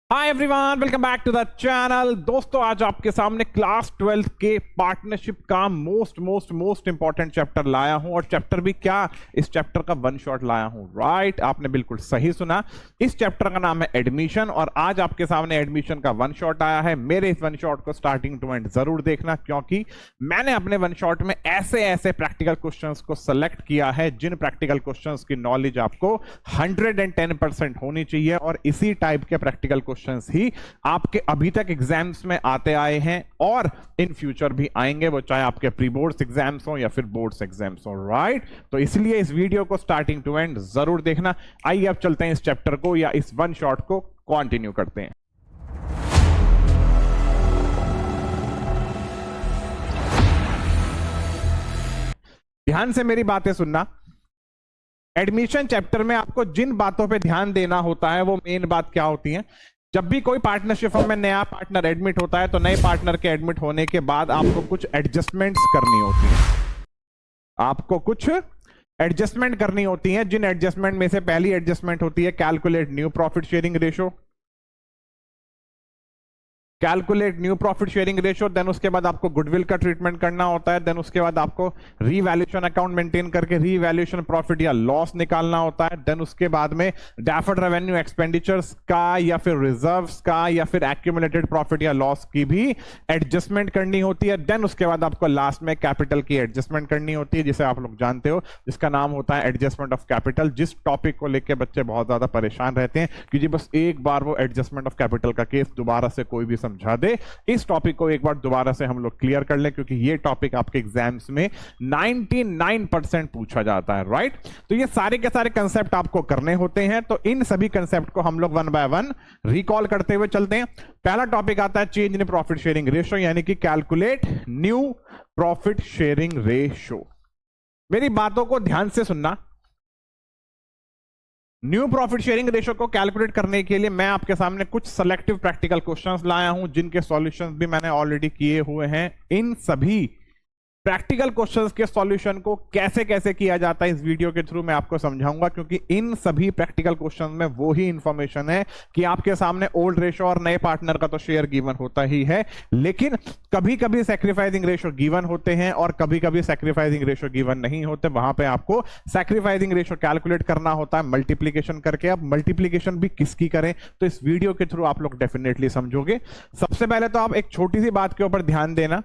Hi everyone, welcome back to the channel. दोस्तों, आज आपके सामने क्लास 12th के पार्टनरशिप का मोस्ट इंपॉर्टेंट चैप्टर लाया हूं। और चैप्टर भी क्या, इस चैप्टर का वन शॉट लाया हूं। राइट, आपने बिल्कुल सही सुना। इस चैप्टर का नाम है एडमिशन और आज आपके सामने एडमिशन का वन शॉट आया है। मेरे इस वन शॉट को स्टार्टिंग टू एंड जरूर देखना, क्योंकि मैंने अपने वन शॉट में ऐसे ऐसे प्रैक्टिकल क्वेश्चंस को सेलेक्ट किया है जिन प्रैक्टिकल क्वेश्चंस की नॉलेज आपको 110% होनी चाहिए। और इसी टाइप के प्रैक्टिकल क्वेश्चंस ही आपके अभी तक एग्जाम्स में आते आए हैं और इन फ्यूचर भी आएंगे, वो चाहे आपके प्री बोर्ड्स एग्जाम्स हो या फिर बोर्ड्स एग्जाम्स हो। राइट, तो इसलिए इस वीडियो को स्टार्टिंग टू एंड जरूर देखना। आइए अब चलते हैं इस चैप्टर को या इस वन शॉट को कंटिन्यू करते हैं। ध्यान से मेरी बातें सुनना। एडमिशन चैप्टर में आपको जिन बातों पे ध्यान देना होता है वो मेन बात क्या होती है। जब भी कोई पार्टनरशिप में नया पार्टनर एडमिट होता है तो नए पार्टनर के एडमिट होने के बाद आपको कुछ एडजस्टमेंट्स करनी होती है। आपको कुछ एडजस्टमेंट करनी होती है, जिन एडजस्टमेंट में से पहली एडजस्टमेंट होती है calculate new profit sharing ratio. Calculate new profit sharing ratio. Then उसके बाद आपको गुडविल का ट्रीटमेंट करना होता है। देन उसके बाद आपको रीवैल्यूएशन अकाउंट मेंटेन करके रीवैल्यूएशन प्रॉफिट या लॉस निकालना होता है। देन उसके बाद में डेफर्ड रेवेन्यू एक्सपेंडिचर्स का या फिर रिजर्व्स का या फिर एक्यूमुलेटेड प्रॉफिट या लॉस की भी एडजस्टमेंट करनी होती है। देन उसके बाद आपको लास्ट में कैपिटल की एडजस्टमेंट करनी होती है, जिसे आप लोग जानते हो, जिसका नाम होता है एडजस्टमेंट ऑफ कैपिटल। जिस टॉपिक को लेकर बच्चे बहुत ज्यादा परेशान रहते हैं कि जी बस एक बार वो एडजस्टमेंट ऑफ कैपिटल का केस दोबारा से कोई भी समझा दे, इस टॉपिक को एक बार दोबारा से हम लोग क्लियर कर लें, क्योंकि ये टॉपिक आपके एग्जाम्स में 99% पूछा जाता है। राइट, तो ये सारे के सारे कंसेप्ट आपको करने होते हैं। तो इन सभी कंसेप्ट को हम लोग वन बाय वन रिकॉल करते हुए चलते हैं। पहला टॉपिक आता है change in profit sharing ratio, यानी कि calculate new profit sharing ratio. मेरी बातों को ध्यान से सुनना। न्यू प्रॉफिट शेयरिंग रेशियो को कैलकुलेट करने के लिए मैं आपके सामने कुछ सेलेक्टिव प्रैक्टिकल क्वेश्चंस लाया हूं, जिनके सॉल्यूशंस भी मैंने ऑलरेडी किए हुए हैं। इन सभी प्रैक्टिकल क्वेश्चंस के सॉल्यूशन को कैसे कैसे किया जाता है इस वीडियो के थ्रू मैं आपको समझाऊंगा, क्योंकि इन सभी प्रैक्टिकल क्वेश्चंस में वो ही इंफॉर्मेशन है कि आपके सामने ओल्ड रेशियो और नए पार्टनर का तो शेयर गिवन होता ही है, लेकिन कभी कभी सैक्रिफाइसिंग रेशियो गिवन होते हैं और कभी कभी सैक्रिफाइसिंग रेशियो गिवन नहीं होते। वहां पे आपको सैक्रिफाइसिंग रेशियो कैलकुलेट करना होता है मल्टीप्लीकेशन करके। अब मल्टीप्लीकेशन भी किसकी करें, तो इस वीडियो के थ्रू आप लोग डेफिनेटली समझोगे। सबसे पहले तो आप एक छोटी सी बात के ऊपर ध्यान देना।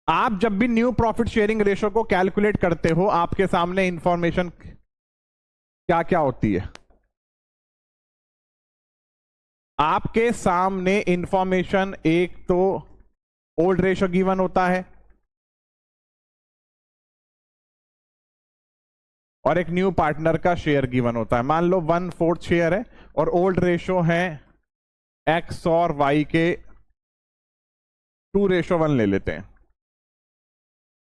आप जब भी न्यू प्रॉफिट शेयरिंग रेशियो को कैलकुलेट करते हो, आपके सामने इंफॉर्मेशन क्या क्या होती है। आपके सामने इंफॉर्मेशन एक तो ओल्ड रेशियो गिवन होता है और एक न्यू पार्टनर का शेयर गिवन होता है। मान लो 1/4 शेयर है और ओल्ड रेशियो है x और y के 2:1 ले लेते हैं।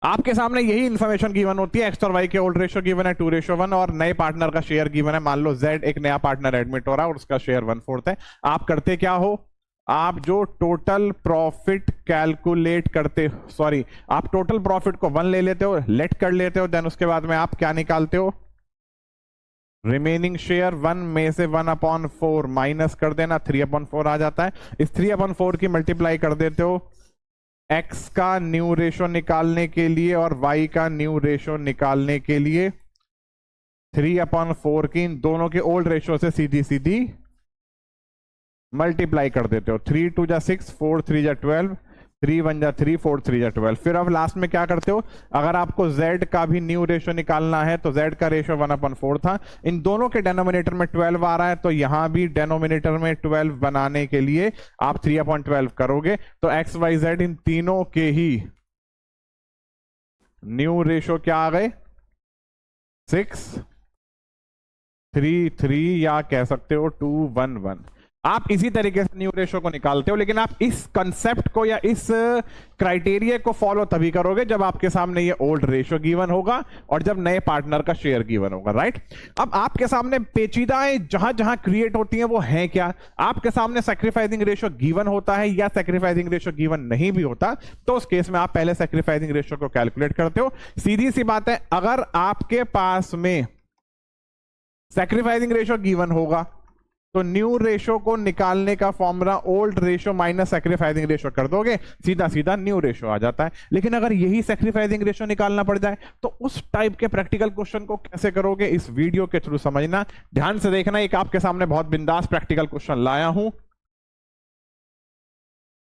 आपके सामने यही इंफॉर्मेशन गिवन होती है, एक्स और वाई के ओल्ड रेशियो गिवन है 2:1 और नए पार्टनर का शेयर गिवन है। मान लो Z एक नया पार्टनर एडमिट हो रहा है और उसका शेयर 1/4 है। आप करते क्या हो, आप जो टोटल प्रॉफिट कैलकुलेट करते, सॉरी, आप टोटल प्रॉफिट को 1 ले लेते हो, लेट कर लेते हो। देन उसके बाद में आप क्या निकालते हो, रिमेनिंग शेयर 1 में से 1/4 माइनस कर देना, 3/4 आ जाता है। इस 3/4 की मल्टीप्लाई कर देते हो x का न्यू रेशो निकालने के लिए और y का न्यू रेशो निकालने के लिए। 3/4 की इन दोनों के ओल्ड रेशो से सीधी सीधी मल्टीप्लाई कर देते हो। 3 2 जा 6, 4 3 जा 12, 3 1 जा 3, 4 3 जा 12। फिर अब लास्ट में क्या करते हो, अगर आपको z का भी न्यू रेशो निकालना है तो z का रेशो 1/4 था, इन दोनों के डेनोमिनेटर में 12 आ रहा है, तो यहां भी डेनोमिनेटर में 12 बनाने के लिए आप 3/12 करोगे तो x y z इन तीनों के ही न्यू रेशो क्या आ गए, 6 3 3 या कह सकते हो 2 1 1। आप इसी तरीके से न्यू रेशो को निकालते हो, लेकिन आप इस कंसेप्ट को या इस क्राइटेरिया को फॉलो तभी करोगे जब आपके सामने ये ओल्ड रेशो गिवन होगा और जब नए पार्टनर का शेयर गिवन होगा। राइट, अब आपके सामने पेचीदाएं जहां जहां क्रिएट होती हैं वो हैं क्या, आपके सामने सैक्रिफाइसिंग रेशो गिवन होता है या सैक्रिफाइसिंग रेशो गिवन नहीं भी होता, तो उस केस में आप पहले सैक्रिफाइसिंग रेशो को कैलकुलेट करते हो। सीधी सी बात है, अगर आपके पास में सैक्रिफाइसिंग रेशियो गिवन होगा, तो न्यू रेशो को निकालने का formula old ratio minus sacrificing ratio कर दोगे, सीधा सीधा न्यू रेशो आ जाता है। लेकिन अगर यही सैक्रिफाइसिंग रेशो निकालना पड़ जाए तो उस टाइप के प्रैक्टिकल क्वेश्चन को कैसे करोगे, इस वीडियो के थ्रू समझना, ध्यान से देखना। एक आपके सामने बहुत बिंदास प्रैक्टिकल क्वेश्चन लाया हूं।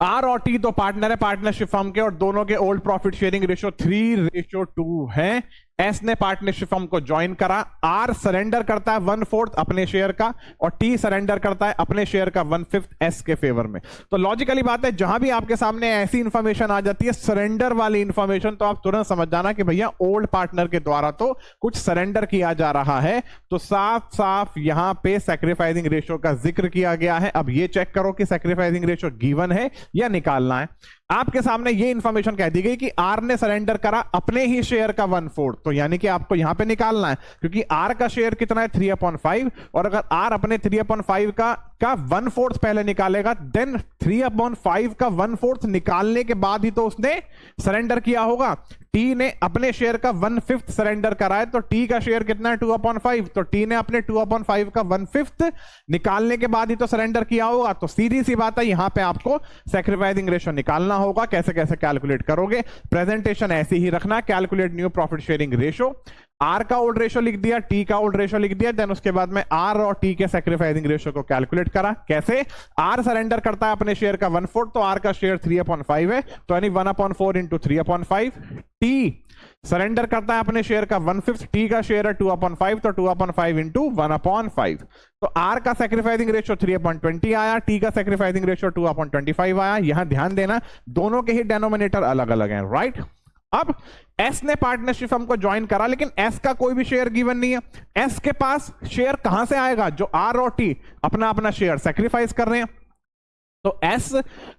आर और टी तो पार्टनर है पार्टनरशिप फर्म के, और दोनों के ओल्ड प्रॉफिट शेयरिंग रेशो 3:2 है। एस ने पार्टनरशिप फर्म को ज्वाइन करा, आर सरेंडर करता है 1/4 अपने शेयर का, और टी सरेंडर करता है अपने शेयर का 1/5 एस के फेवर में। तो लॉजिकली बात है, जहां भी आपके सामने ऐसी इंफॉर्मेशन आ जाती है सरेंडर वाली इंफॉर्मेशन, तो आप तुरंत समझ जाना कि भैया ओल्ड पार्टनर के द्वारा तो कुछ सरेंडर किया जा रहा है। तो साफ साफ यहां पे सैक्रिफाइसिंग रेशो का जिक्र किया गया है। अब ये चेक करो कि सैक्रिफाइसिंग रेशो गिवन है या निकालना है। आपके सामने ये इंफॉर्मेशन कह दी गई कि आर ने सरेंडर करा अपने ही शेयर का 1/4, तो यानी कि आपको यहां पे निकालना है, क्योंकि आर का शेयर कितना है 3/5, और अगर आर अपने 3/5 का 1/4 पहले निकालेगा, देन 3/5 का 1/4 निकालने के बाद ही तो उसने सरेंडर किया होगा। टी ने अपने शेयर का 1/5 सरेंडर करा है, तो टी का शेयर कितना है 2/5, तो टी ने अपने 2/5 का 1/5 निकालने के बाद ही तो सरेंडर किया होगा। तो सीधी सी बात है, यहां पे आपको सैक्रिफाइसिंग रेशो निकालना होगा। कैसे कैसे कैलकुलेट करोगे, प्रेजेंटेशन ऐसे ही रखना, calculate new profit sharing ratio, आर का ओल्ड रेशो लिख दिया, टी का ओल्ड रेशो लिख दिया, देन उसके बाद में आर और टी के सैक्रिफाइसिंग रेशो को कैलकुलेट करा। कैसे, आर सरेंडर करता है अपने शेयर का 1/4, तो आर का शेयर 3/5 है, तो यानी 1/4 इंटू 3/5। टी सरेंडर करता है अपने शेयर का 1/5, टी का शेयर है 2/5, तो 2/5 इंटू 1/5। तो आर का सैक्रिफाइसिंग रेशो 3/20 आया, टी का सैक्रिफाइसिंग रेशो 2/25 आया। यहां ध्यान देना, दोनों के ही डेनोमिनेटर अलग अलग हैं, राइट। अब एस ने पार्टनरशिप फर्म को ज्वाइन करा, लेकिन एस का कोई भी शेयर गिवन नहीं है। एस के पास शेयर कहां से आएगा, जो आर और टी अपना अपना शेयर सैक्रिफाइस कर रहे हैं। तो एस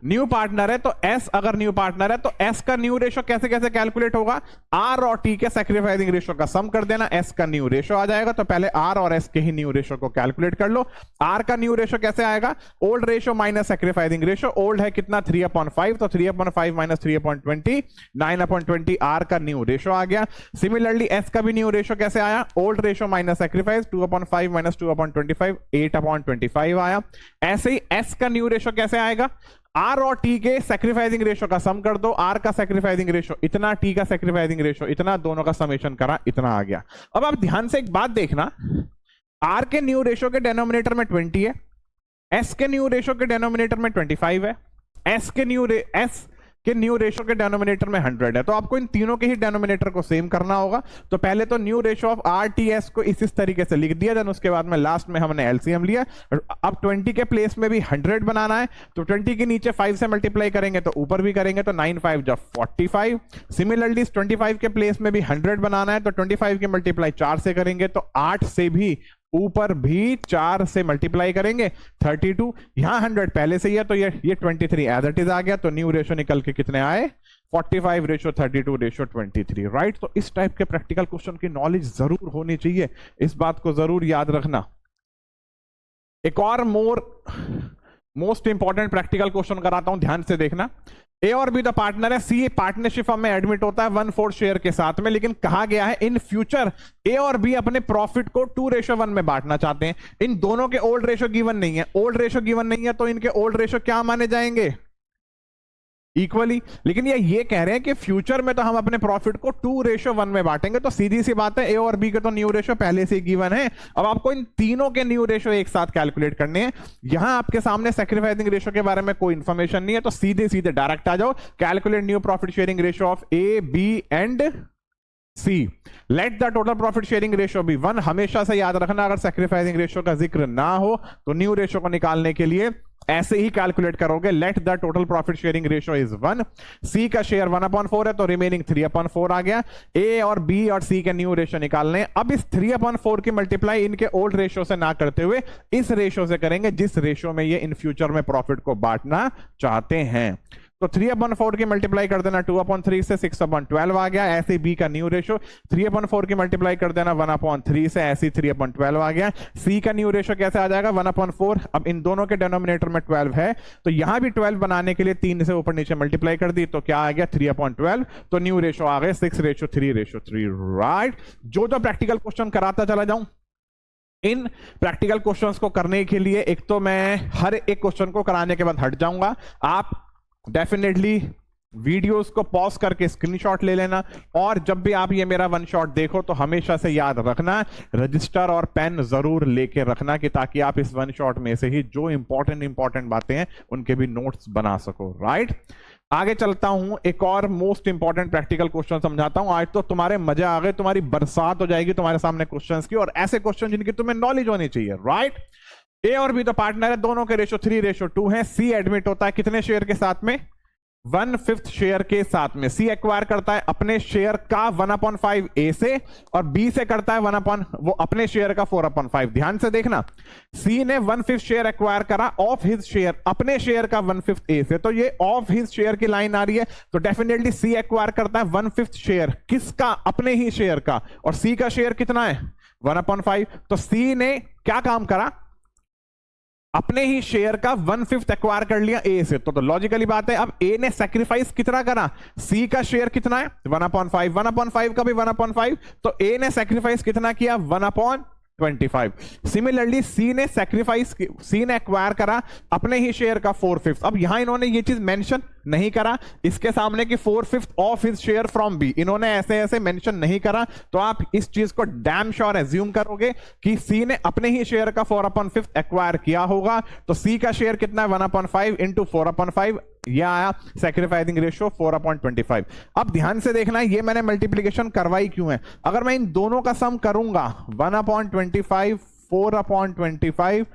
न्यू पार्टनर है, तो एस अगर न्यू पार्टनर है तो एस का न्यू रेशो कैसे कैसे कैलकुलेट होगा, आर और टी के सैक्रिफाइसिंग रेशो का सम कर देना, एस का न्यू रेशो आ जाएगा। तो पहले आर और एस के ही न्यू रेशो को कैलकुलेट कर लो। आर का न्यू रेशो कैसे आएगा, old ratio minus sacrificing ratio. Old है कितना 3/5, तो 3/5 माइनस 3/20 9/20 आर का न्यू रेशो आ गया। सिमिलरली एस का भी न्यू रेशो कैसे आया, old ratio minus sacrifice 2/5 minus 2/25 8/25 आया। ऐसे ही एस का न्यू रेशो कैसे आएगा, आर और टी के सैक्रिफाइसिंग रेशो का सम कर दो, आर का सैक्रिफाइसिंग रेशो इतना, टी का सैक्रिफाइसिंग रेशो इतना, दोनों का समेशन करा, इतना आ गया। अब आप ध्यान से एक बात देखना, आर के न्यू रेशो के डेनोमिनेटर में 20 है, एस के न्यू रेशो के डेनोमिनेटर में 25 है, एस के न्यू रेशो के डेनोमिनेटर में 100 है। तो आपको इन तीनों के ही डेनोमिनेटर को सेम करना होगा। तो पहले तो new ratio of R T S को इस तरीके से लिख दिया, देन उसके बाद में लास्ट में हमने एलसीएम लिया। अब 20 के प्लेस में भी 100 बनाना है, तो 20 के नीचे 5 से मल्टीप्लाई करेंगे तो ऊपर भी करेंगे, तो 9 5 जब 45। सिमिलरली 25 के प्लेस में भी 100 बनाना है, तो 25 के मल्टीप्लाई 4 से करेंगे, तो 8 से भी ऊपर भी 4 से मल्टीप्लाई करेंगे 32। यहां 100 पहले से ही है, तो ये 23 एज इट इज आ गया। तो न्यू रेशो निकल के कितने आए, 45:32:23, राइट। तो इस टाइप के प्रैक्टिकल क्वेश्चन की नॉलेज जरूर होनी चाहिए, इस बात को जरूर याद रखना। एक और मोस्ट इंपॉर्टेंट प्रैक्टिकल क्वेश्चन कराता हूं, ध्यान से देखना। ए और बी द पार्टनर है, सी पार्टनरशिप फर्म में एडमिट होता है 1/4 शेयर के साथ में, लेकिन कहा गया है इन फ्यूचर ए और बी अपने प्रॉफिट को 2:1 में बांटना चाहते हैं। इन दोनों के ओल्ड रेशो गिवन नहीं है, ओल्ड रेशो गिवन नहीं है, तो इनके ओल्ड रेशो क्या माने जाएंगे, इक्वली। लेकिन ये कह रहे हैं कि फ्यूचर में तो हम अपने प्रॉफिट को 2:1 में बांटेंगे, तो सीधी सी बात है ए और बी के तो न्यू रेशो पहले से गिवन है। अब आपको इन तीनों के न्यू रेशो एक साथ कैलकुलेट करने हैं। यहां आपके सामने सैक्रिफाइसिंग रेशो के बारे में कोई इंफॉर्मेशन नहीं है, तो सीधे सीधे डायरेक्ट आ जाओ, calculate new profit sharing ratio of A B and C. Let the total profit sharing ratio be 1। हमेशा से याद रखना, अगर सैक्रिफाइसिंग रेशो का जिक्र ना हो तो न्यू रेशो को निकालने के लिए ऐसे ही कैलकुलेट करोगे, late the total profit sharing ratio is 1। सी का शेयर 1/4 है, तो रिमेनिंग 3/4 आ गया। ए और बी और सी के न्यू रेशो निकालने। अब इस 3/4 की मल्टीप्लाई इनके ओल्ड रेशो से ना करते हुए इस रेशो से करेंगे जिस रेशो में ये इन फ्यूचर में प्रॉफिट को बांटना चाहते हैं। तो 3/4 की मल्टीप्लाई कर देना 2/3 से 6/12 आ गया। ऐसे बी का न्यू रेशो 3/4 की मल्टीप्लाई कर देना 1/3 से, ऐसे 3/12 आ गया। सी का न्यू रेशो कैसे आ जाएगा 1/4। अब इन दोनों के डिनोमिनेटर में 12 है, तो यहां भी 12 बनाने के लिए 3 से ऊपर नीचे मल्टीप्लाई कर दी, तो क्या आ गया 3/12। तो न्यू रेशो आ गए 6:3:3, राइट। जो प्रैक्टिकल क्वेश्चन कराता चला जाऊं, इन प्रैक्टिकल क्वेश्चंस को करने के लिए एक तो मैं हर एक क्वेश्चन को कराने के बाद हट जाऊंगा, आप डेफिनेटली वीडियोस को पॉज करके स्क्रीनशॉट ले लेना, और जब भी आप ये मेरा वन शॉट देखो तो हमेशा से याद रखना, रजिस्टर और पेन जरूर लेके रखना, कि ताकि आप इस वन शॉट में से ही जो इंपॉर्टेंट बातें हैं उनके भी नोट्स बना सको। राइट, आगे चलता हूं, एक और मोस्ट इंपॉर्टेंट प्रैक्टिकल क्वेश्चन समझाता हूं। आज तो तुम्हारे मजे आ गए, तुम्हारी बरसात हो जाएगी तुम्हारे सामने क्वेश्चंस की, और ऐसे क्वेश्चन जिनकी तुम्हें नॉलेज होनी चाहिए। राइट, ए और बी तो पार्टनर है, दोनों के रेशो 3:2 है। सी एडमिट होता है कितने शेयर के साथ में? 1/5 शेयर के साथ में। सी एक्वायर करता है अपने शेयर का 1/5 ए से, और बी से करता है वो अपने शेयर का 4/5। ध्यान से देखना, सी ने 1/5 शेयर एक्वायर करा ऑफ हिज शेयर, अपने शेयर का 1/5 ए से, तो ये ऑफ हिज शेयर की लाइन आ रही है, तो डेफिनेटली सी एक्वायर करता है 1/5 शेयर किसका? अपने ही शेयर का, और सी का शेयर कितना है? 1/5। तो सी ने क्या काम करा? अपने ही शेयर का 1/5 एक्वायर कर लिया ए से, तो लॉजिकली बात है, अब ए ने सैक्रिफाइस कितना करा? सी का शेयर कितना है? 1/5, 1/5 का भी 1/5, तो ए ने सैक्रिफाइस कितना किया? 1/25। सिमिलरली सी ने एक्वायर करा अपने ही शेयर का 4/5। अब यहां इन्होंने ये चीज मेंशन नहीं करा इसके सामने कि 4/5 of his share from B, इन्होंने ऐसे ऐसे मेंशन नहीं करा, तो आप इस चीज को डैम श्योर एज्यूम करोगे कि सी ने अपने ही शेयर का 4/5 एक्वायर किया होगा। तो सी का शेयर कितना है? 1/5 इंटू 4/5, यह आया सैक्रिफाइसिंग रेशियो 4/25। अब ध्यान से देखना, ये मैंने मल्टीप्लीकेशन करवाई क्यों है? अगर मैं इन दोनों का सम करूंगा 1/25, 4/25,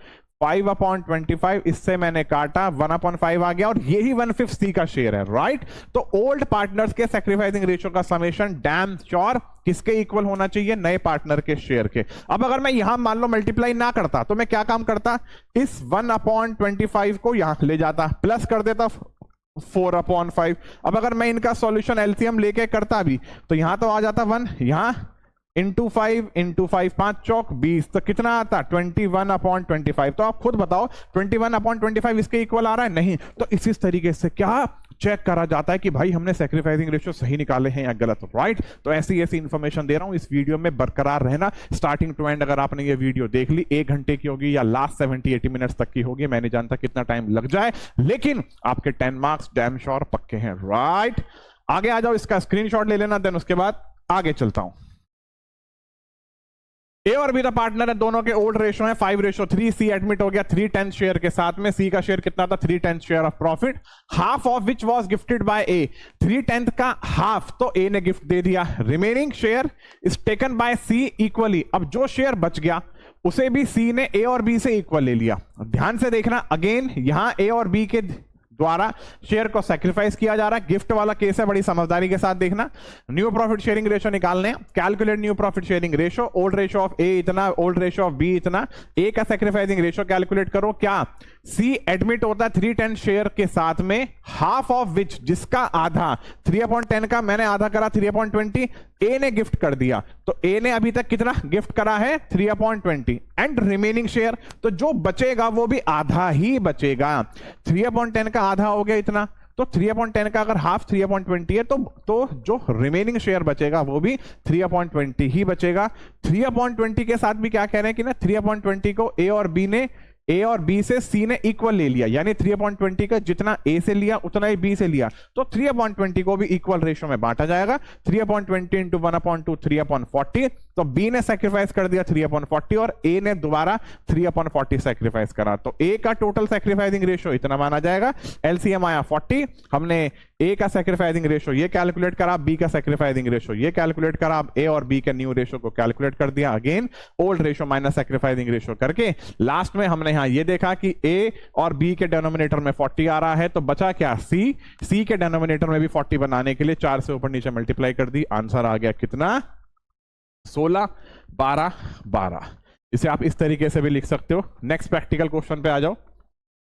5/25, इससे मैंने काटा 1/5 आ गया, और यही 1/5 सी का शेयर है। राइट, तो ओल्ड पार्टनर्स के सैक्रिफाइसिंग रेशियो का समेशन डैम श्योर किसके इक्वल होना चाहिए? नए पार्टनर के शेयर के। अब अगर मैं यहां मान लो मल्टीप्लाई ना करता, तो मैं क्या काम करता? इस 1/25 को यहां ले जाता, प्लस कर देता 4/5। अब अगर मैं इनका सॉल्यूशन एलसीएम लेके करता भी, तो यहां तो आ जाता 1, यहां इंटू 5, 5 चौक 20, तो कितना आता? 21/25। तो आप खुद बताओ 21/25 इसके इक्वल आ रहा है? नहीं। तो इसी तरीके से क्या चेक करा जाता है कि भाई हमने सैक्रिफाइसिंग रेशियो सही निकाले हैं या गलत। राइट, तो ऐसी इंफॉर्मेशन दे रहा हूं, इस वीडियो में बरकरार रहना, स्टार्टिंग टू एंड। अगर आपने ये वीडियो देख ली, 1 घंटे की होगी या लास्ट 70-80 मिनट्स तक की होगी, मैं नहीं जानता कितना टाइम लग जाए, लेकिन आपके 10 मार्क्स डैम श्योर पक्के हैं। राइट, आगे आ जाओ, इसका स्क्रीनशॉट ले लेना, देन उसके बाद आगे चलता हूं। ए और बी द पार्टनर है, दोनों के ओल्ड रेशो है 5:3। सी एडमिट हो गया 3/10 शेयर के साथ में। सी का शेयर कितना था? 3/10 share of profit, half of which was gifted by A. 3/10 का हाफ तो ए ने गिफ्ट दे दिया, remaining share is taken by C equally. अब जो शेयर बच गया उसे भी सी ने ए और बी से इक्वल ले लिया। ध्यान से देखना, अगेन यहां ए और बी के द्वारा शेयर को सैक्रिफाइस किया जा रहा है। गिफ्ट वाला केस है, बड़ी समझदारी के साथ देखना। न्यू प्रॉफिट शेयरिंग रेशो निकालने, calculate new profit sharing ratio. Old ratio of A इतना, ओल्ड रेशो ऑफ बी इतना, ए का सैक्रिफाइसिंग रेशो कैलकुलेट करो। क्या सी एडमिट होता है 3/10 शेयर के साथ में, हाफ ऑफ विच जिसका आधा 3/10 का मैंने आधा करा 3/20 ए ने गिफ्ट कर दिया, तो ए ने अभी तक कितना गिफ्ट करा है? 3/20 एंड रिमेनिंग शेयर, तो जो बचेगा वो भी आधा ही बचेगा। 3/10 का आधा हो गया इतना, तो 3/10 का अगर हाफ 3/20 है तो जो रिमेनिंग शेयर बचेगा वो भी 3/20 ही बचेगा। 3/20 के साथ भी क्या कह रहे हैं कि ना 3/20 को ए और बी से सी ने इक्वल ले लिया, यानी 3/20 का जितना ए से लिया उतना ही बी से लिया, तो 3/20 को भी इक्वल रेशो में बांटा जाएगा। 3/20 इंटू 1/2 3/40, तो बी ने सैक्रिफाइस कर दिया 3/40 और ए ने दोबारा 3/40 सैक्रिफाइस करा, तो ए का टोटल सैक्रिफाइसिंग रेशो इतना माना जाएगा। एलसीएम आया 40, हमने ए का सैक्रिफाइसिंग रेशो ये कैलकुलेट करा, बी का सैक्रिफाइसिंग रेशो ये कैलकुलेट करा, अब ए और बी के न्यू रेशो को कैलकुलेट कर दिया, again old ratio minus sacrificing ratio करके लास्ट में हमने यहां ये देखा कि ए और बी के डिनोमिनेटर में 40 आ रहा है, तो बचा क्या? सी के डिनोमिनेटर में भी 40 बनाने के लिए 4 से ऊपर नीचे मल्टीप्लाई कर दी, आंसर आ गया कितना? 16, 12, 12। इसे आप इस तरीके से भी लिख सकते हो। नेक्स्ट प्रैक्टिकल क्वेश्चन पे आ जाओ।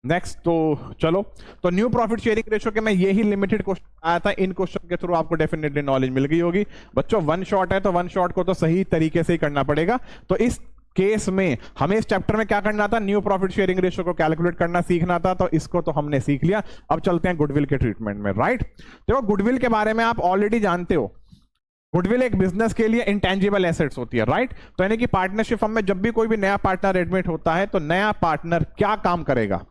नेक्स्ट तो चलो, तो न्यू प्रॉफिट शेयरिंग रेशो के मैं यही लिमिटेड क्वेश्चन आया था, इन क्वेश्चन के थ्रू आपको डेफिनेटली नॉलेज मिल गई होगी। बच्चों वन शॉट है तो वन शॉट को तो सही तरीके से ही करना पड़ेगा। तो इस केस में हमें इस चैप्टर में क्या करना था? न्यू प्रॉफिट शेयरिंग रेशो को कैलकुलेट करना सीखना था, तो इसको तो हमने सीख लिया। अब चलते हैं गुडविल के ट्रीटमेंट में। राइट, देखो गुडविल के बारे में आप ऑलरेडी जानते हो, गुडविल एक बिजनेस के लिए इंटेंजिबल एसेट्स होती है, राइट। तो यानी कि पार्टनरशिप फर्म में जब भी कोई भी नया पार्टनर एडमिट होता है तो नया पार्टनर क्या काम करेगा,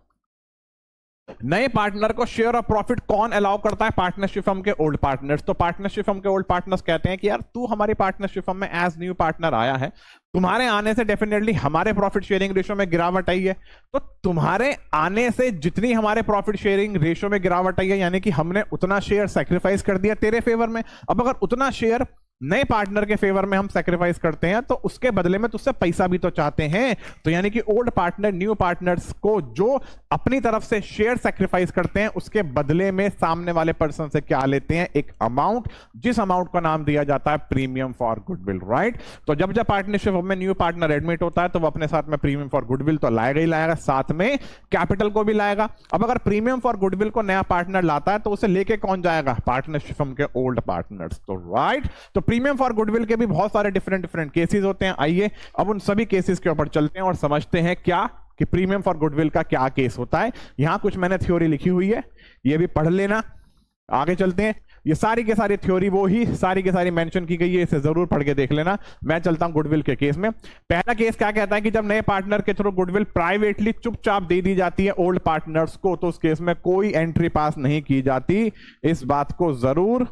नए पार्टनर को शेयर ऑफ प्रॉफिट कौन अलाउ करता है, पार्टनरशिप फर्म के ओल्ड पार्टनर्स। तो पार्टनरशिप फर्म के ओल्ड पार्टनर्स कहते हैं कि यार तू हमारी पार्टनरशिप फर्म में एज न्यू पार्टनर आया है, तुम्हारे आने से डेफिनेटली हमारे प्रॉफिट शेयरिंग रेशियो में गिरावट आई है, तो तुम्हारे आने से जितनी हमारे प्रॉफिट शेयरिंग रेशियो में गिरावट आई है, यानी कि हमने उतना शेयर सैक्रिफाइस कर दिया तेरे फेवर में। अब अगर उतना शेयर नए पार्टनर के फेवर में हम सैक्रिफाइस करते हैं तो उसके बदले में तुझसे पैसा भी तो चाहते हैं। तो यानी कि ओल्ड पार्टनर न्यू पार्टनर्स को जो अपनी तरफ से शेयर सैक्रिफाइस करते हैं उसके बदले में सामने वाले पर्सन से क्या लेते हैं, एक अमाउंट, जिस अमाउंट का नाम दिया जाता है प्रीमियम फॉर गुडविल, राइट। तो जब जब पार्टनरशिप में न्यू पार्टनर एडमिट होता है तो वो अपने साथ में प्रीमियम फॉर गुडविल तो लाएगा ही लाएगा, साथ में कैपिटल को भी लाएगा। अब अगर प्रीमियम फॉर गुडविल को नया पार्टनर लाता है तो उसे लेके कौन जाएगा, पार्टनरशिप के ओल्ड पार्टनर्स। तो राइट, तो प्रीमियम फॉर गुडविल के भी बहुत सारे डिफरेंट केसेस होते हैं। आइए अब उन सभी केसेस के ऊपर चलते हैं और समझते हैं क्या कि प्रीमियम फॉर गुडविल का क्या केस होता है। यहां कुछ मैंने थ्योरी लिखी हुई है, ये भी पढ़ लेना। आगे चलते हैं, ये सारी के सारी थ्योरी वो ही सारी के सारी मेंशन की गई है, इसे जरूर पढ़ के देख लेना। मैं चलता हूं गुडविल के केस में। पहला केस क्या कहता है कि जब नए पार्टनर के थ्रू गुडविल प्राइवेटली चुपचाप दे दी जाती है ओल्ड पार्टनर्स को, तो उस केस में कोई एंट्री पास नहीं की जाती। इस बात को जरूर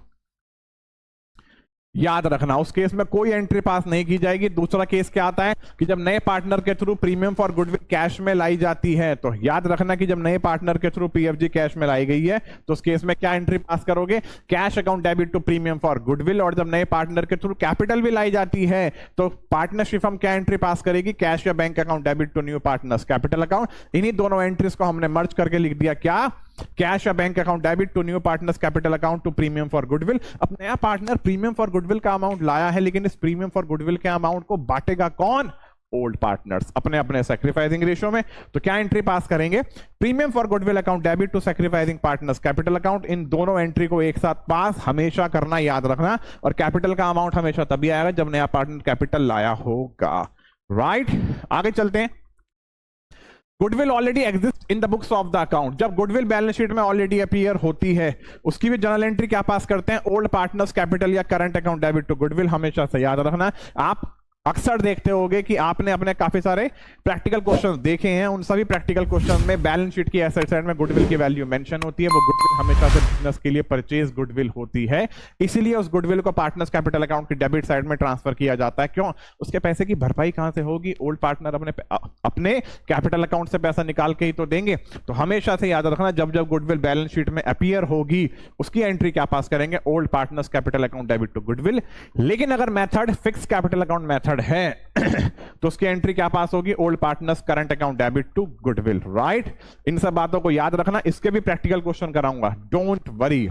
याद रखना, उस केस में कोई एंट्री पास नहीं की जाएगी। दूसरा केस क्या आता है कि जब नए पार्टनर के through premium for goodwill cash में लाई जाती है, तो याद रखना कि जब नए पार्टनर के थ्रू पीएफजी कैश में लाई गई है तो उस केस में क्या एंट्री पास करोगे, cash account debit to premium for goodwill. और जब नए पार्टनर के थ्रू कैपिटल भी लाई जाती है तो पार्टनरशिप हम क्या एंट्री पास करेगी, कैश या bank account debit to new partners capital account. इन्हीं दोनों एंट्रीज को हमने मर्ज करके लिख दिया क्या, कैश या bank account debit to new partners capital account to premium for goodwill. अब नया पार्टनर प्रीमियम फॉर गुडविल का अमाउंट लाया है, लेकिन इस प्रीमियम फॉर गुडविल के अमाउंट को बांटेगा कौन, ओल्ड पार्टनर्स अपने अपने सैक्रिफाइसिंग रेशियो में। तो क्या एंट्री पास करेंगे, premium for goodwill account debit to sacrificing partners capital account. इन दोनों एंट्री को एक साथ पास हमेशा करना, याद रखना। और कैपिटल का अमाउंट हमेशा तभी आएगा जब नया पार्टनर कैपिटल लाया होगा, राइट। आगे चलते हैं, goodwill already exist in the books of the account. जब गुडविल बैलेंस शीट में ऑलरेडी अपीयर होती है उसकी भी जनरल एंट्री क्या पास करते हैं, ओल्ड पार्टनर्स कैपिटल या current account debit to goodwill. हमेशा से याद रखना, आप अक्सर देखते होंगे कि आपने अपने काफी सारे प्रैक्टिकल क्वेश्चंस देखे हैं, उन सभी प्रैक्टिकल क्वेश्चंस में बैलेंस शीट की एसेट साइड में गुडविल की वैल्यू मेंशन होती है। वो गुडविल हमेशा से बिजनेस के लिए परचेज गुडविल होती है, इसीलिए उस गुडविल को पार्टनर्स कैपिटल अकाउंट की डेबिट साइड में ट्रांसफर किया जाता है। क्यों, उसके पैसे की भरपाई कहां से होगी, ओल्ड पार्टनर अपने कैपिटल अकाउंट से पैसा निकाल के ही तो देंगे। तो हमेशा से याद रखना, जब जब गुडविल बैलेंस शीट में अपीयर होगी उसकी एंट्री क्या पास करेंगे, old partners capital account debit to goodwill. लेकिन अगर method fix capital account method है तो उसकी एंट्री क्या पास होगी, old partners current account debit to goodwill, right. इन सब बातों को याद रखना, इसके भी प्रैक्टिकल क्वेश्चन कराऊंगा, डोंट वरी।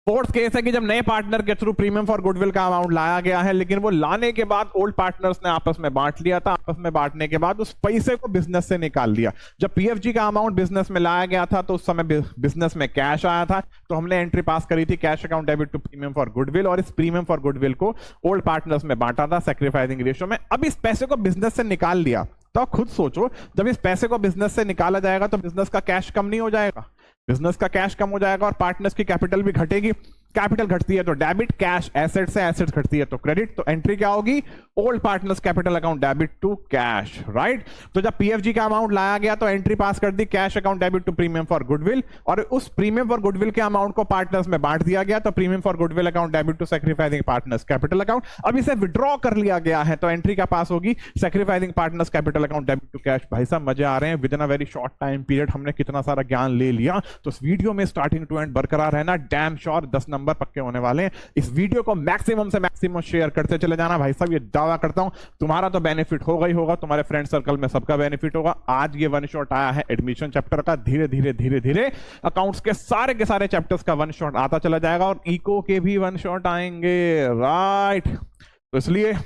फोर्थ केस है कि जब नए पार्टनर के थ्रू प्रीमियम फॉर गुडविल का अमाउंट लाया गया है, लेकिन वो लाने के बाद ओल्ड पार्टनर्स ने आपस में बांट लिया था। आपस में बांटने के बाद उस पैसे को बिजनेस से निकाल दिया। जब पीएफजी का अमाउंट बिजनेस में लाया गया था तो उस समय बिजनेस में कैश आया था, तो हमने एंट्री पास करी थी cash account debit to premium for goodwill. और इस प्रीमियम फॉर गुडविल को ओल्ड पार्टनर्स में बांटा था सैक्रिफाइसिंग रेशियो में। अब इस पैसे को बिजनेस से निकाल लिया, तो आप खुद सोचो, जब इस पैसे को बिजनेस से निकाला जाएगा तो बिजनेस का कैश कम नहीं हो जाएगा, बिजनेस का कैश कम हो जाएगा और पार्टनर्स की कैपिटल भी घटेगी। कैपिटल घटती है तो डेबिट, कैश एसेट से एसेट घटती है तो क्रेडिट। तो एंट्री क्या होगी, old partners capital account debit to cash, right. तो जब पीएफजी का अमाउंट लाया गया तो एंट्री पास कर दी cash account debit to premium for goodwill. और उस प्रीमियम फॉर गुडविल के अमाउंट को पार्टनर्स में बांट दिया गया, तो premium for goodwill account debit to sacrificing partners capital account. अब इसे विड्रॉ कर लिया गया है तो एंट्री क्या पास होगी, sacrificing partners capital account debit to cash. भाई साहब मजे आ रहे हैं, within a very short time period हमने कितना सारा ज्ञान ले लिया। तो इस वीडियो में स्टार्टिंग टू एंड बरकरार रहना, डैम श्योर 10 नंबर पक्के होने वाले हैं। इस वीडियो को मैक्सिमम से मैक्सिमम शेयर करते चले जाना। भाई साहब ये दावा करता हूं तुम्हारा तो बेनिफिट होगा ही होगा, तुम्हारे फ्रेंड सर्कल में सबका बेनिफिट होगा। आज ये वन शॉट आया है एडमिशन चैप्टर का, धीरे धीरे अकाउंट्स के सारे चैप्टर्स का वन शॉट आता चला जाएगा और इको के भी वन शॉट आएंगे, राइट। तो इसलिए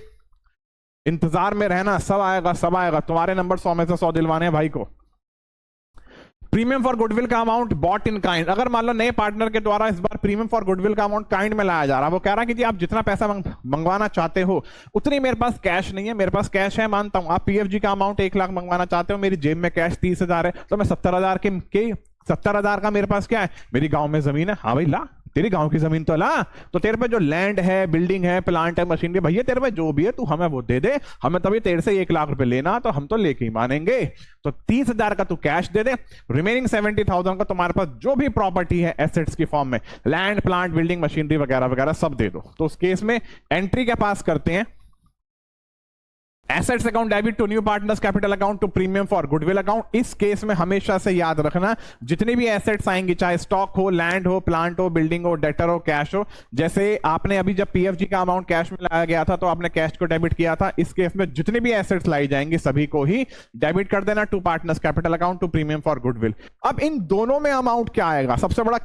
इंतजार में रहना, सब आएगा। तुम्हारे नंबर 100 में से 100 दिलवाने हैं भाई को। प्रीमियम फॉर गुडविल का अमाउंट बॉट इन काइंड। अगर मान लो नए पार्टनर के द्वारा इस बार प्रीमियम फॉर गुडविल का अमाउंट काइंड में लाया जा रहा है, वो कह रहा है कि जी आप जितना पैसा मंगवाना चाहते हो उतनी मेरे पास कैश नहीं है। मेरे पास कैश है मानता हूं, आप पीएफजी का अमाउंट 1 लाख मंगवाना चाहते हो, मेरी जेब में कैश 30,000 है, तो मैं 70,000 के 70,000 का मेरे पास क्या है, मेरी गांव में जमीन है, हाँ भाई ला तेरी गांव की जमीन तो ला, तो तेरे पे जो लैंड है, बिल्डिंग है, प्लांट है, मशीनरी, भैया तेरे पे जो भी है तू हमें वो दे दे, हमें तभी तेरे से 1 लाख रुपए लेना, तो हम तो लेके ही मानेंगे। तो 30,000 का तू कैश दे दे, रिमेनिंग 70,000 का तुम्हारे पास जो भी प्रॉपर्टी है एसेट्स की फॉर्म में, लैंड, प्लांट, बिल्डिंग, मशीनरी वगैरह वगैरह सब दे दो। तो उस केस में एंट्री क्या पास करते हैं, assets account debit to new partners capital account to premium for goodwill account. इस केस में हमेशा से याद रखना, जितनी भी एसेट्स आएंगी, चाहे स्टॉक हो, लैंड हो, प्लांट हो, बिल्डिंग हो, डेटर हो, कैश हो, जैसे आपने अभी जब पीएफजी का अमाउंट कैश में लाया गया था तो आपने कैश को डेबिट किया था, इस केस में जितनी भी एसेट्स लाई जाएंगी सभी को ही डेबिट कर देना to partners capital account to premium for goodwill. अब इन दोनों में अमाउंट क्या आएगा, सबसे बड़ा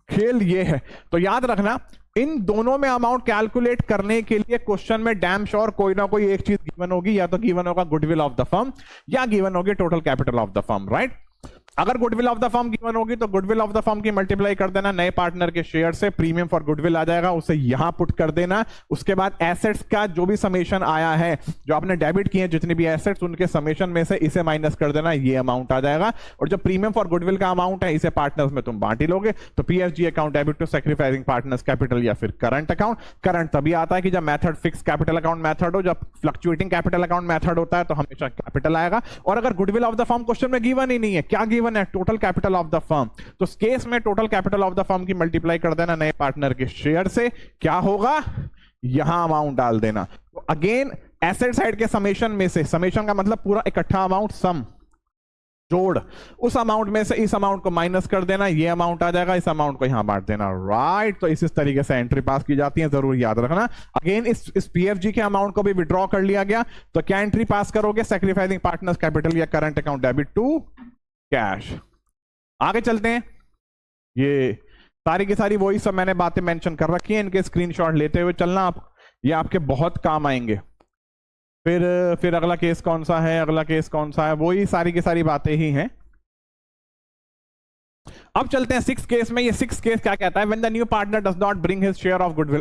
खेल ये है, तो याद रखना इन दोनों में अमाउंट कैलकुलेट करने के लिए क्वेश्चन में डैम श्योर कोई ना कोई एक चीज गिवन होगी, या तो गिवन होगा गुडविल ऑफ द फर्म या गिवन होगी total capital of the firm, right. अगर goodwill of the firm given होगी तो गुडविल ऑफ द फर्म की मल्टीप्लाई कर देना नए पार्टनर के शेयर से, प्रीमियम फॉर गुडविल आ जाएगा, उसे यहां पुट कर देना। उसके बाद एसेट्स का जो भी समेशन आया है, जो आपने डेबिट किए जितने भी एसेट्स, उनके समेशन में से इसे माइनस कर देना, ये अमाउंट आ जाएगा। और जो प्रीमियम फॉर गुडविल का अमाउंट है इसे पार्टनर्स में तुम बांट ही लोगे, तो PFG account debit to sacrificing partners capital या फिर करंट अकाउंट। करंट तभी आता है कि जब method fix capital account method हो, जब फ्लक्चुएटिंग कैपिटल अकाउंट मेथड होता है तो हमेशा कैपिटल आएगा। और अगर goodwill of the firm question में गिवन ही नहीं है, क्या गिवन है, total capital of the firm, तो इस केस में total capital of the firm की मल्टीप्लाई कर देना नए पार्टनर के शेयर से, क्या होगा, यहां अमाउंट डाल देना। तो अगेन एसेट साइड के समेशन में से, समेशन का मतलब पूरा इकट्ठा अमाउंट, सम जोड़, उस अमाउंट में से इस अमाउंट को माइनस कर देना, ये अमाउंट आ जाएगा, इस अमाउंट को यहां बांट देना, राइट। तो इस तरीके से एंट्री पास की जाती है, जरूर याद रखना। अगेन इस पीएफजी के अमाउंट को भी विड्रॉ कर लिया गया, तो क्या एंट्री पास करोगे, सैक्रिफाइसिंग पार्टनर्स कैपिटल या current account debit to cash. आगे चलते हैं, ये सारी की सारी वही सब मैंने बातें मेंशन कर रखी हैं, इनके स्क्रीनशॉट लेते हुए चलना आप, ये आपके बहुत काम आएंगे। फिर अगला केस कौन सा है, अगला केस कौन सा है, वही सारी की सारी बातें ही हैं। अब चलते हैं 6 केस में। ये 6 केस क्या कहता है, when the new partner does not bring his share of goodwill.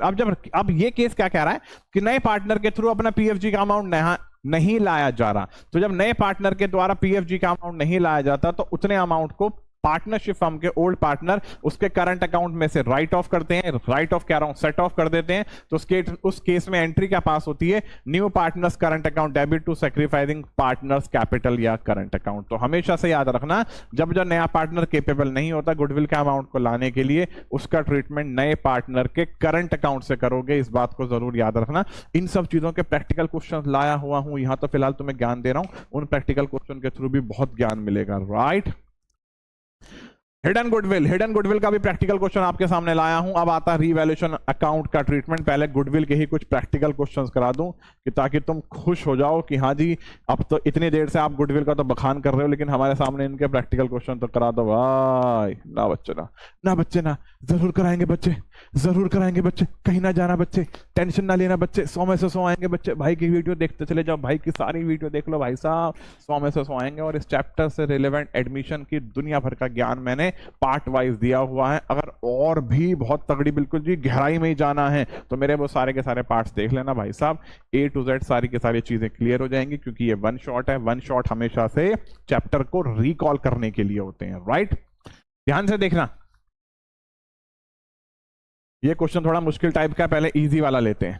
अब ये केस क्या कह रहा है कि नए पार्टनर के थ्रू अपना पीएफजी का अमाउंट नहीं लाया जा रहा, तो जब नए पार्टनर के द्वारा पीएफजी का अमाउंट नहीं लाया जाता तो उतने अमाउंट को पार्टनरशिप फर्म के ओल्ड पार्टनर उसके करंट अकाउंट में से राइट ऑफ करते हैं, राइट ऑफ कह रहा हूं, सेट ऑफ कर देते हैं। तो उस केस में एंट्री क्या पास होती है, new partners current account debit to sacrificing partners capital या करंट अकाउंट। तो हमेशा से याद रखना, जब जो नया पार्टनर केपेबल नहीं होता गुडविल के अमाउंट को लाने के लिए, उसका ट्रीटमेंट नए पार्टनर के करंट अकाउंट से करोगे, इस बात को जरूर याद रखना। इन सब चीजों के प्रैक्टिकल क्वेश्चन लाया हुआ हूं, यहां तो फिलहाल तुम्हें ज्ञान दे रहा हूं, उन प्रैक्टिकल क्वेश्चन के थ्रू भी बहुत ज्ञान मिलेगा, राइट। हिडन गुडविल का भी प्रैक्टिकल क्वेश्चन आपके सामने लाया हूं। अब आता है रीवैल्यूएशन अकाउंट का ट्रीटमेंट। पहले गुडविल के ही कुछ प्रैक्टिकल क्वेश्चंस करा दूं कि ताकि तुम खुश हो जाओ कि हाँ जी, अब तो इतनी देर से आप गुडविल का तो बखान कर रहे हो, लेकिन हमारे सामने इनके प्रैक्टिकल क्वेश्चन तो करा दो भाई। ना बच्चे ना बच्चे ना, जरूर कराएंगे बच्चे, जरूर कराएंगे बच्चे, कहीं ना जाना बच्चे, टेंशन ना लेना बच्चे, 100 में से 100 आएंगे बच्चे। भाई की वीडियो देखते चले जाओ, भाई की सारी वीडियो देख लो भाई साहब, 100 में से 100 आएंगे। और इस चैप्टर से रिलेवेंट एडमिशन की दुनिया भर का ज्ञान मैंने पार्ट वाइज दिया हुआ है। अगर और भी बहुत तगड़ी बिल्कुल जी गहराई में ही जाना है तो मेरे वो सारे के सारे पार्ट्स देख लेना भाई साहब, A to Z सारी की सारी चीजें क्लियर हो जाएंगी, क्योंकि ये वन शॉट है। वन शॉट हमेशा से चैप्टर को रिकॉल करने के लिए होते हैं, राइट। ध्यान से देखना, ये क्वेश्चन थोड़ा मुश्किल टाइप का, पहले इजी वाला लेते हैं।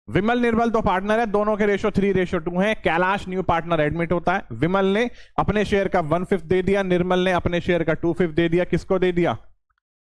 विमल निर्मल दो पार्टनर है, दोनों के रेशो 3:2 है। कैलाश न्यू पार्टनर एडमिट होता है। विमल ने अपने शेयर का 1/5 दे दिया, निर्मल ने अपने शेयर का 2/5 दे दिया। किसको दे दिया,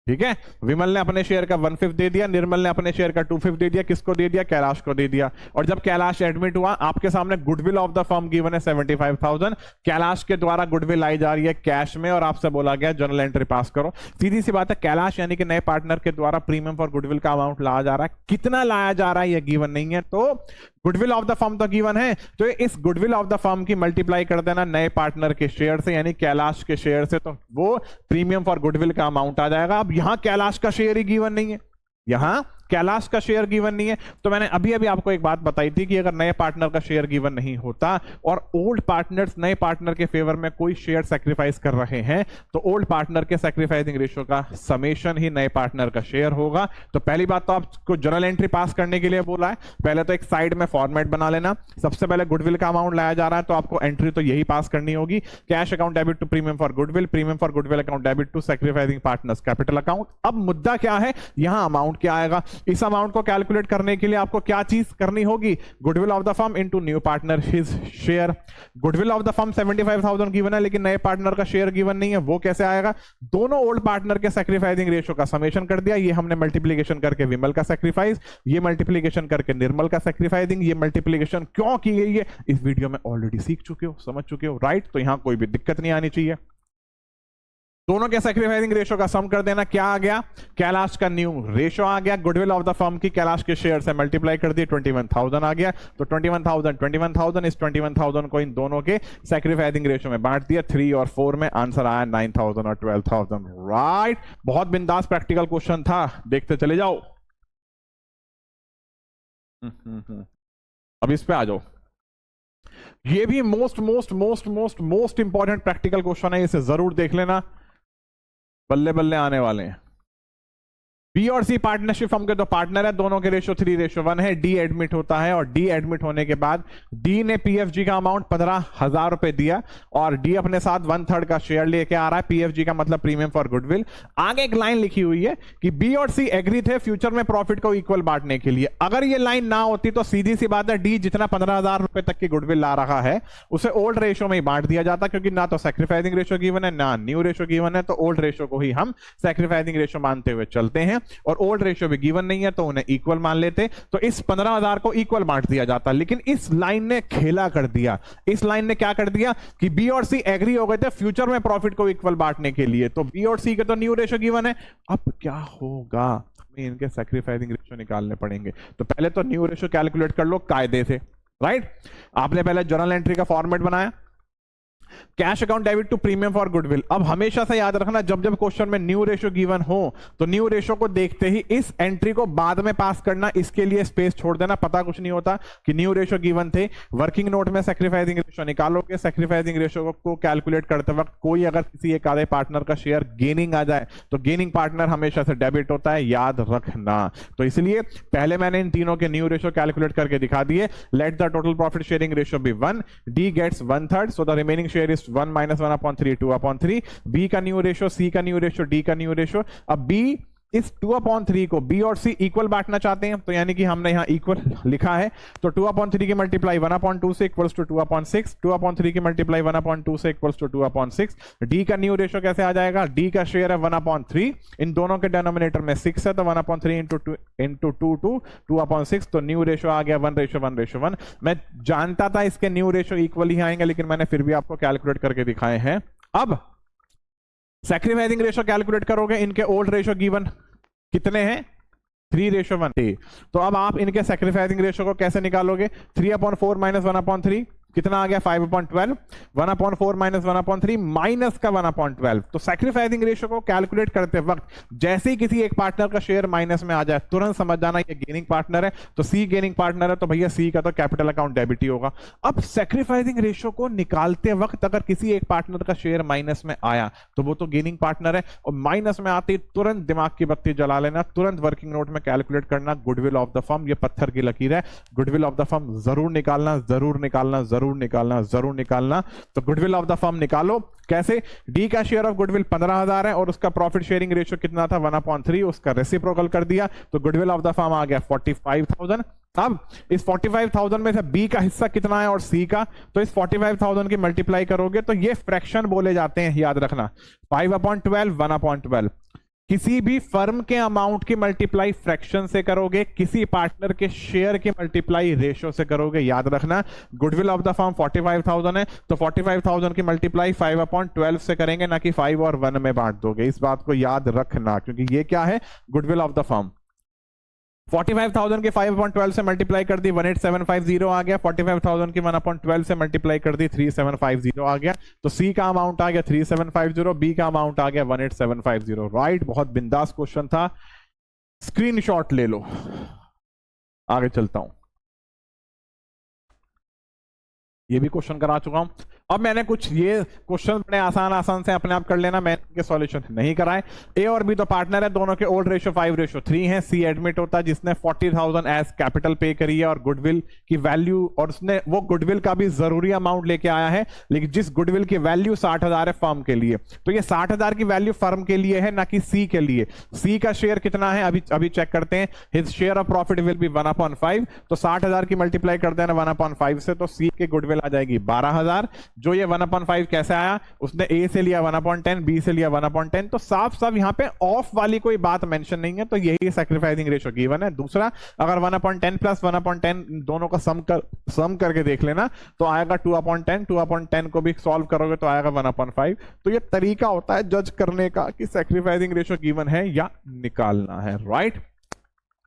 ठीक है, विमल ने अपने शेयर का 1/5 दे दिया, निर्मल ने अपने शेयर का 2/5 दे दिया। किसको दे दिया, कैलाश को दे दिया। और जब कैलाश एडमिट हुआ, आपके सामने goodwill of the firm given है 75,000। कैलाश के द्वारा गुडविल आई जा रही है कैश में, और आपसे बोला गया जर्नल एंट्री पास करो। सीधी सी बात है, कैलाश यानी कि नए पार्टनर के द्वारा प्रीमियम फॉर गुडविल का अमाउंट लाया जा रहा है। कितना लाया जा रहा है यह गिवन नहीं है, तो गुडविल ऑफ द फर्म तो गिवन है, तो इस गुडविल ऑफ द फर्म की मल्टीप्लाई कर देना नए पार्टनर के शेयर से, यानी कैलाश के शेयर से, तो वो प्रीमियम फॉर गुडविल का अमाउंट आ जाएगा। अब यहां कैलाश का शेयर ही गिवन नहीं है, यहां कैलाश का शेयर गिवन नहीं है। तो मैंने अभी अभी आपको एक बात बताई थी कि अगर नए पार्टनर का शेयर गिवन नहीं होता और ओल्ड पार्टनर्स नए पार्टनर के फेवर में कोई शेयर सैक्रिफाइस कर रहे हैं तो ओल्ड पार्टनर के सैक्रिफाइसिंग रेशियो का समेशन ही नए पार्टनर का शेयर होगा। तो पहली बात तो आपको जर्नल एंट्री पास करने के लिए बोला है, पहले तो एक साइड में फॉर्मेट बना लेना। सबसे पहले गुडविल का अमाउंट लाया जा रहा है तो आपको एंट्री तो यही पास करनी होगी, cash account debit to premium for goodwill, premium for goodwill account debit to sacrificing partners capital account. अब मुद्दा क्या है, यहां अमाउंट क्या आएगा। इस अमाउंट को कैलकुलेट करने के लिए आपको क्या चीज करनी होगी, goodwill of the firm into new partner his share. Goodwill of the firm 75,000 given है लेकिन नए पार्टनर का शेयर गिवन नहीं है, वो कैसे आएगा। दोनों ओल्ड पार्टनर के सैक्रिफाइसिंग रेशियो का समेशन कर दिया, ये हमने मल्टीप्लिकेशन करके विमल का सैक्रिफाइस, ये मल्टीप्लिकेशन करके निर्मल का सैक्रिफाइसिंग, ये मल्टीप्लिकेशन क्यों की गई है इस वीडियो में ऑलरेडी सीख चुके हो, समझ चुके हो, राइट। तो यहां कोई भी दिक्कत नहीं आनी चाहिए। दोनों के सैक्रिफाइसिंग रेशियो का सम कर देना, क्या आ गया, कैलाश का न्यू रेशियो आ गया, गुडविल ऑफ द फर्म की कैलाश के शेयर से मल्टीप्लाई कर दिए 21,000 आ गया। तो 21,000 इस 21,000 को इन दोनों के सैक्रिफाइसिंग रेशियो में बांट दिया, 3 और 4 में आंसर आया 9,000 और 12,000, राइट। बहुत बिंदास प्रैक्टिकल क्वेश्चन था, देखते चले जाओ। अब इस पे आ जाओ, ये भी most most most most most important practical question है, इसे जरूर देख लेना, बल्ले बल्ले आने वाले हैं। बी और सी पार्टनरशिप फर्म के दो पार्टनर है, दोनों के रेशियो 3:1 है। डी एडमिट होता है और डी एडमिट होने के बाद डी ने पीएफजी का अमाउंट 15,000 रुपए दिया और डी अपने साथ 1/3 का शेयर लेके आ रहा है, पीएफजी का मतलब प्रीमियम फॉर गुडविल। आगे एक लाइन लिखी हुई है कि बी और सी एग्री थे फ्यूचर में प्रॉफिट को इक्वल बांटने के लिए। अगर ये लाइन ना होती तो सीधी सी बात है, डी जितना 15,000 रुपए तक की गुडविल ला रहा है उसे ओल्ड रेशियो में ही बांट दिया जाता, क्योंकि ना तो सैक्रिफाइसिंग रेशियो गिवन है ना न्यू रेशियो गिवन है, तो ओल्ड रेशियो को ही हम सैक्रिफाइसिंग रेशियो मानते हुए चलते हैं। और ओल्ड रेशियो भी गिवन नहीं है तो उन्हें इक्वल मान लेते, तो इस 15,000 को इक्वल बांट दिया जाता। लेकिन इस लाइन ने खेला कर दिया, इस लाइन ने क्या कर दिया कि बी और सी एग्री हो गए थे फ्यूचर में प्रॉफिट को इक्वल बांटने के लिए, तो बी और सी के तो न्यू रेशियो गिवन है। अब क्या होगा, हमें इनके सैक्रिफाइसिंग रेशियो निकालने पड़ेंगे। तो पहले तो न्यू रेशियो कैलकुलेट कर लो कायदे से, राइट। आपने पहले जर्नल एंट्री का फॉर्मेट बनाया, cash account debit to premium for goodwill. अब हमेशा से याद रखना, जब जब क्वेश्चन में न्यू रेशियो गिवन हो तो न्यू रेशियो को देखते ही इस एंट्री को बाद में पास करना, इसके लिए स्पेस छोड़ देना। पता कुछ नहीं होता कि न्यू रेशियो गिवन थे, वर्किंग नोट में सैक्रिफाइसिंग रेशियो निकालोगे, सैक्रिफाइसिंग रेशियो को कैलकुलेट करते वक्त कोई अगर किसी एक आधे पार्टनर का शेयर गेनिंग आ जाए तो गेनिंग पार्टनर हमेशा से डेबिट होता है, याद रखना। तो इसलिए पहले मैंने इन तीनों के न्यू रेशियो कैलकुलेट करके दिखा दिए। Let the total profit sharing ratio B 1, D gets 1/3, so the remaining share is 1 - 1/3, 2/3। B का न्यू रेशियो, सी का न्यू रेशियो, डी का न्यू रेशियो। अब बी इस 2/3 को बी और सी इक्वल बांटना चाहते हैं, तो यानी कि हमने यहां इक्वल लिखा है, तो 2/3 की मल्टीप्लाई 1/2 से इक्वल्स टू 2/6, 2/3 की मल्टीप्लाई 1/2 से इक्वल्स टू 2/6। डी का न्यू रेशियो कैसे आ जाएगा, डी का शेयर है 1/3, इन दोनों के डिनोमिनेटर में 6 है, तो 1/3 इंटू 2 2/6, तो न्यू रेशियो आ गया 1:1:1। मैं जानता था इसके न्यू रेशियो इक्वल ही आएंगे, लेकिन मैंने फिर भी आपको कैलकुलेट करके दिखाए हैं। अब सैक्रिफाइसिंग रेशियो कैलकुलेट करोगे, इनके ओल्ड रेशियो गिवन कितने हैं, 3:1। तो अब आप इनके सैक्रिफाइसिंग रेशियो को कैसे निकालोगे, 3/4 - 1/3 कितना आ गया, 5/12, 1/4 - 1/3 माइनस का 1/12। तो सैक्रिफाइसिंग रेशियो को कैलकुलेट करते वक्त जैसे ही किसी एक पार्टनर का शेयर माइनस में आ जाए तुरंत समझ जाना ये गेनिंग पार्टनर है, तो सी गेनिंग पार्टनर है, तो भैया सी का तो कैपिटल अकाउंट डेबिट ही होगा। अब सैक्रिफाइसिंग रेशियो को निकालते वक्त अगर किसी एक पार्टनर का शेयर माइनस में आया तो वो तो गेनिंग पार्टनर है, और माइनस में आते ही तुरंत दिमाग की बत्ती जला लेना, तुरंत वर्किंग नोट में कैलकुलेट करना गुडविल ऑफ द फर्म। ये पत्थर की लकीर है, गुडविल ऑफ द फर्म जरूर निकालना, जरूर निकालना, जरूर निकालना, जरूर निकालना। तो गुडविल ऑफ द फर्म निकालो, कैसे, डी का शेयर ऑफ गुडविल 15,000 है और उसका प्रॉफिट शेयरिंग रेशियो कितना था, 1/3, उसका रेसिप्रोकल कर दिया, तो गुडविल ऑफ द फर्म आ गया 45,000। अब इस 45,000 में से बी का हिस्सा कितना है और सी का, तो इस 45,000 की मल्टीप्लाई करोगे तो ये फ्रैक्शन बोले जाते हैं, याद रखना, 5/12, 1/12। किसी भी फर्म के अमाउंट की मल्टीप्लाई फ्रैक्शन से करोगे, किसी पार्टनर के शेयर की मल्टीप्लाई रेशियो से करोगे, याद रखना। गुडविल ऑफ द फर्म 45,000 है, तो 45,000 की मल्टीप्लाई 5/12 से करेंगे, ना कि 5 और 1 में बांट दोगे। इस बात को याद रखना, क्योंकि ये क्या है, गुडविल ऑफ द फर्म। 45,000 के 5/12 से मल्टीप्लाई कर दी 18750 आ गया, 45,000 की 1/12 से मल्टीप्लाई कर दी 3750 आ गया, तो सी का अमाउंट आ गया 3750, बी का अमाउंट आ गया 18750, राइट। बहुत बिंदास क्वेश्चन था, स्क्रीनशॉट ले लो। आगे चलता हूं, ये भी क्वेश्चन करा चुका हूं। अब मैंने कुछ ये क्वेश्चन बड़े आसान से अपने आप कर लेना, मैंने इनके सॉल्यूशन नहीं कराए। ए और बी तो पार्टनर है, दोनों के ओल्ड रेशियो 5:3 है। सी एडमिट होता है जिसने 40,000 एज कैपिटल पे करी है और गुडविल की वैल्यू, और उसने वो गुडविल का भी जरूरी अमाउंट लेके आया है, लेकिन जिस गुडविल की वैल्यू 60,000 है फर्म के लिए, तो ये 60,000 की वैल्यू फर्म के लिए है, ना कि सी के लिए। सी का शेयर कितना है अभी चेक करते हैं। His share of profit will be 1/5, तो 60,000 की मल्टीप्लाई कर देना 1/5 से, तो सी के गुडविल आ जाएगी 12,000। जो ये 1/5 कैसे आया, उसने ए से लिया 1/10, बी से लिया 1/10, तो साफ साफ यहां पे ऑफ वाली कोई बात मेंशन नहीं है, तो यही सैक्रिफाइसिंग रेशियो गिवन है। दूसरा, अगर 1/10 प्लस 1/10 दोनों का सम करके देख लेना तो आएगा 2/10, 2/10 को भी सॉल्व करोगे तो आएगा 1/5। तो ये तरीका होता है जज करने का कि सैक्रिफाइसिंग रेशियो गिवन है या निकालना है, राइट।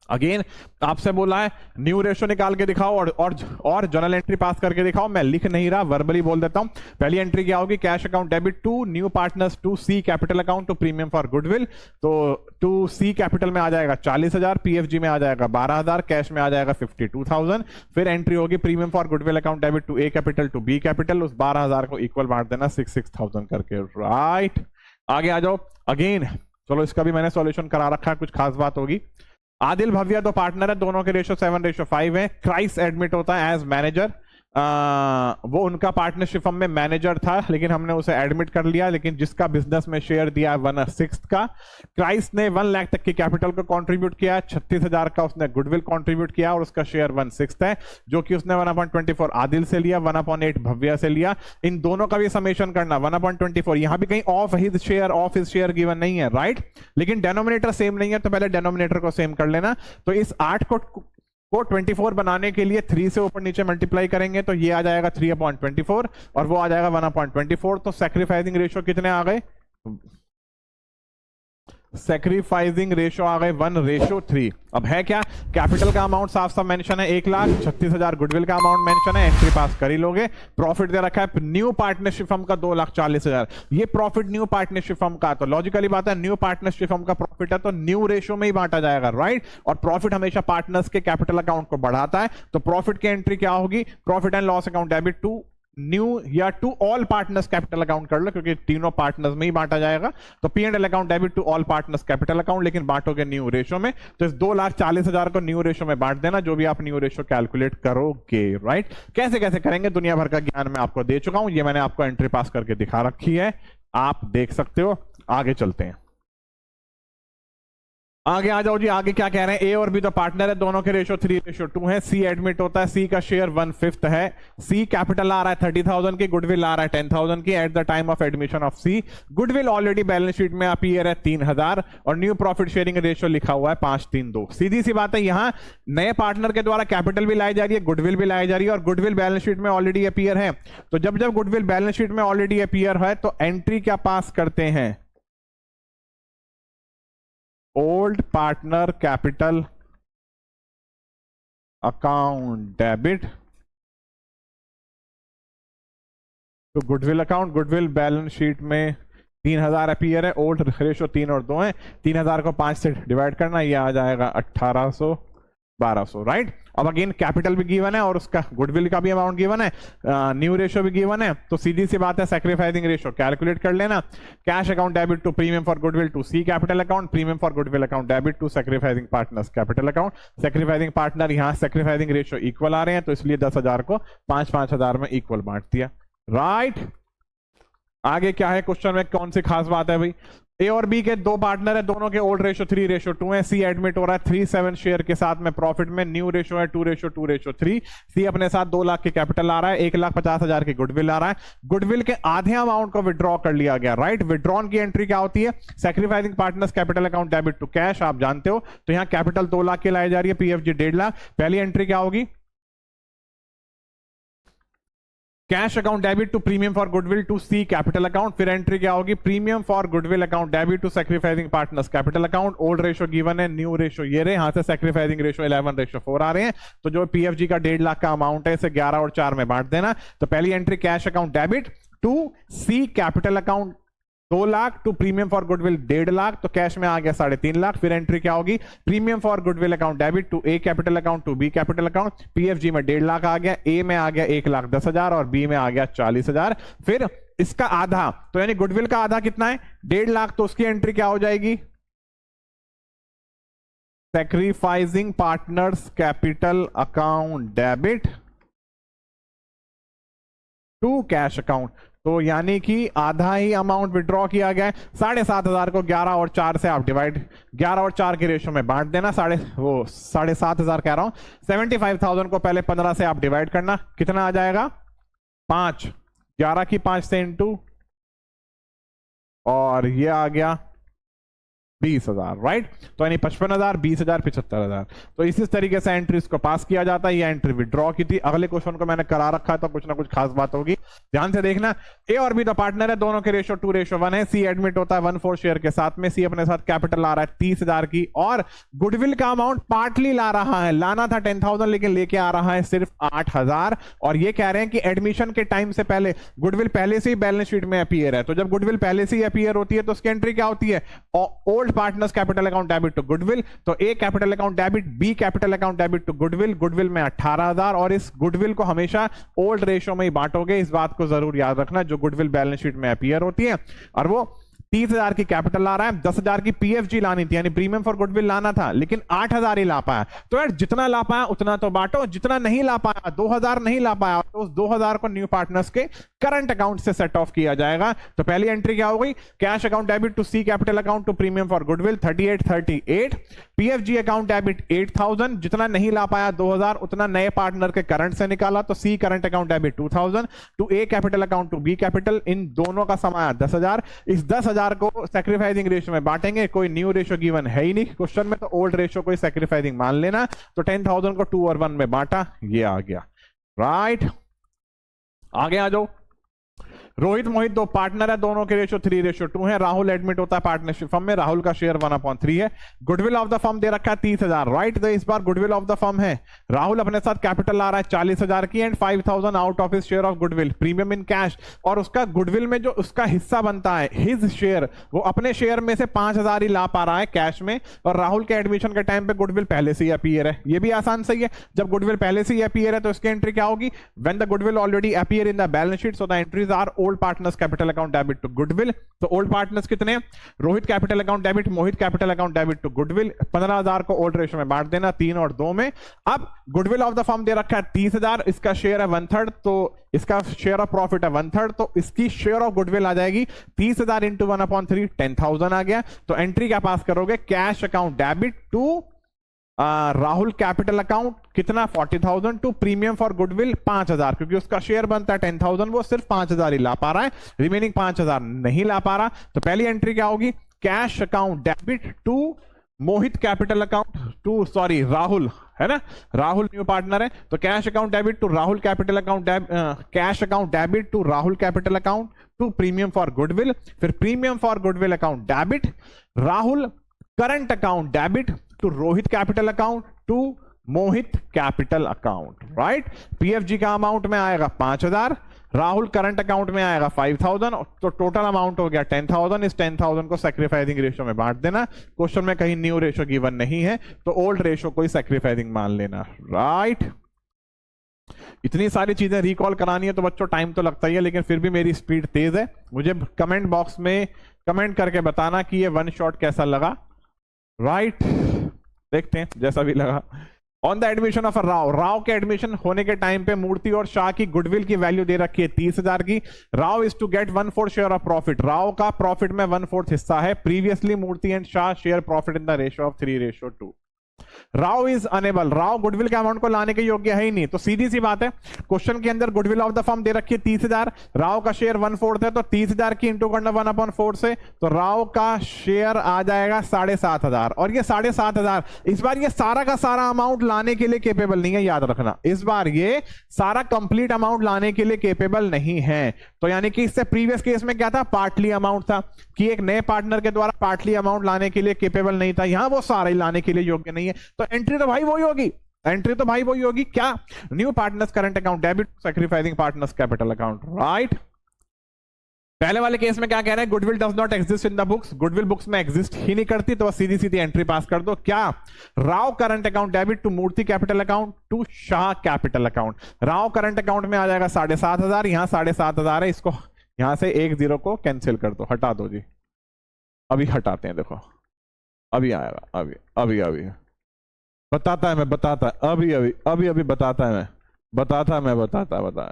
अगेन आपसे बोला है न्यू रेशियो निकाल के दिखाओ और जर्नल एंट्री पास करके दिखाओ। मैं लिख नहीं रहा, वर्बली बोल देता हूं। पहली एंट्री क्या होगी, cash account debit to new partners to C capital account to premium for goodwill. तो टू सी कैपिटल में आ जाएगा 40,000, पीएफजी में आ जाएगा 12,000, कैश में आ जाएगा 52,000। फिर एंट्री होगी premium for goodwill account debit to A capital to B capital, उस 12,000 को इक्वल बांट देना 6,000 करके, राइट। आगे आ जाओ। अगेन चलो इसका भी मैंने सॉल्यूशन करा रखा है, कुछ खास बात होगी। आदिल भव्या दो पार्टनर है, दोनों के रेशियो 7:5 है। क्राइस एडमिट होता है एज मैनेजर। वो उनका पार्टनरशिप फर्म में मैनेजर था, लेकिन हमने उसे एडमिट कर लिया। लेकिन जिसका बिजनेस में शेयर दिया है 1/6 का। क्राइस ने 1 लाख तक की कैपिटल को कंट्रीब्यूट किया, 36,000 का उसने गुडविल कंट्रीब्यूट किया और उसका शेयर 1/6 है, जो कि उसने 1/24 आदिल से लिया, 1/8 भव्या से लिया। इन दोनों का भी समेशन करना 1/24। यहां भी कहीं ऑफ हिज शेयर गिवन नहीं है, राइट। लेकिन डेनोमिनेटर सेम नहीं है, तो पहले डेनोमिनेटर को सेम कर लेना। तो इस 8 को 24 बनाने के लिए 3 से ऊपर नीचे मल्टीप्लाई करेंगे तो ये आ जाएगा 3/24 और वो आ जाएगा 1/24। तो सैक्रिफाइसिंग रेशियो कितने आ गए, सैक्रिफाइसिंग रेशियो आ गए 1:3। अब है क्या, कैपिटल का अमाउंट साफ साफ मेंशन है 1,36,000, गुडविल का अमाउंट मेंशन है, एंट्री पास कर ही लोगे। प्रॉफिट दे रखा है न्यू पार्टनरशिप फर्म का 2,40,000, ये प्रॉफिट न्यू पार्टनरशिप फर्म का, तो लॉजिकली बात है न्यू पार्टनरशिप फर्म का प्रॉफिट है तो न्यू रेशियो में ही बांटा जाएगा, राइट। और प्रॉफिट हमेशा पार्टनर्स के कैपिटल अकाउंट को बढ़ाता है, तो प्रॉफिट की एंट्री क्या होगी, profit and loss account debit to new या to all partners capital account कर लो, क्योंकि तीनों पार्टनर्स में ही बांटा जाएगा। तो P and L account debit to all partners capital account, लेकिन बांटोगे न्यू रेशियो में। तो इस 2,40,000 को न्यू रेशियो में बांट देना, जो भी आप न्यू रेशियो कैलकुलेट करोगे, राइट। कैसे कैसे करेंगे दुनिया भर का ज्ञान मैं आपको दे चुका हूं, ये मैंने आपको एंट्री पास करके दिखा रखी है, आप देख सकते हो। आगे चलते हैं, आगे आ जाओ जी। आगे क्या कह रहे हैं, ए और बी तो पार्टनर है, दोनों के रेशियो 3:2 है। सी एडमिट होता है, सी का शेयर 1/5 है। सी कैपिटल आ रहा है 30,000 की, गुडविल आ रहा है 10,000 की at the time of admission of C. Goodwill already balance sheet में अपीयर है 3,000 और न्यू प्रॉफिट शेयरिंग रेशियो लिखा हुआ है 5:3:2। सीधी सी बात है, यहां नए पार्टनर के द्वारा कैपिटल भी लाई जा रही है, गुडविल भी लाई जा रही है, और गुडविल बैलेंस शीट में ऑलरेडी अपीयर है। तो जब जब गुडविल बैलेंस शीट में ऑलरेडी अपीयर है तो एंट्री क्या पास करते हैं, old partner capital account debit to goodwill account. Goodwill balance sheet में 3,000 अपीयर है, ओल्ड रेशियो 3 और 2 है, 3,000 को 5 से डिवाइड करना, ये आ जाएगा 1,800, 1,200, राइट। अब अगेन कैपिटल भी गिवन है और उसका गुडविल का भी अमाउंट गिवन है, न्यू रेशियो भी गिवन है, तो सीधी सी बात है सैक्रिफाइसिंग रेशियो कैलकुलेट कर लेना। Cash account debit to premium for goodwill to C capital account, premium for goodwill account debit to sacrificing partners capital account. Sacrificing partner यहां sacrificing ratio equal आ रहे हैं, तो इसलिए 10,000 को 5,000 में इक्वल बांट दिया, राइट। आगे क्या है क्वेश्चन में, कौन सी खास बात है भाई, ए और बी के दो पार्टनर है, दोनों के ओल्ड रेशियो 3:2 है। सी एडमिट हो रहा है 37 शेयर के साथ में प्रॉफिट में, न्यू रेशियो है 2:3। सी अपने साथ 2 लाख के कैपिटल आ रहा है, 1,50,000 की गुडविल आ रहा है। गुडविल के आधे अमाउंट को विड्रॉ कर लिया गया, राइट। विड्रॉन की एंट्री क्या होती है, sacrificing partners capital account debit to cash, आप जानते हो। तो यहां कैपिटल 2 लाख की लाई जा रही है, पीएफजी 1.5 लाख। पहली एंट्री क्या होगी, cash account debit to premium for goodwill to C capital account. फिर एंट्री क्या होगी, premium for goodwill account debit to sacrificing partners capital account. Old ratio given है, न्यू रेशियो ये रहे, यहां से सैक्रिफाइसिंग रेशियो 11:4 आ रहे हैं। तो जो पीएफजी का 1.5 लाख का अमाउंट है, इसे 11 और 4 में बांट देना। तो पहली entry cash account debit to C capital account 2 lakh to premium for goodwill 1.5 lakh, तो कैश में आ गया 3.5 लाख। फिर एंट्री क्या होगी, premium for goodwill account debit to A capital account to B capital account. PFG में 1.5 लाख आ गया, ए में आ गया 1,10,000 और बी में आ गया 40,000। फिर इसका आधा, तो यानी गुडविल का आधा कितना है 1.5 लाख, तो उसकी एंट्री क्या हो जाएगी, sacrificing partners capital account debit to cash account. तो यानी कि आधा ही अमाउंट विड्रॉ किया गया है। 7,500 को 11 और 4 से आप डिवाइड, 11 और 4 के रेशियो में बांट देना। 7,500 कह रहा हूं, 75,000 को पहले 15 से आप डिवाइड करना, कितना आ जाएगा 5, 11 की 5 से इंटू, और ये आ गया 20,000, राइट। तो यानी 55,000, 20,000, 75,000। तो इसी तरीके से एंट्रीज को पास किया जाता है। ये एंट्री विड्रॉ की थी। अगले क्वेश्चन को मैंने करा रखा है, तो कुछ ना कुछ खास बात होगी, ध्यान से देखना। ए और बी तो पार्टनर है, दोनों के रेशियो 2:1 है। सी एडमिट होता है 1/4 शेयर के साथ में। सी अपने साथ कैपिटल ला रहा है 30,000 की, और गुडविल का अमाउंट पार्टली ला रहा है, लाना था 10,000 लेकिन लेके आ रहा है सिर्फ 8,000। और ये कह रहे हैं कि एडमिशन के टाइम से पहले गुडविल पहले से ही बैलेंस शीट में अपीयर है। तो जब गुडविल पहले से ही अपीयर होती है तो उसकी एंट्री क्या होती है, old partners capital account debit to goodwill. तो A capital account debit, B capital account debit to goodwill. Goodwill में 18,000, और इस गुडविल को हमेशा ओल्ड रेशियो में ही बांटोगे, इस बात को जरूर याद रखना, जो गुडविल बैलेंस शीट में अपीयर होती है। और वो 30,000 की कैपिटल ला रहा है, 10,000 की पीएफजी लानी थी, यानी प्रीमियम फॉर गुडविल लाना था, लेकिन 8,000 ही ला पाया। तो यार जितना ला पाया उतना तो बांटो, जितना नहीं ला पाया, 2,000 नहीं ला पाया, तो उस 2,000 को न्यू पार्टनर्स के करंट अकाउंट से सेट ऑफ किया जाएगा। तो पहली एंट्री क्या हो गई, cash account debit to C capital account to premium for goodwill 3838, PFG account debit 8,000, जितना नहीं ला पाया 2,000 उतना नए पार्टनर के करंट से निकाला, तो C current account debit 2,000 to A capital account to B capital, इन दोनों का सम आया 10,000। इस 10,000 को सैक्रिफाइसिंग रेशियो में बांटेंगे, कोई न्यू रेशियो गिवन है ही नहीं क्वेश्चन में, तो ओल्ड रेशियो कोई सैक्रिफाइसिंग मान लेना। तो 10,000 को 2 और 1 में बांटा, ये आ गया, राइट। आगे आ जाओ। रोहित मोहित दो पार्टनर है, दोनों के रेशियो 3:2 है। राहुल एडमिट होता है पार्टनरशिप फर्म में, राहुल का शेयर 1/3 है। गुडविल ऑफ द फर्म दे रखा है 30,000, राइट। तो इस बार गुडविल ऑफ द फर्म है, राहुल अपने साथ कैपिटल ला रहा है 40,000 की, and 5,000 out of his share of goodwill premium in cash. और उसका गुडविल में जो उसका हिस्सा बनता है, हिज शेयर, वो अपने शेयर में से 5,000 ही ला पा रहा है कैश में। और राहुल के एडमिशन के टाइम पे गुडविल पहले से ही अपीयर है, ये भी आसान सही है। जब गुडविल पहले से ही अपीयर है तो इसकी एंट्री क्या होगी, when the goodwill already appear in the balance sheet, so the entries are old partners capital account debit to goodwill. तो ओल्ड पार्टनर्स कितने हैं, Rohit capital account debit, Mohit capital account debit to goodwill. 15,000 को old ratio में बांट देना 3 और 2 में। अब गुडविल ऑफ द फर्म दे रखा है 30,000, इसका शेयर है 1/3, तो इसका शेयर ऑफ प्रॉफिट है 1/3, तो इसकी शेयर ऑफ गुडविल आ जाएगी 30,000 इंटू 1/3, 10,000 आ गया। तो एंट्री क्या पास करोगे, cash account debit to Rahul capital account कितना 40,000 टू प्रीमियम फॉर गुडविल 5,000, क्योंकि उसका शेयर बनता है 10,000, वो सिर्फ 5,000 ही ला पा रहा है, रिमेनिंग 5,000 नहीं ला पा रहा। तो पहली एंट्री क्या होगी, cash account debit to Mohit capital account to, sorry Rahul है ना, राहुल न्यू पार्टनर है, तो cash account debit to Rahul capital account, cash account debit to Rahul capital account to premium for goodwill. फिर premium for goodwill account debit Rahul current account debit to Rohit capital account to Mohit capital account, right. PFG का amount में आएगा 5,000, Rahul current account में आएगा 5,000, तो total amount हो गया 10,000। इस 10,000 को सैक्रिफाइसिंग रेशियो में बांट देना। क्वेश्चन में कहीं न्यू रेशियो गिवन नहीं है, तो ओल्ड रेशियो कोई सैक्रिफाइसिंग मान लेना, राइट। इतनी सारी चीजें रिकॉल करानी है तो बच्चों टाइम तो लगता ही है, लेकिन फिर भी मेरी स्पीड तेज है। मुझे कमेंट बॉक्स में कमेंट करके बताना कि ये वन शॉट कैसा लगा, राइट। देखते हैं जैसा भी लगा। On the admission of Rao, Rao के एडमिशन होने के टाइम पे मूर्ति और शाह की गुडविल की वैल्यू दे रखी है 30,000 की। Rao is to get 1/4 share of profit, Rao का प्रॉफिट में 1/4 हिस्सा है। Previously Murthy and Shah share profit in the ratio of 3:2। Rao is unable, Rao goodwill के अमाउंट को लाने के योग्य है ही नहीं। तो सीधी सी बात है, क्वेश्चन के अंदर गुडविल ऑफ द फर्म दे रखी है 30,000, राव का शेयर 1/4 है, तो 30,000 की इंटू करना 1/4 से, तो राव का शेयर आ जाएगा 7,500। और ये 7,500 इस बार ये सारा का सारा अमाउंट लाने के लिए केपेबल नहीं है, याद रखना। इस बार ये सारा कंप्लीट अमाउंट लाने के लिए केपेबल नहीं है। तो यानी कि इससे प्रीवियस केस में क्या था, पार्टली अमाउंट था, कि एक नए पार्टनर के द्वारा पार्टली अमाउंट लाने के लिए केपेबल नहीं था। यहां वो सारा ही लाने के लिए योग्य नहीं है, तो एंट्री तो भाई वही होगी, एंट्री तो भाई वही होगी क्या, new partners current account debit sacrificing partners capital account, right. पहले वाले केस में क्या कह रहे हैं, goodwill does not exist in the books, goodwill books में एग्जिस्ट ही नहीं करती, तो सीधी सीधी एंट्री पास कर दो। क्या, Rao current account debit to Murthy capital account to Shah capital account. Rao current account में आ जाएगा 7,500, यहां 7,500 है, इसको यहां से 1 0 को कैंसिल कर दो, हटा दो जी। अभी हटाते हैं, देखो अभी आएगा, अभी अभी अभी बताता है, मैं बताता है, अभी अभी अभी अभी बताता है, मैं बताता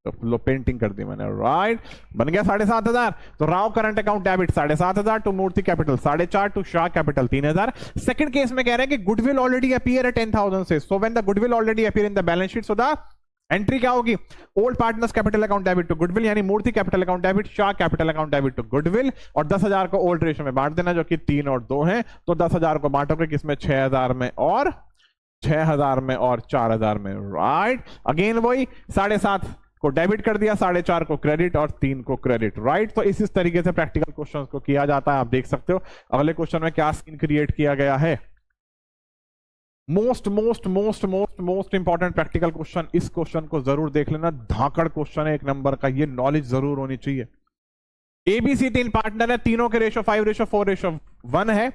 तो लो पेंटिंग कर दी मैंने, राइट। बन गया 7,500। तो Rao current account debit 7,500 to Murthy capital 4.5 to Shah capital 3,000। Second case में कह रहे हैं कि गुडविल ऑलरेडी अपीयर एट 10,000 से, so when the goodwill already appear in the balance sheet, so the entry क्या होगी, old partners capital account debit to goodwill, यानी Murthy capital account debit, Shah capital account debit to goodwill, और 10,000 को old ratio में बांट देना, जो कि 3 और 2 है। तो 10,000 को बांटोगे किसमें, 6,000 में और 6,000 में और 4,000 में, राइट। अगेन वही 7.5 को डेबिट कर दिया, 4.5 को क्रेडिट और 3 को क्रेडिट, राइट। तो इस तरीके से प्रैक्टिकल क्वेश्चंस को किया जाता है। आप देख सकते हो अगले क्वेश्चन में क्या सीन क्रिएट किया गया है। Most most most most most important practical question, इस क्वेश्चन को जरूर देख लेना, धाकड़ क्वेश्चन है 1 नंबर का, ये नॉलेज जरूर होनी चाहिए। एबीसी 3 पार्टनर है, तीनों के रेशो 5:4:1 है।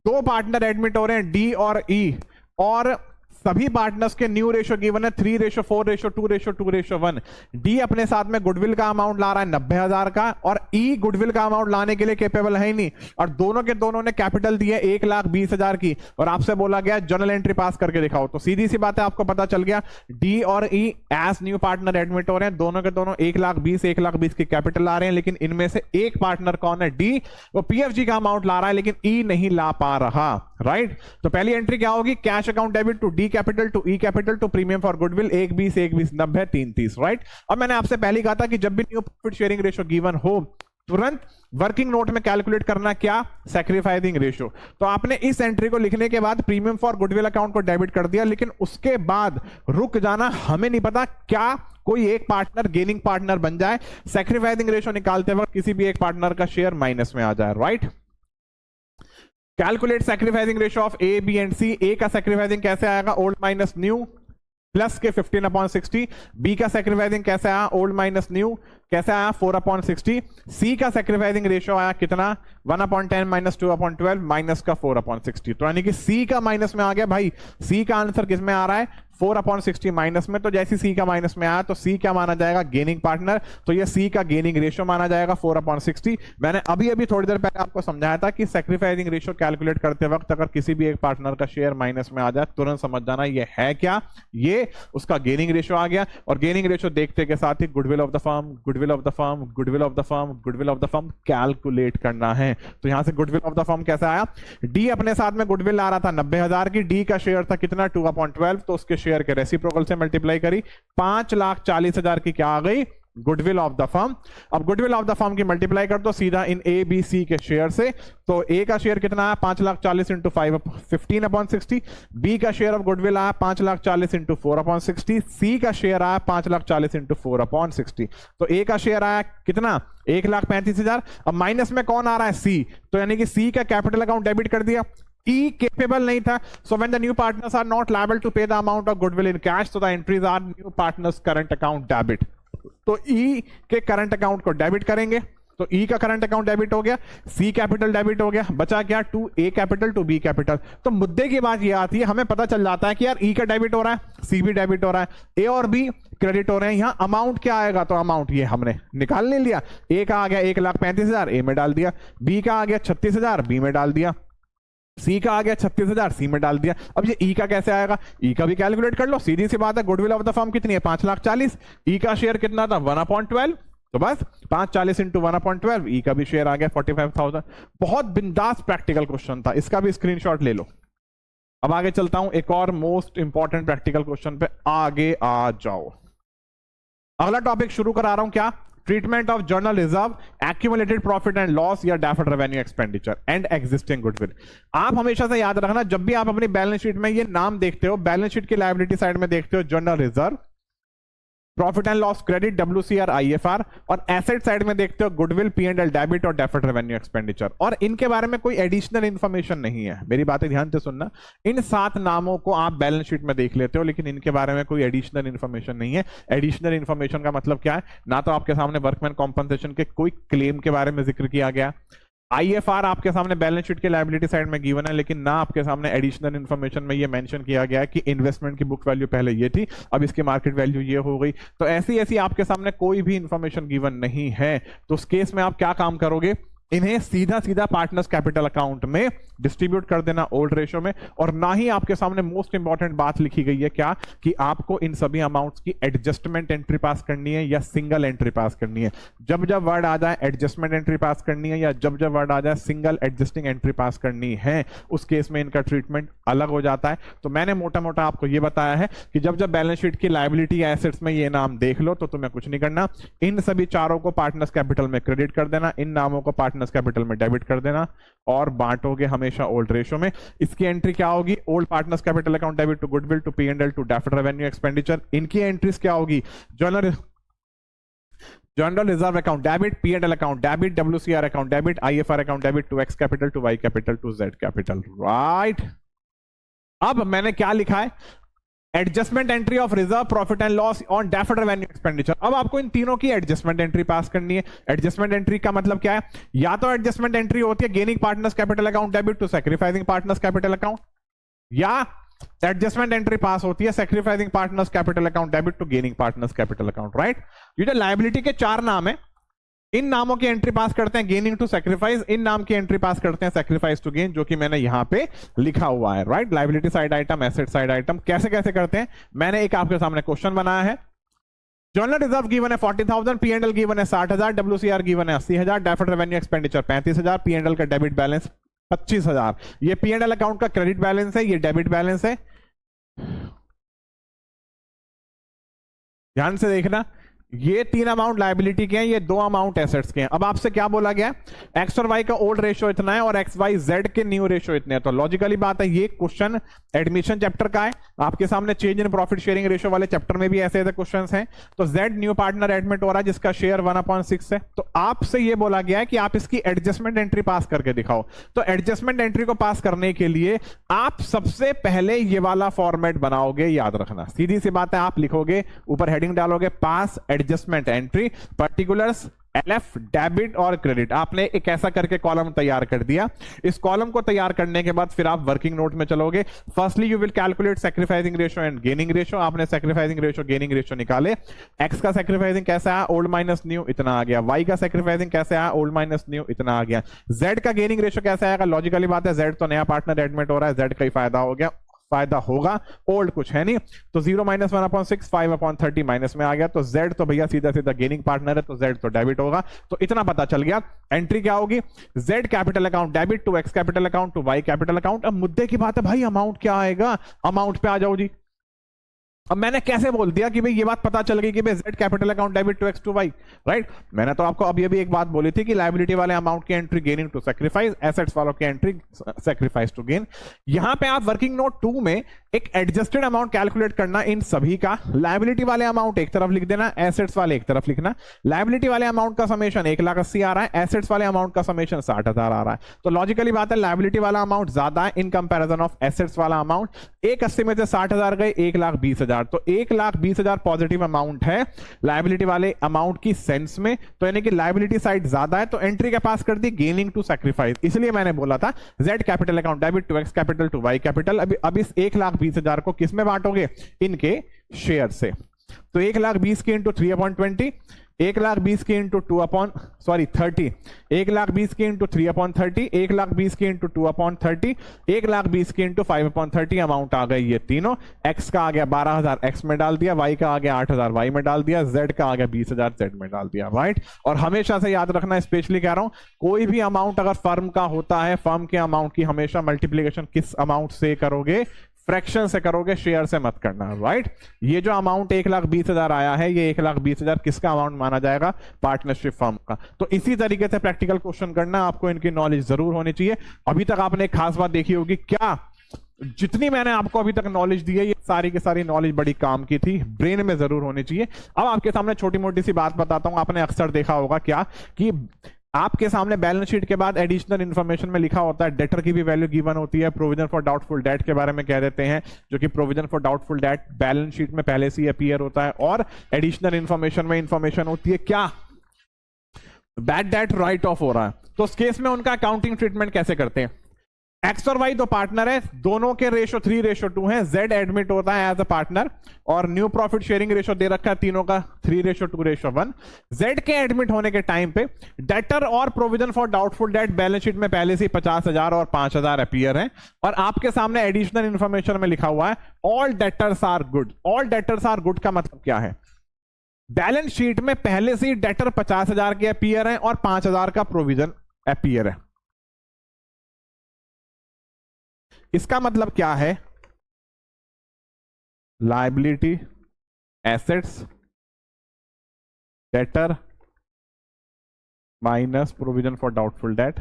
2 पार्टनर एडमिट हो रहे हैं, डी और ई, और सभी पार्टनर्स के न्यू रेशो गिवन है 3:4:2:1। डी अपने साथ में गुडविल का अमाउंट ला रहा है 90,000 का, और ई गुडविल का अमाउंट लाने के लिए कैपेबल है ही नहीं, और दोनों के दोनों ने कैपिटल दी है 1,20,000 की, और आपसे बोला गया जर्नल एंट्री पास करके दिखाओ। तो सीधी सी बात है, आपको पता चल गया डी और ई एज न्यू पार्टनर एडमिट हो रहे हैं, दोनों के दोनों 1,20,000 की कैपिटल ला रहे हैं, लेकिन इनमें से एक पार्टनर कौन है, डी, वो पीएफजी का अमाउंट ला रहा है, लेकिन ई नहीं ला पा रहा, राइट। तो पहली एंट्री क्या होगी, cash account debit to D capital to E capital to premium for goodwill 1,20,1,20 90 3,30, right. अब मैंने आपसे पहले कहा था कि जब भी new profit sharing ratio given हो, तुरंत वर्किंग नोट में कैलकुलेट करना क्या, सैक्रिफाइसिंग रेशो। तो आपने इस एंट्री को लिखने के बाद प्रीमियम फॉर गुडविल अकाउंट को डेबिट कर दिया, लेकिन उसके बाद रुक जाना, हमें नहीं पता क्या कोई एक पार्टनर गेनिंग पार्टनर बन जाए, सैक्रिफाइसिंग रेशो निकालते वक्त किसी भी एक पार्टनर का शेयर माइनस में आ जाए, right. Calculate sacrificing ratio of A, B and C. A का सैक्रिफाइसिंग कैसे आएगा, ओल्ड माइनस न्यू प्लस के 15/60। बी का सैक्रिफाइसिंग कैसे आया, ओल्ड माइनस न्यू कैसे आया, 4/60। सी का सैक्रिफाइसिंग रेशियो आया कितना, 1/10 माइनस 2/12 माइनस का 4/60। तो यानी कि सी का माइनस में आ गया भाई, सी का आंसर किस में आ रहा है, 4/60 माइनस में। तो जैसे सी का माइनस में आया तो सी क्या माना जाएगा, गेनिंग पार्टनर। तो ये सी का गेनिंग रेशियो माना जाएगा 4/60। मैंने अभी अभी थोड़ी देर पहले आपको समझाया था कि सैक्रिफाइसिंग रेशियो कैलकुलेट करते वक्त अगर किसी भी एक पार्टनर का शेयर माइनस में आ जाए, तुरंत समझ जाना ये है क्या, ये उसका गेनिंग रेशियो आ गया। और गेनिंग रेशियो देखते के साथ ही goodwill of the firm, goodwill of the firm, goodwill of the firm, goodwill of the firm calculate करना है। तो यहां से गुडविल ऑफ द फर्म कैसा आया, डी अपने साथ में गुडविल आ रहा था 90,000 की, डी का शेयर था कितना 2/12, तो उसके शेयर के रेसिप्रोकल से मल्टीप्लाई करी, 5,40,000 की क्या आ गई, गुडविल ऑफ द फर्म। अब गुडविल ऑफ द फर्म की मल्टीप्लाई कर दो सीधा इन ए बी सी के शेयर से। तो ए का शेयर कितना है 5,40,000 इंटू 5 15/60। बी का शेयर ऑफ गुडविल आया 5,40,000 इंटू 4/60। सी का शेयर आया 5,40,000 इंटू 4/60। तो ए का शेयर आया कितना 1,35,000। अब माइनस में कौन आ रहा है, सी। तो यानी कि सी का कैपिटल अकाउंट डेबिट कर दिया, E capable नहीं था, so when the new partners are not liable to pay the amount of goodwill in cash, so the entries are new partners current account debit। तो E के current account को debit करेंगे, तो E का current account debit हो गया, C capital debit हो गया, बचा क्या to A capital to B capital. तो मुद्दे की बात ये आती है, हमें पता चल जाता है कि यार E का डेबिट हो रहा है, C भी डेबिट हो रहा है, A और B क्रेडिट हो रहे हैं। यहां अमाउंट क्या आएगा, तो अमाउंट ये हमने निकाल ले लिया। A का आ गया 1,35,000, A में डाल दिया। B का आ गया 36,000, B में डाल दिया। सी का आ गया 36,000, सी में डाल दिया। अब ये ई का कैसे आएगा, ई का भी कैलकुलेट कर लो, सीधी सी बात है। गुडविल ऑफ द फर्म कितनी है 5,40,000, ई का शेयर कितना था 1/12, तो बस 540 इंटू 1/12, ई का भी शेयर आ गया 45,000। बहुत बिंदास प्रैक्टिकल क्वेश्चन था, इसका भी स्क्रीनशॉट ले लो। अब आगे चलता हूं, एक और मोस्ट इंपॉर्टेंट प्रैक्टिकल क्वेश्चन पे आगे आ जाओ। अगला टॉपिक शुरू करा रहा हूं, क्या, treatment of general reserve, accumulated profit and loss या deferred revenue expenditure and existing goodwill. आप हमेशा से याद रखना, जब भी आप अपनी बैलेंस शीट में ये नाम देखते हो, बैलेंस शीट की लायबिलिटी साइड में देखते हो journal reserve, profit and loss credit WCR IFR, और एसेट साइड में देखते हो गुडविल P&L डेबिट और डेफर्ड रेवेन्यू एक्सपेंडिचर। और इनके बारे में कोई एडिशनल इंफॉर्मेशन नहीं है, मेरी बातें ध्यान से सुनना। इन 7 नामों को आप बैलेंस शीट में देख लेते हो, लेकिन इनके बारे में कोई एडिशनल इंफॉर्मेशन नहीं है। एडिशनल इंफॉर्मेशन का मतलब क्या है? ना तो आपके सामने वर्कमैन कॉम्पनसेशन के कोई क्लेम के बारे में जिक्र किया गया, IFR आपके सामने बैलेंस शीट के लायबिलिटी साइड में गिवन है, लेकिन ना आपके सामने एडिशनल इंफॉर्मेशन में ये मेंशन किया गया है कि इन्वेस्टमेंट की बुक वैल्यू पहले ये थी, अब इसकी मार्केट वैल्यू ये हो गई। तो ऐसी ऐसी आपके सामने कोई भी इंफॉर्मेशन गिवन नहीं है। तो उस केस में आप क्या काम करोगे? इन्हें सीधा सीधा पार्टनर्स कैपिटल अकाउंट में डिस्ट्रीब्यूट कर देना ओल्ड रेशियो में। और ना ही आपके सामने मोस्ट इंपॉर्टेंट बात लिखी गई है क्या, कि आपको इन सभी अमाउंट्स की एडजस्टमेंट एंट्री पास करनी है या सिंगल एंट्री पास करनी है। जब जब वर्ड आ जाए एडजस्टमेंट एंट्री पास करनी है या जब जब वर्ड आ जाए सिंगल एडजस्टिंग एंट्री पास करनी है, उस केस में इनका ट्रीटमेंट अलग हो जाता है। तो मैंने मोटा मोटा आपको यह बताया है कि जब जब बैलेंस शीट की लायबिलिटी या एसेट्स में ये नाम देख लो तो तुम्हें कुछ नहीं करना, इन सभी चारों को पार्टनर्स कैपिटल में क्रेडिट कर देना, इन नामों को पार्टनर्स कैपिटल में डेबिट कर देना और बांटोगे हमेशा ओल्ड रेशियो में। इसकी एंट्री क्या होगी? Old partners capital account debit to goodwill to P&L to deferred revenue expenditure. इनकी एंट्रीज क्या होगी? General reserve account debit, P&L account debit, WCR account debit, IFR account debit to X capital to Y capital to Z capital. Right, अब मैंने क्या लिखा है? Adjustment entry of reserve profit and loss on deferred revenue expenditure. अब आपको इन तीनों की adjustment entry पास करनी है। एडजस्टमेंट एंट्री का मतलब क्या है? या तो एडजस्टमेंट एंट्री होती है gaining partners capital account debit to sacrificing partners capital account, या एडजस्टमेंट एंट्री पास होती है sacrificing partners capital account debit to gaining partners capital account. Right, ये जो लायबिलिटी के 4 नाम है, इन नामों की एंट्री पास करते हैं गेनिंग टू सैक्रिफाइस, इन नाम की एंट्री पास करते हैं सैक्रिफाइस टू गेन, जो कि मैंने यहां पे लिखा हुआ है। Right, liability side item, asset side item कैसे कैसे करते हैं, मैंने एक आपके सामने क्वेश्चन बनाया है। जनरल रिजर्व गिवन है 40,000, P&L गिवन है 60,000, WCR गिवन है 80,000, डेफर्ड रेवेन्यू एक्सपेंडिचर 35,000, P&L का डेबिट बैलेंस 25,000। ये P&L अकाउंट का क्रेडिट बैलेंस है, ये डेबिट बैलेंस है। ध्यान से देखना, ये 3 अमाउंट लायबिलिटी के हैं, ये 2 अमाउंट एसेट्स के हैं। अब आपसे क्या बोला गया? एक्स और वाई का ओल्ड रेशियो इतना है और एक्स वाई जेड के न्यू रेशियो इतने हैं। तो लॉजिकली बात है, ये क्वेश्चन एडमिशन चैप्टर का है, आपके सामने change in profit sharing ratio वाले चैप्टर में भी ऐसे ऐसे क्वेश्चंस हैं। तो जेड न्यू पार्टनर एडमिट हो रहा है जिसका शेयर 1/6 है। तो आपसे ये बोला गया है कि आप इसकी एडजस्टमेंट एंट्री पास करके दिखाओ। तो एडजस्टमेंट एंट्री को पास करने के लिए आप सबसे पहले ये वाला फॉर्मेट बनाओगे, याद रखना, सीधी सी बात है। आप लिखोगे, ऊपर हेडिंग डालोगे pass adjustment entry, particulars LF debit और क्रेडिट। आपने एक ऐसा करके कॉलम तैयार कर दिया। इस कॉलम को तैयार करने के बाद फिर आप वर्किंग नोट में चलोगे। Firstly you will calculate sacrificing ratio and gaining ratio. आपने सैक्रिफाइसिंग रेशियो गेनिंग रेशियो निकाले। एक्स का सैक्रिफाइसिंग कैसा आया? ओल्ड माइनस न्यू, इतना आ गया। वाई का सैक्रिफाइसिंग कैसे आया? ओल्ड माइनस न्यू, इतना आ गया। जेड का गेनिंग रेशियो कैसे आएगा? लॉजिकली बात है, जेड तो नया पार्टनर एडमिट हो रहा है, जेड का ही फायदा हो गया, फायदा होगा, ओल्ड कुछ है नहीं। तो 0 - 1/6 5/30 माइनस में आ गया। तो Z तो भैया सीधा सीधा गेनिंग पार्टनर है, तो Z तो डेबिट होगा। तो इतना पता चल गया। एंट्री क्या होगी? Z capital account debit to X capital account to Y capital account. अब मुद्दे की बात है भाई, अमाउंट क्या आएगा? अमाउंट पे आ जाओ जी। अब मैंने कैसे बोल दिया कि भाई ये बात पता चल गई कि भाई Z capital account debit to X to Y, right. मैंने तो आपको अब ये भी एक बात बोली थी कि लायबिलिटी वाले अमाउंट की entry gaining to sacrifice, assets वालों की एंट्री सैक्रिफाइस टू गेन। यहां पे आप वर्किंग नोट 2 में एक एडजस्टेड अमाउंट कैलकुलेट करना इन सभी का। लायबिलिटी वाले अमाउंट एक तरफ लिख देना, एसेट्स वाले एक तरफ लिखना। लायबिलिटी वाले अमाउंट का समेशन 1,80,000 आ रहा है, एसेट्स वाले अमाउंट का समेशन 60,000 आ रहा है। तो लॉजिकली बात है, लायबिलिटी वाला अमाउंट ज्यादा है इन कंपैरिजन ऑफ एसेट्स वाला अमाउंट। 180 में से 60,000 गए, 1,20,000, तो 1,20,000 पॉजिटिव अमाउंट है लायबिलिटी वाले अमाउंट की सेंस में। तो यानी कि लायबिलिटी साइड ज्यादा है, तो एंट्री के पास कर दी गेनिंग टू सैक्रिफाइस। इसलिए मैंने बोला था Z capital account debit to X capital to Y capital. अब इस 1,20,000 को किस में बांटोगे? इनके शेयर से। तो 1,20,000 के इंटू 3/20, 1,20,000 के इंटू 30, 1,20,000 के इंटू 3/30, 1,20,000 के इंटू 2/30, 1,20,000 के इंटू 5/30 अमाउंट आ गई ये तीनों। X का आ गया 12,000 X में डाल दिया, Y का आ गया 8,000 Y में डाल दिया, Z का आ गया 20,000 Z में डाल दिया, राइट। और हमेशा से याद रखना, स्पेशली कह रहा हूं, कोई भी अमाउंट अगर फर्म का होता है, फर्म के अमाउंट की हमेशा मल्टीप्लीकेशन किस अमाउंट से करोगे? फ्रैक्शन से करोगे, शेयर से मत करना, राइट। ये जो अमाउंट 1,20,000 आया है, ये 1,20,000 किसका अमाउंट माना जाएगा? पार्टनरशिप फर्म का। तो इसी तरीके से प्रैक्टिकल क्वेश्चन करना, आपको इनकी नॉलेज जरूर होनी चाहिए। अभी तक आपने एक खास बात देखी होगी, क्या जितनी मैंने आपको अभी तक नॉलेज दी है, ये सारी की सारी नॉलेज बड़ी काम की थी, ब्रेन में जरूर होनी चाहिए। अब आपके सामने छोटी मोटी सी बात बताता हूं। आपने अक्सर देखा होगा क्या कि आपके सामने बैलेंस शीट के बाद एडिशनल इंफॉर्मेशन में लिखा होता है डेटर की भी वैल्यू गिवन होती है, प्रोविजन फॉर डाउटफुल डेट के बारे में कह देते हैं, जो कि provision for doubtful date balance sheet में पहले से ही अपीयर होता है। और एडिशनल इंफॉर्मेशन में इंफॉर्मेशन होती है क्या, बैड डेट राइट ऑफ हो रहा है, तो उस केस में उनका अकाउंटिंग ट्रीटमेंट कैसे करते हैं। एक्स और वाई दो पार्टनर है, दोनों के रेशो 3:2 है, जेड एडमिट होता है एज अ पार्टनर और न्यू प्रॉफिट शेयरिंग रेशो दे रखा है तीनों का 3:2:1। जेड के एडमिट होने के टाइम पे डेटर और provision for doubtful date balance sheet में पहले से 50,000 और 5,000 अपीयर है, और आपके सामने एडिशनल इंफॉर्मेशन में लिखा हुआ है all debtors are good. All debtors are good का मतलब क्या है, बैलेंस शीट में पहले से ही डेटर 50,000 के अपीयर है और 5,000 का प्रोविजन अपीयर है। इसका मतलब क्या है, liability assets debtor minus provision for doubtful date.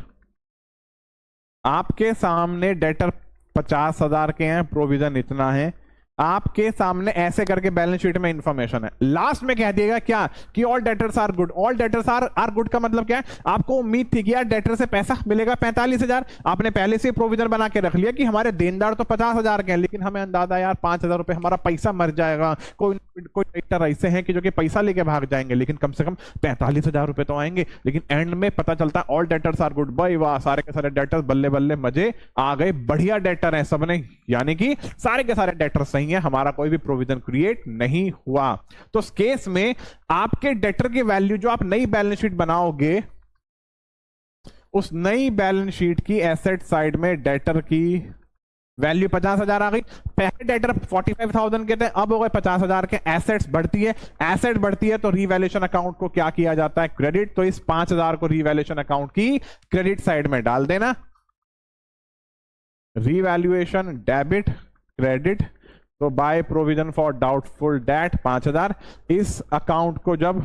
आपके सामने डेटर 50,000 के हैं, प्रोविजन इतना है, आपके सामने ऐसे करके बैलेंस शीट में इंफॉर्मेशन है। लास्ट में कह दिएगा क्या कि all debtors are good. All debtors are good का मतलब क्या है, आपको उम्मीद थी कि यार डेटर से पैसा मिलेगा 45,000, आपने पहले से प्रोविजन बना के रख लिया कि हमारे देनदार तो 50,000 के हैं, लेकिन हमें अंदाजा यार 5,000 रुपए हमारा पैसा मर जाएगा। कोई डेटर ऐसे हैं कि जो कि पैसा लेके भाग जाएंगे, लेकिन कम से कम 45,000 रुपए तो आएंगे। लेकिन एंड में पता चलता है ऑल डेटर्स आर गुड, भाई वाह, सारे के सारे डेटर्स बल्ले बल्ले मजे आ गए, बढ़िया डेटर है सबने, यानी कि सारे के सारे डेटर सही है, हमारा कोई भी प्रोविजन क्रिएट नहीं हुआ। तो इस केस में आपके डेटर की वैल्यू जो आप नई बैलेंस शीट बनाओगे, उस नई बैलेंस शीट की एसेट साइड में डेटर की वैल्यू 50,000 आ गई। पहले डेटर 45,000 के थे, अब हो गए 50,000 के। एसेट्स बढ़ती है, एसेट बढ़ती है तो रीवैल्यूएशन अकाउंट को क्या किया जाता है, क्रेडिट। तो इस 5,000 को रीवैल्यूएशन अकाउंट की क्रेडिट साइड में डाल देना, रीवैल्यूएशन डेबिट क्रेडिट। तो by provision for doubtful date 5,000, इस अकाउंट को जब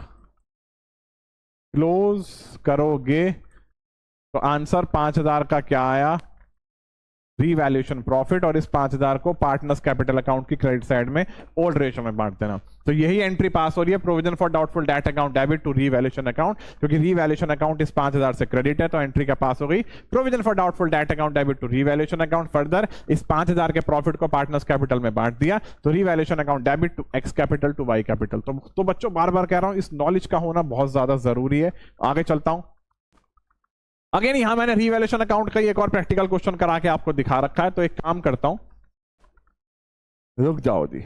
क्लोज करोगे तो आंसर 5,000 का क्या आया, रीवैल्यूएशन प्रॉफिट, और इस 5,000 को पार्टनर्स कैपिटल अकाउंट की क्रेडिट साइड में ओल्ड रेशो में बांट देना। तो यही एंट्री पास हो रही है, provision for doubtful debt account debit to revaluation account, क्योंकि रीवैल्यूएशन अकाउंट इस 5,000 से क्रेडिट है, तो एंट्री का पास हो गई, provision for doubtful debt account debit to revaluation account. Further इस 5,000 के प्रॉफिट को पार्टनर्स कैपिटल में बांट दिया, तो revaluation account debit to X capital to Y capital. तो बच्चों बार बार कह रहा हूं, इस नॉलेज का होना बहुत ज्यादा जरूरी है। आगे चलता हूं। अगेन यहां मैंने रीवैल्यूएशन अकाउंट का एक और प्रैक्टिकल क्वेश्चन करा के आपको दिखा रखा है, तो एक काम करता हूं, रुक जाओ जी,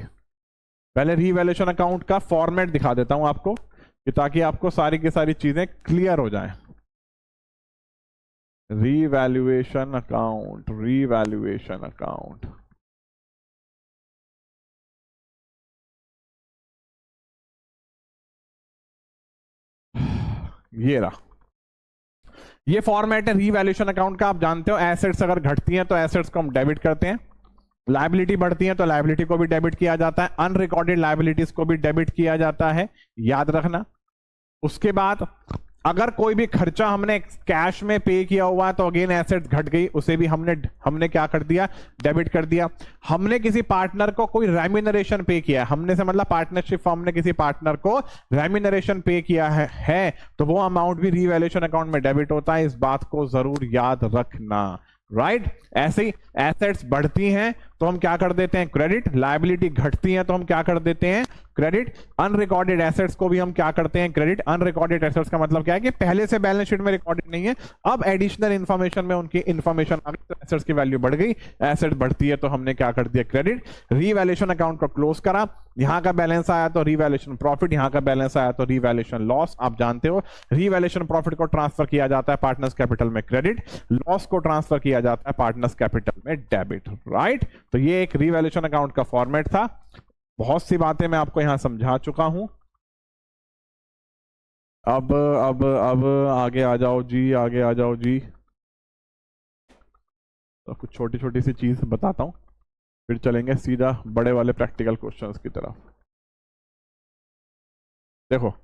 पहले रीवैल्यूएशन अकाउंट का फॉर्मेट दिखा देता हूं आपको, कि ताकि आपको सारी की सारी चीजें क्लियर हो जाएं। रीवैल्यूएशन अकाउंट, रीवैल्यूएशन अकाउंट, ये रहा, ये फॉर्मेट है रीवैल्यूएशन अकाउंट का। आप जानते हो एसेट्स अगर घटती हैं तो एसेट्स को हम डेबिट करते हैं, लायबिलिटी बढ़ती है तो लायबिलिटी को भी डेबिट किया जाता है, अनरिकॉर्डेड लायबिलिटीज को भी डेबिट किया जाता है, याद रखना। उसके बाद अगर कोई भी खर्चा हमने कैश में पे किया हुआ है तो अगेन एसेट्स घट गई, उसे भी हमने क्या कर दिया, डेबिट कर दिया। हमने किसी पार्टनर को कोई रेम्यूनरेशन पे किया है, हमने से मतलब पार्टनरशिप फॉर्म ने किसी पार्टनर को रेम्यूनरेशन पे किया है तो वो अमाउंट भी रीवैल्यूएशन अकाउंट में डेबिट होता है, इस बात को जरूर याद रखना, राइट। ऐसे ही एसेट्स बढ़ती हैं तो हम क्या कर देते हैं, क्रेडिट, लायबिलिटी घटती है तो हम क्या कर देते हैं, क्रेडिट। अनरिकॉर्डेड एसेट्स को भी हम क्या करते हैं, क्रेडिट। अनरिकॉर्डेड एसेट्स का मतलब क्या है कि पहले से बैलेंस शीट में रिकॉर्डेड नहीं है, अब एडिशनल इंफॉर्मेशन में उनकी इंफॉर्मेशन आ गई तो एसेट्स की वैल्यू बढ़ गई, एसेट बढ़ती है तो हमने क्या कर दिया, क्रेडिट। रीवैल्यूएशन अकाउंट को क्लोज करा, यहां का बैलेंस आया तो रीवैल्यूएशन प्रॉफिट, यहां का बैलेंस आया तो रीवैल्यूएशन लॉस। आप जानते हो रीवैल्यूएशन प्रॉफिट को ट्रांसफर किया जाता है पार्टनर्स कैपिटल में क्रेडिट, लॉस को ट्रांसफर किया जाता है पार्टनर्स कैपिटल में डेबिट, राइट। तो ये एक रीवैल्यूएशन अकाउंट का फॉर्मेट था, बहुत सी बातें मैं आपको यहां समझा चुका हूं। अब आगे आ जाओ जी, आगे आ जाओ जी। तो कुछ छोटी छोटी सी चीज बताता हूं, फिर चलेंगे सीधा बड़े वाले प्रैक्टिकल क्वेश्चंस की तरफ। देखो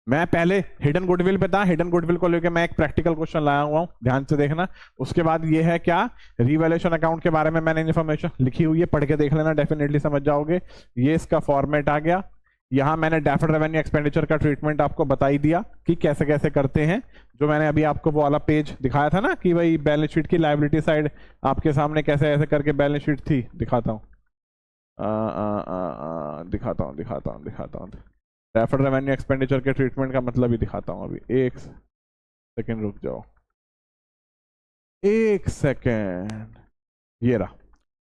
मैं पहले हिडन गुडविल पे था, हिडन गुडविल को लेकर मैं एक प्रैक्टिकल क्वेश्चन लाया हुआ हूं, ध्यान से देखना। उसके बाद ये है क्या, रिवैल्यूएशन अकाउंट के बारे में मैंने इन्फॉर्मेशन लिखी हुई है, पढ़ के देख लेना, डेफिनेटली समझ जाओगे। ये इसका फॉर्मेट आ गया। यहां मैंने डेफर्ड रेवेन्यू एक्सपेंडिचर का ट्रीटमेंट आपको बता ही दिया कि कैसे कैसे करते हैं, जो मैंने अभी आपको वो वाला पेज दिखाया था ना कि भाई बैलेंस शीट की लायबिलिटी साइड आपके सामने कैसे ऐसे करके बैलेंस शीट थी। दिखाता हूँ दिखाता हूँ डेफर्ड रेवेन्यू एक्सपेंडिचर के ट्रीटमेंट का मतलब ही दिखाता हूँ। अभी एक सेकेंड रुक जाओ, एक सेकेंड, ये रहा,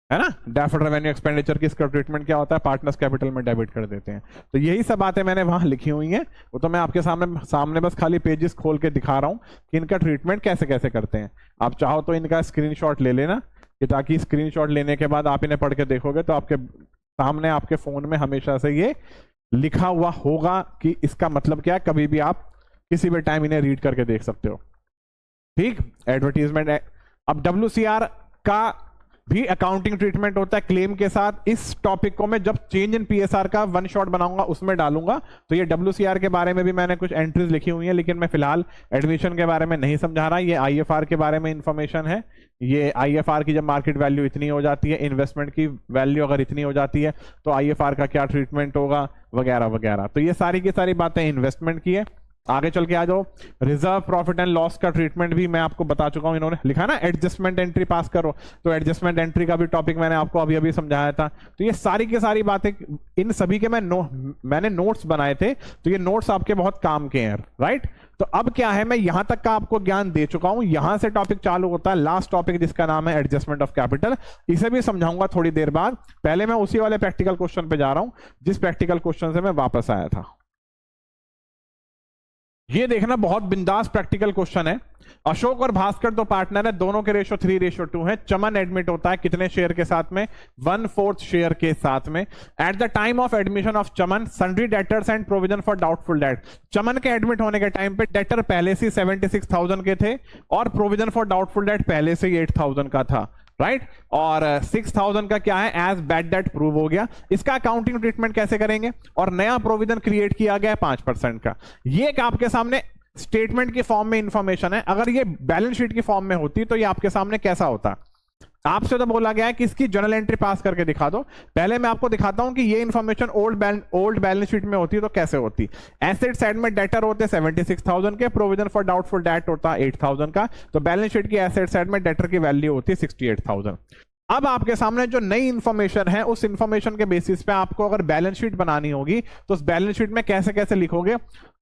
है ना। डेफर्ड रेवेन्यू एक्सपेंडिचर की इसका ट्रीटमेंट क्या होता है, पार्टनर्स कैपिटल में डेबिट कर देते हैं। तो यही सब बातें मैंने वहां लिखी हुई हैं, वो तो मैं आपके सामने बस खाली पेजेस खोल के दिखा रहा हूं कि इनका ट्रीटमेंट कैसे कैसे करते हैं। आप चाहो तो इनका स्क्रीनशॉट ले लेना, कि ताकि स्क्रीनशॉट लेने के बाद आप इन्हें पढ़ के देखोगे तो आपके सामने आपके फोन में हमेशा से ये लिखा हुआ होगा कि इसका मतलब क्या है, कभी भी आप किसी भी टाइम इन्हें रीड करके देख सकते हो। ठीक, एडवर्टीजमेंट। अब WCR का भी अकाउंटिंग ट्रीटमेंट होता है क्लेम के साथ। इस टॉपिक को मैं जब चेंज इन PSR का वन शॉट बनाऊंगा उसमें डालूंगा। तो ये WCR के बारे में भी मैंने कुछ एंट्रीज लिखी हुई हैं, लेकिन मैं फिलहाल एडमिशन के बारे में नहीं समझा रहा। ये IFR के बारे में इंफॉर्मेशन है। ये IFR की जब मार्केट वैल्यू इतनी हो जाती है, इन्वेस्टमेंट की वैल्यू अगर इतनी हो जाती है तो IFR का क्या ट्रीटमेंट होगा, वगैरह वगैरह। तो ये सारी की सारी बातें इन्वेस्टमेंट की है। आगे चल के आ जाओ, रिजर्व प्रॉफिट एंड लॉस का ट्रीटमेंट भी मैं आपको बता चुका हूं। इन्होंने लिखा ना एडजस्टमेंट एंट्री पास करो, तो एडजस्टमेंट एंट्री का भी टॉपिक मैंने आपको अभी अभी समझाया था। तो ये सारी की सारी बातें, इन सभी के मैंने नोट्स बनाए थे, तो ये नोट्स आपके बहुत काम के हैं, राइट। तो अब क्या है, मैं यहां तक का आपको ज्ञान दे चुका हूं, यहां से टॉपिक चालू होता है लास्ट टॉपिक जिसका नाम है एडजस्टमेंट ऑफ कैपिटल। इसे भी समझाऊंगा थोड़ी देर बाद। पहले मैं उसी वाले प्रैक्टिकल क्वेश्चन पे जा रहा हूं जिस प्रैक्टिकल क्वेश्चन से मैं वापस आया था। ये देखना, बहुत बिंदास प्रैक्टिकल क्वेश्चन है। अशोक और भास्कर दो पार्टनर है, दोनों के रेशो 3:2 है। चमन एडमिट होता है कितने शेयर के साथ में, 1/4 शेयर के साथ में। At the time of admission of Chaman, sundry debtors and provision for doubtful debt. Chaman के एडमिट होने के टाइम पे डेटर पहले से 76,000 के थे और प्रोविजन फॉर डाउटफुल डेट पहले से ही 8,000 का था, राइट। और 6,000 का क्या है, एज बैड डेट प्रूव हो गया। इसका अकाउंटिंग ट्रीटमेंट कैसे करेंगे, और नया प्रोविजन क्रिएट किया गया 5% का। ये एक आपके सामने स्टेटमेंट के फॉर्म में इंफॉर्मेशन है। अगर ये बैलेंस शीट की फॉर्म में होती तो ये आपके सामने कैसा होता। आपसे तो बोला गया है कि इसकी जर्नल एंट्री पास करके दिखा दो। पहले मैं आपको दिखाता हूं कि ये इंफॉर्मेशन ओल्ड बैलेंस शीट में होती तो कैसे होती। एसेट साइड में डेटर होते 76,000 के, प्रोविजन फॉर डाउटफुल डेट होता 8,000 का। तो बैलेंस शीट की एसेट साइड में डेटर की वैल्यू होती 68,000। अब आपके सामने जो नई इंफॉर्मेशन है, उस इंफॉर्मेशन के बेसिस पे आपको अगर बैलेंस शीट बनानी होगी तो उस बैलेंस शीट में कैसे कैसे लिखोगे।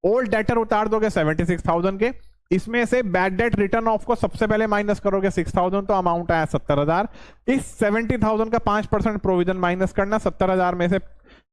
ओल्ड डेटर उतार दोगे 76,000 के, इसमें से बैड डेट रिटर्न ऑफ को सबसे पहले माइनस करोगे 6,000, तो अमाउंट आया 70,000। इस 70,000 का 5% प्रोविजन माइनस करना, 70,000 में से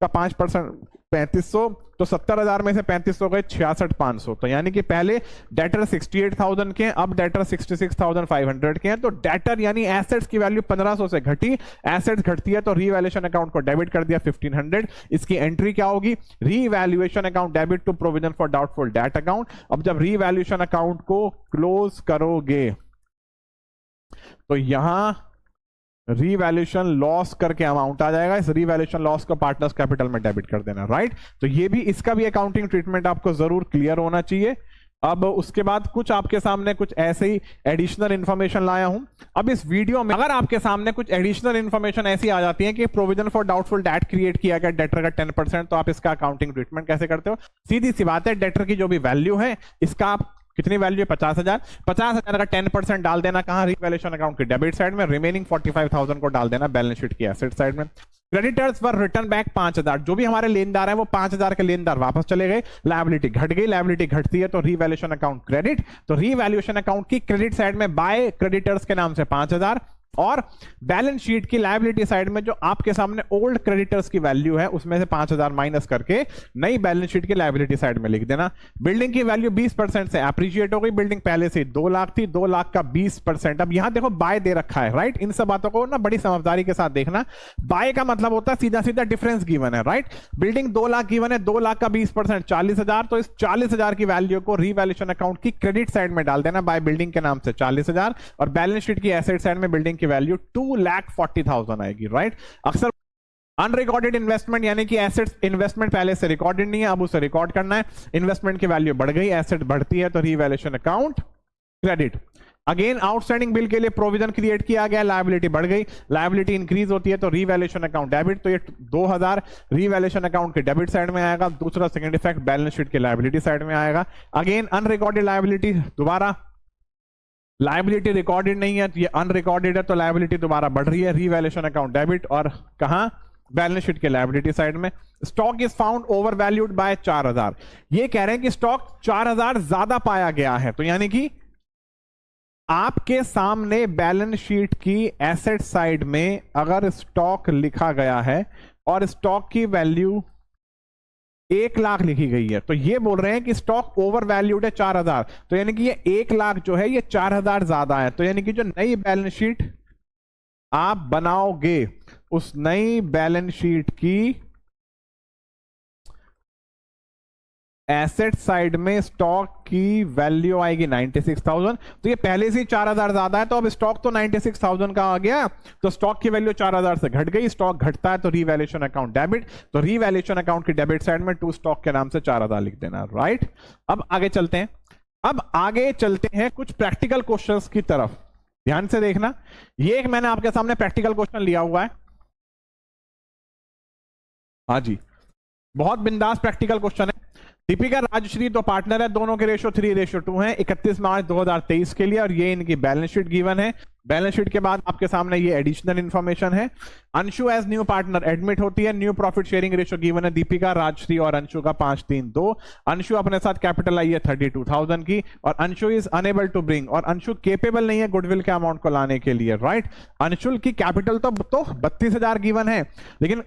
का 5% 3500, तो 70,000 में से 3500 गए 66,500। तो यानी कि पहले डेटर 68,000 के हैं, अब डेटर 66,500 के हैं। तो डेटर यानी एसेट्स की वैल्यू 1500 से घटी, एसेट्स घटती है तो रीवैल्यूएशन अकाउंट को डेबिट कर दिया 1500। इसकी एंट्री क्या होगी, revaluation account debit to provision for doubtful debt account. अब जब रीवैल्यूएशन अकाउंट को क्लोज करोगे तो यहां रीवैल्यूएशन लॉस करके अमाउंट आ जाएगा। इस रीवैल्यूएशन लॉस को पार्टनर्स कैपिटल में डेबिट कर देना, राइट। तो ये भी, इसका भी अकाउंटिंग ट्रीटमेंट आपको जरूर क्लियर होना चाहिए। अब उसके बाद कुछ आपके सामने कुछ ऐसे ही एडिशनल इंफॉर्मेशन लाया हूं। अब इस वीडियो में अगर आपके सामने कुछ एडिशनल इंफॉर्मेशन ऐसी आ जाती है कि provision for doubtful date create किया गया डेटर का 10%, तो आप इसका अकाउंटिंग ट्रीटमेंट कैसे करते हो। सीधी सी बात है, डेटर की जो भी वैल्यू है, इसका आप कितनी वैल्यू है 50,000, 50,000 का 10% डाल देना कहां, रीवैल्यूएशन अकाउंट की डेबिट साइड में। रिमेनिंग 45,000 को डाल देना बैलेंस शीट की एसेट साइड में। क्रेडिटर्स वर रिटर्न बैक 5,000। जो भी हमारे लेनदार हैं वो 5,000 के लेनदार वापस चले गए। लायबिलिटी घट गई, लायबिलिटी घटती है तो रीवैल्यूएशन अकाउंट क्रेडिट। तो रीवैल्यूएशन अकाउंट की क्रेडिट साइड में बाय क्रेडिटर्स के नाम से 5,000, और बैलेंस शीट की लायबिलिटी साइड में जो आपके सामने ओल्ड क्रेडिटर्स की वैल्यू है उसमें से 5,000 माइनस करके नई बैलेंस शीट की लायबिलिटी साइड में लिख देना। बिल्डिंग की वैल्यू 20% से एप्रिशिएट हो गई। बिल्डिंग पहले से 2 लाख थी, 2 लाख का 20%। अब यहां देखो बाय दे रखा है, राइट। इन सब बातों को ना बड़ी समझदारी के साथ देखना। बाय का मतलब होता है सीधा सीधा डिफरेंस गिवन है, राइट। बिल्डिंग 2 लाख गिवन है, 2 लाख का 20% 40,000। तो इस 40,000 की वैल्यू को रीवैल्यूएशन अकाउंट की क्रेडिट साइड में डाल देना बाय बिल्डिंग के नाम से 40,000, और बैलेंस शीट की एसेट साइड में बिल्डिंग की वैल्यू 2,40,000 आएगी, राइट। अक्सर अनरिकॉर्डेड इन्वेस्टमेंट यानी कि एसेट्स इन्वेस्टमेंट पहले से रिकॉर्डेड नहीं है, अब उसे रिकॉर्ड करना है। इन्वेस्टमेंट की वैल्यू बढ़ गई, एसेट बढ़ती है तो revaluation account credit. Again outstanding bill के लिए प्रोविजन क्रिएट किया गया, लायबिलिटी बढ़ गई, लायबिलिटी इंक्रीज होती है तो रीवैल्यूएशन अकाउंट डेबिट, तो ये 2000 रीवैल्यूएशन अकाउंट के डेबिट साइड में आएगा। दूसरा सेकंड इफेक्ट बैलेंस शीट के लायबिलिटी साइड में आएगा। अगेन अनरिकॉर्डेड लायबिलिटी, दोबारा लायबिलिटी रिकॉर्डेड नहीं है, ये अनरिकॉर्डेड है तो लायबिलिटी दोबारा बढ़ रही है, रीवैल्यूएशन अकाउंट डेबिट, और कहां, बैलेंस शीट के लायबिलिटी साइड में। Stock is found over valued bye 4000, ये कह रहे हैं कि स्टॉक 4000 ज्यादा पाया गया है, तो यानी कि आपके सामने बैलेंस शीट की एसेट साइड में अगर स्टॉक लिखा गया है और स्टॉक की वैल्यू 1 लाख लिखी गई है, तो ये बोल रहे हैं कि स्टॉक ओवर वैल्यूड है 4000, तो यानी कि ये 1 लाख जो है ये 4000 ज्यादा है, तो यानी कि जो नई बैलेंस शीट आप बनाओगे उस नई बैलेंस शीट की एसेट साइड में स्टॉक की वैल्यू आएगी 96,000, तो ये पहले से 4000 ज्यादा है, तो अब स्टॉक तो 96,000 का आ गया, तो स्टॉक की वैल्यू 4000 से घट गई, स्टॉक घटता है तो रीवैल्यूएशन अकाउंट डेबिट, तो रीवैल्यूएशन अकाउंट की डेबिट साइड में टू स्टॉक के नाम से 4000 लिख देना, राइट। अब आगे चलते हैं, अब आगे चलते हैं कुछ प्रैक्टिकल क्वेश्चंस की तरफ, ध्यान से देखना। ये एक मैंने आपके सामने प्रैक्टिकल क्वेश्चन लिया हुआ है, हाँ जी, बहुत बिंदास प्रैक्टिकल क्वेश्चन है। दीपिका राजश्री दो पार्टनर है, दोनों के रेशो 3:2 है 31 मार्च 2023 के लिए, और ये इनकी बैलेंस शीट गिवन है। बैलेंस शीट के बाद आपके सामने ये एडिशनल इंफॉर्मेशन है। Anshu as new partner admit होती है, new profit sharing ratio given है दीपिका, राजश्री और अंशु का 5-3-2। अंशु अपने साथ कैपिटल आई है 32,000 की, और Anshu is unable to bring, और अंशु केपेबल नहीं है गुडविल के अमाउंट को लाने के लिए, राइट। अंशुल की कैपिटल तो 32,000 गिवन है, लेकिन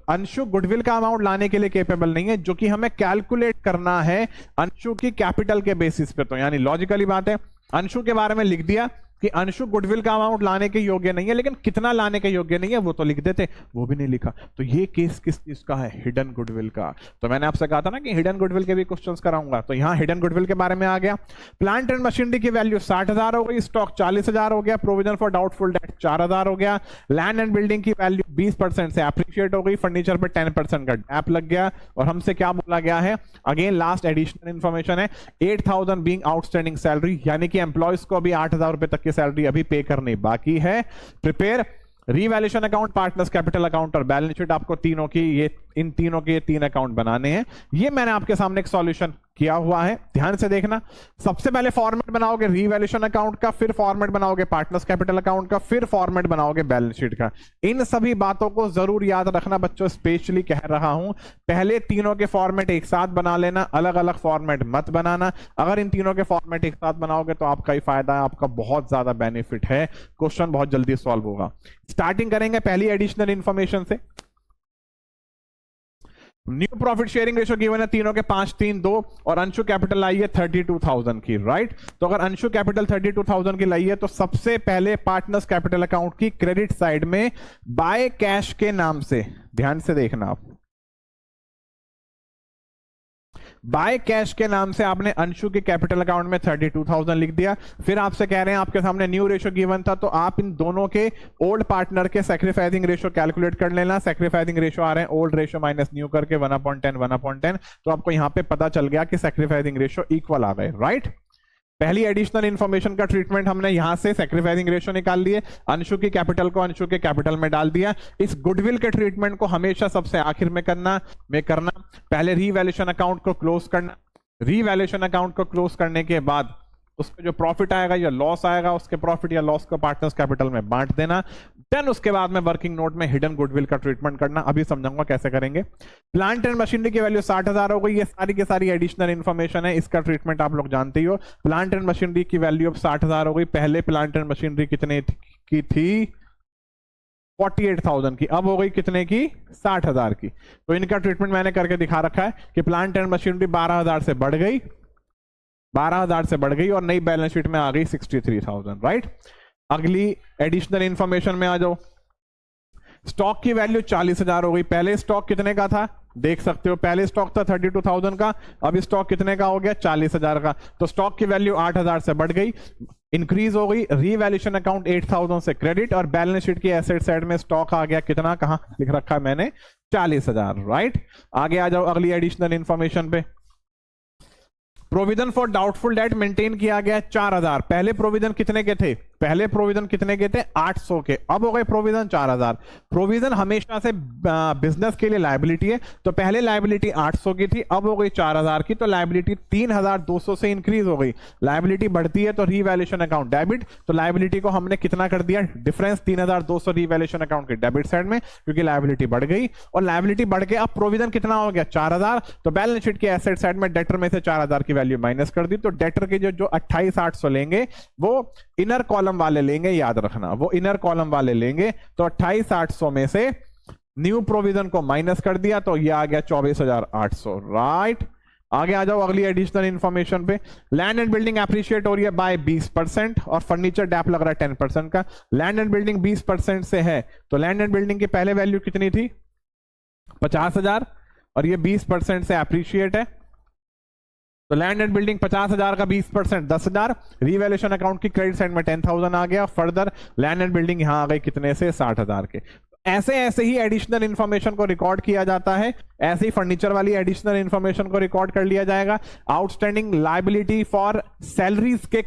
अंशु गुडविल का अमाउंट लाने के लिए केपेबल नहीं है, जो कि हमें कैलकुलेट करना है अंशु की कैपिटल के बेसिस पे। तो यानी लॉजिकली बात है, अंशु के बारे में लिख दिया कि अंशु गुडविल का अमाउंट लाने के योग्य नहीं है, लेकिन कितना लाने के योग्य नहीं है वो तो लिख देते, वो भी नहीं लिखा, तो ये केस किस चीज का है, हिडन गुडविल का। तो मैंने आपसे कहा था ना कि हिडन गुडविल के भी क्वेश्चंस कराऊंगा, तो यहां हिडन गुडविल के बारे में आ गया। प्लांट एंड मशीनरी की वैल्यू 60,000 हो गई, स्टॉक 40,000 हो गया, प्रोविजन फॉर डाउटफुल डेट 4000 हो गया, लैंड एंड बिल्डिंग की वैल्यू 20% से अप्रिशिएट हो गई, फर्नीचर पर 10% का डैप लग गया, और हमसे क्या बोला गया है, अगेन लास्ट एडिशनल इंफॉर्मेशन है, 8,000 बीइंग आउटस्टैंडिंग सैलरी, यानी कि एम्प्लॉयज को अभी 8,000 रुपए तक की सैलरी अभी पे करनी बाकी है। Prepare revaluation account, partners capital account और बैलेंस शीट, आपको तीनों की ये इन तीनों के 3 अकाउंट बनाने हैं। ये मैंने आपके सामने एक सॉल्यूशन किया हुआ है, ध्यान से देखना। सबसे पहले फॉर्मेट बनाओगे रीवैल्यूएशन अकाउंट का, फिर फॉर्मेट बनाओगे पार्टनर्स कैपिटल अकाउंट का, फिर फॉर्मेट बनाओगे बैलेंस शीट का। इन सभी बातों को जरूर याद रखना बच्चों, स्पेशली कह रहा हूं, पहले तीनों के फॉर्मेट एक साथ बना लेना, अलग अलग फॉर्मेट मत बनाना। अगर इन तीनों के फॉर्मेट एक साथ बनाओगे तो आपका ही फायदा है, आपका बहुत ज्यादा बेनिफिट है, क्वेश्चन बहुत जल्दी सॉल्व होगा। स्टार्टिंग करेंगे पहली एडिशनल इंफॉर्मेशन से। New profit sharing ratio given है तीनों के 5-3-2, और अंशु कैपिटल आई है 32,000 की, राइट। तो अगर अंशु कैपिटल 32,000 की लाई है तो सबसे पहले पार्टनर्स कैपिटल अकाउंट की क्रेडिट साइड में बाय कैश के नाम से, ध्यान से देखना आप, बाय कैश के नाम से आपने अंशु के कैपिटल अकाउंट में 32,000 लिख दिया। फिर आपसे कह रहे हैं, आपके सामने न्यू रेशो गिवन था, तो आप इन दोनों के ओल्ड पार्टनर के सैक्रिफाइसिंग रेशो कैलकुलेट कर लेना। सैक्रिफाइसिंग रेशो आ रहे हैं ओल्ड रेशो माइनस न्यू करके 1/10, तो आपको यहां पे पता चल गया कि सैक्रिफाइसिंग रेशो इक्वल आ गए, राइट। पहली एडिशनल इंफॉर्मेशन का ट्रीटमेंट हमने यहां से सैक्रिफाइसिंग रेशो निकाल लिए, अंशु की कैपिटल को अंशु के कैपिटल में डाल दिया। इस गुडविल के ट्रीटमेंट को हमेशा सबसे आखिर में करना, पहले रीवैल्यूएशन अकाउंट को क्लोज करना, रीवैल्यूएशन अकाउंट को क्लोज करने के बाद उसका जो प्रॉफिट आएगा या लॉस आएगा, उसके प्रॉफिट या लॉस को पार्टनर्स कैपिटल में बांट देना। देन उसके बाद में वर्किंग नोट में हिडन गुडविल का ट्रीटमेंट करना, अभी समझाऊंगा कैसे करेंगे। प्लांट एंड मशीनरी की वैल्यू 60,000 हो गई, ये सारी की सारी एडिशनल इंफॉर्मेशन है, इसका ट्रीटमेंट आप लोग जानते ही हो। प्लांट एंड मशीनरी की वैल्यू अब 60,000 हो गई, पहले प्लांट एंड मशीनरी कितने की थी, 48,000 की, अब हो गई कितने की, 60,000 की। तो इनका ट्रीटमेंट मैंने करके दिखा रखा है कि प्लांट एंड मशीनरी 12,000 से बढ़ गई, 12,000 से बढ़ गई, और नई बैलेंस शीट में आ गई 63,000, राइट। अगली एडिशनल इंफॉर्मेशन में आ जाओ। स्टॉक की वैल्यू 40,000 हो गई, पहले स्टॉक कितने का था, देख सकते हो पहले स्टॉक था 32,000 का, अब स्टॉक कितने का हो गया 40,000 का। तो स्टॉक की वैल्यू 8,000 से बढ़ गई, इंक्रीज हो गई। रीवैल्यूएशन अकाउंट 8,000 से क्रेडिट, और बैलेंस शीट की एसेट साइड में स्टॉक आ गया कितना, कहां लिख रखा है मैंने 40,000, राइट। आगे आ जाओ अगली एडिशनल इंफॉर्मेशन पे। Provision for doubtful date maintain किया गया 4,000। पहले प्रोविजन कितने के थे, पहले प्रोविजन कितने के थे 800 के, अब हो गए प्रोविजन 4,000। प्रोविजन हमेशा से बिजनेस के लिए लायबिलिटी है, तो पहले लायबिलिटी 800 की थी, अब हो गई 4,000 की, तो लायबिलिटी 3,200 से इंक्रीज हो गई। लायबिलिटी बढ़ती है तो रीवैल्यूएशन अकाउंट डेबिट, तो लायबिलिटी को हमने कितना कर दिया डिफरेंस 3,200 रीवैल्यूएशन अकाउंट के डेबिट साइड में, क्योंकि लायबिलिटी बढ़ गई। और लायबिलिटी बढ़ के अब प्रोविजन कितना हो गया 4,000, तो बैलेंस शीट के एसेट साइड में डेटर में से 4,000 की वैल्यू माइनस कर दी। तो डेटर के जो 28,800 लेंगे वो इनर कॉलम वाले लेंगे, याद रखना वो इनर कॉलम वाले लेंगे। तो 28,800 में से न्यू प्रोविजन को माइनस कर दिया, तो ये आ गया 24,800, राइट। आगे आ जाओ अगली एडिशनल इंफॉर्मेशन पे। लैंड एंड बिल्डिंग एप्रिशिएट हो रही है बाय 20%, और फर्नीचर डैप लग रहा है 10% का। लैंड एंड बिल्डिंग 20% से है, तो लैंड एंड बिल्डिंग की पहले वैल्यू कितनी थी 50,000, और ये 20% से एप्रिशिएट है, तो लैंड एंड बिल्डिंग 50,000 का 20% 10,000। रीवैल्यूएशन अकाउंट की क्रेडिट साइड में 10,000 आ गया। फर्दर लैंड एंड बिल्डिंग यहां आ गई कितने से 60,000 के। ऐसे ऐसे ही एडिशनल इंफॉर्मेशन को रिकॉर्ड किया जाता है, ऐसे ही फर्नीचर वाली एडिशनल इंफॉर्मेशन को रिकॉर्ड कर लिया जाएगा। आउटस्टैंडिंग लायबिलिटी फॉर सैलरीज के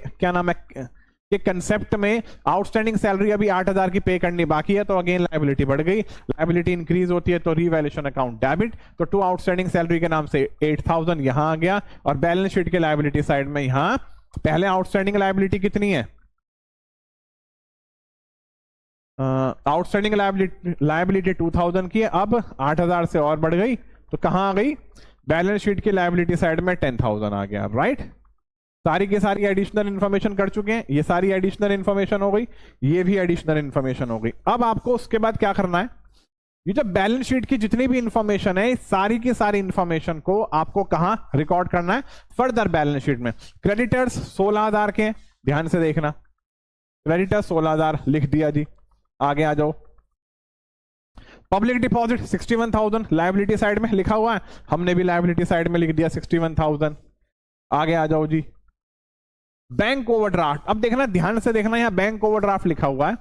क्या नाम है के कंसेप्ट में आउटस्टैंडिंग सैलरी अभी 8,000 की पे करनी बाकी है, तो अगेन लायबिलिटी बढ़ गई। लायबिलिटी इंक्रीज होती है तो रीवैल्यूएशन अकाउंट डेबिट, तो टू आउटस्टैंडिंग सैलरी के नाम से 8,000 यहां आ गया। और बैलेंस शीट के लायबिलिटी साइड में यहां पहले आउटस्टैंडिंग लायबिलिटी कितनी है, आउटस्टैंडिंग लायबिलिटी 2,000 की है, अब 8,000 से और बढ़ गई, तो कहां आ गई बैलेंस शीट की लायबिलिटी साइड में 10,000 आ गया, राइट। सारी की सारी एडिशनल इंफॉर्मेशन कर चुके हैं, ये सारी एडिशनल इंफॉर्मेशन हो गई, ये भी एडिशनल इंफॉर्मेशन हो गई। अब आपको उसके बाद क्या करना है, ये जो बैलेंस शीट की जितनी भी इंफॉर्मेशन है सारी की सारी इंफॉर्मेशन को आपको कहां रिकॉर्ड करना है फर्दर बैलेंस शीट में। क्रेडिटर्स 16,000 के, ध्यान से देखना, क्रेडिटर्स 16,000 लिख दिया जी। आगे आ जाओ, पब्लिक डिपॉजिट 61,000 लायबिलिटी साइड में लिखा हुआ है, हमने भी लायबिलिटी साइड में लिख दिया 61,000। आगे आ जाओ जी, बैंक ओवरड्राफ्ट, अब देखना ध्यान से देखना, यहां बैंक ओवरड्राफ्ट लिखा हुआ है।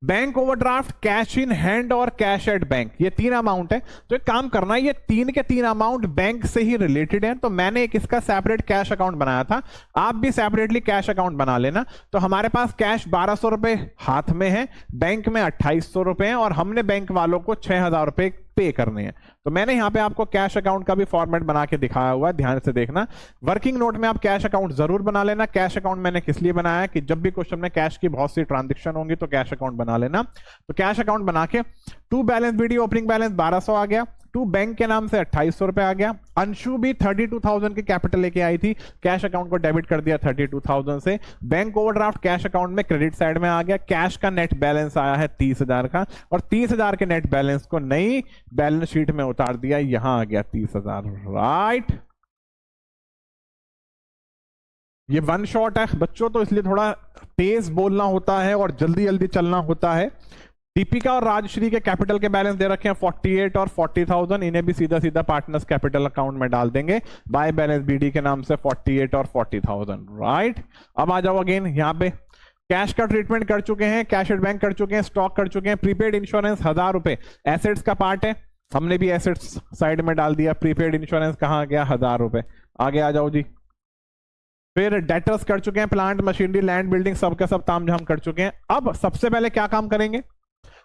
Bank overdraft, cash in hand और कैश एट बैंक, ये 3 अमाउंट है। तो एक काम करना है, ये 3 के 3 अमाउंट बैंक से ही रिलेटेड हैं, तो मैंने एक इसका सेपरेट कैश अकाउंट बनाया था, आप भी सेपरेटली कैश अकाउंट बना लेना। तो हमारे पास कैश 1,200 रुपए हाथ में है, बैंक में 2,800 रुपए हैं, और हमने बैंक वालों को 6,000 रुपए पे करने हैं। तो मैंने यहां पे आपको कैश अकाउंट का भी फॉर्मेट बना के दिखाया हुआ है, ध्यान से देखना। वर्किंग नोट में आप कैश अकाउंट जरूर बना लेना। कैश अकाउंट मैंने किस लिए बनाया कि जब भी क्वेश्चन में कैश की बहुत सी ट्रांजेक्शन होंगी तो कैश अकाउंट बना लेना। तो कैश अकाउंट बना के to balance BD opening balance 1,200 आ गया, टू बैंक के नाम से 2,800 रुपए आ गया। अंशु भी 32,000 की कैपिटल लेके आई थी, कैश अकाउंट को डेबिट कर दिया 32,000 से। बैंक ओवरड्राफ्ट कैश अकाउंट में क्रेडिट साइड में आ गया। कैश का नेट बैलेंस आया है 30,000 का, और 30,000 के नेट बैलेंस को नई बैलेंस शीट में उतार दिया, यहां आ गया 30,000, राइट। ये वन शॉट है बच्चों, तो इसलिए थोड़ा तेज बोलना होता है और जल्दी जल्दी चलना होता है। दीपिका और राजश्री के कैपिटल के बैलेंस दे रखे हैं 48 और 40,000, इन्हें भी सीधा सीधा पार्टनर्स कैपिटल अकाउंट में डाल देंगे बाय बैलेंस बीडी के नाम से 48 और 40,000, राइट। अब आ जाओ अगेन यहाँ पे, कैश का ट्रीटमेंट कर चुके हैं, कैश एट बैंक कर चुके हैं, स्टॉक कर चुके हैं। प्रीपेड इंश्योरेंस 1,000 रुपए एसेट्स का पार्ट है, हमने भी एसेट्स साइड में डाल दिया। प्रीपेड इंश्योरेंस कहाँ गया 1,000 रुपए। आगे आ जाओ जी, फिर डेटर्स कर चुके हैं, प्लांट मशीनरी लैंड बिल्डिंग सब का सब तामझाम कर चुके हैं। अब सबसे पहले क्या काम करेंगे,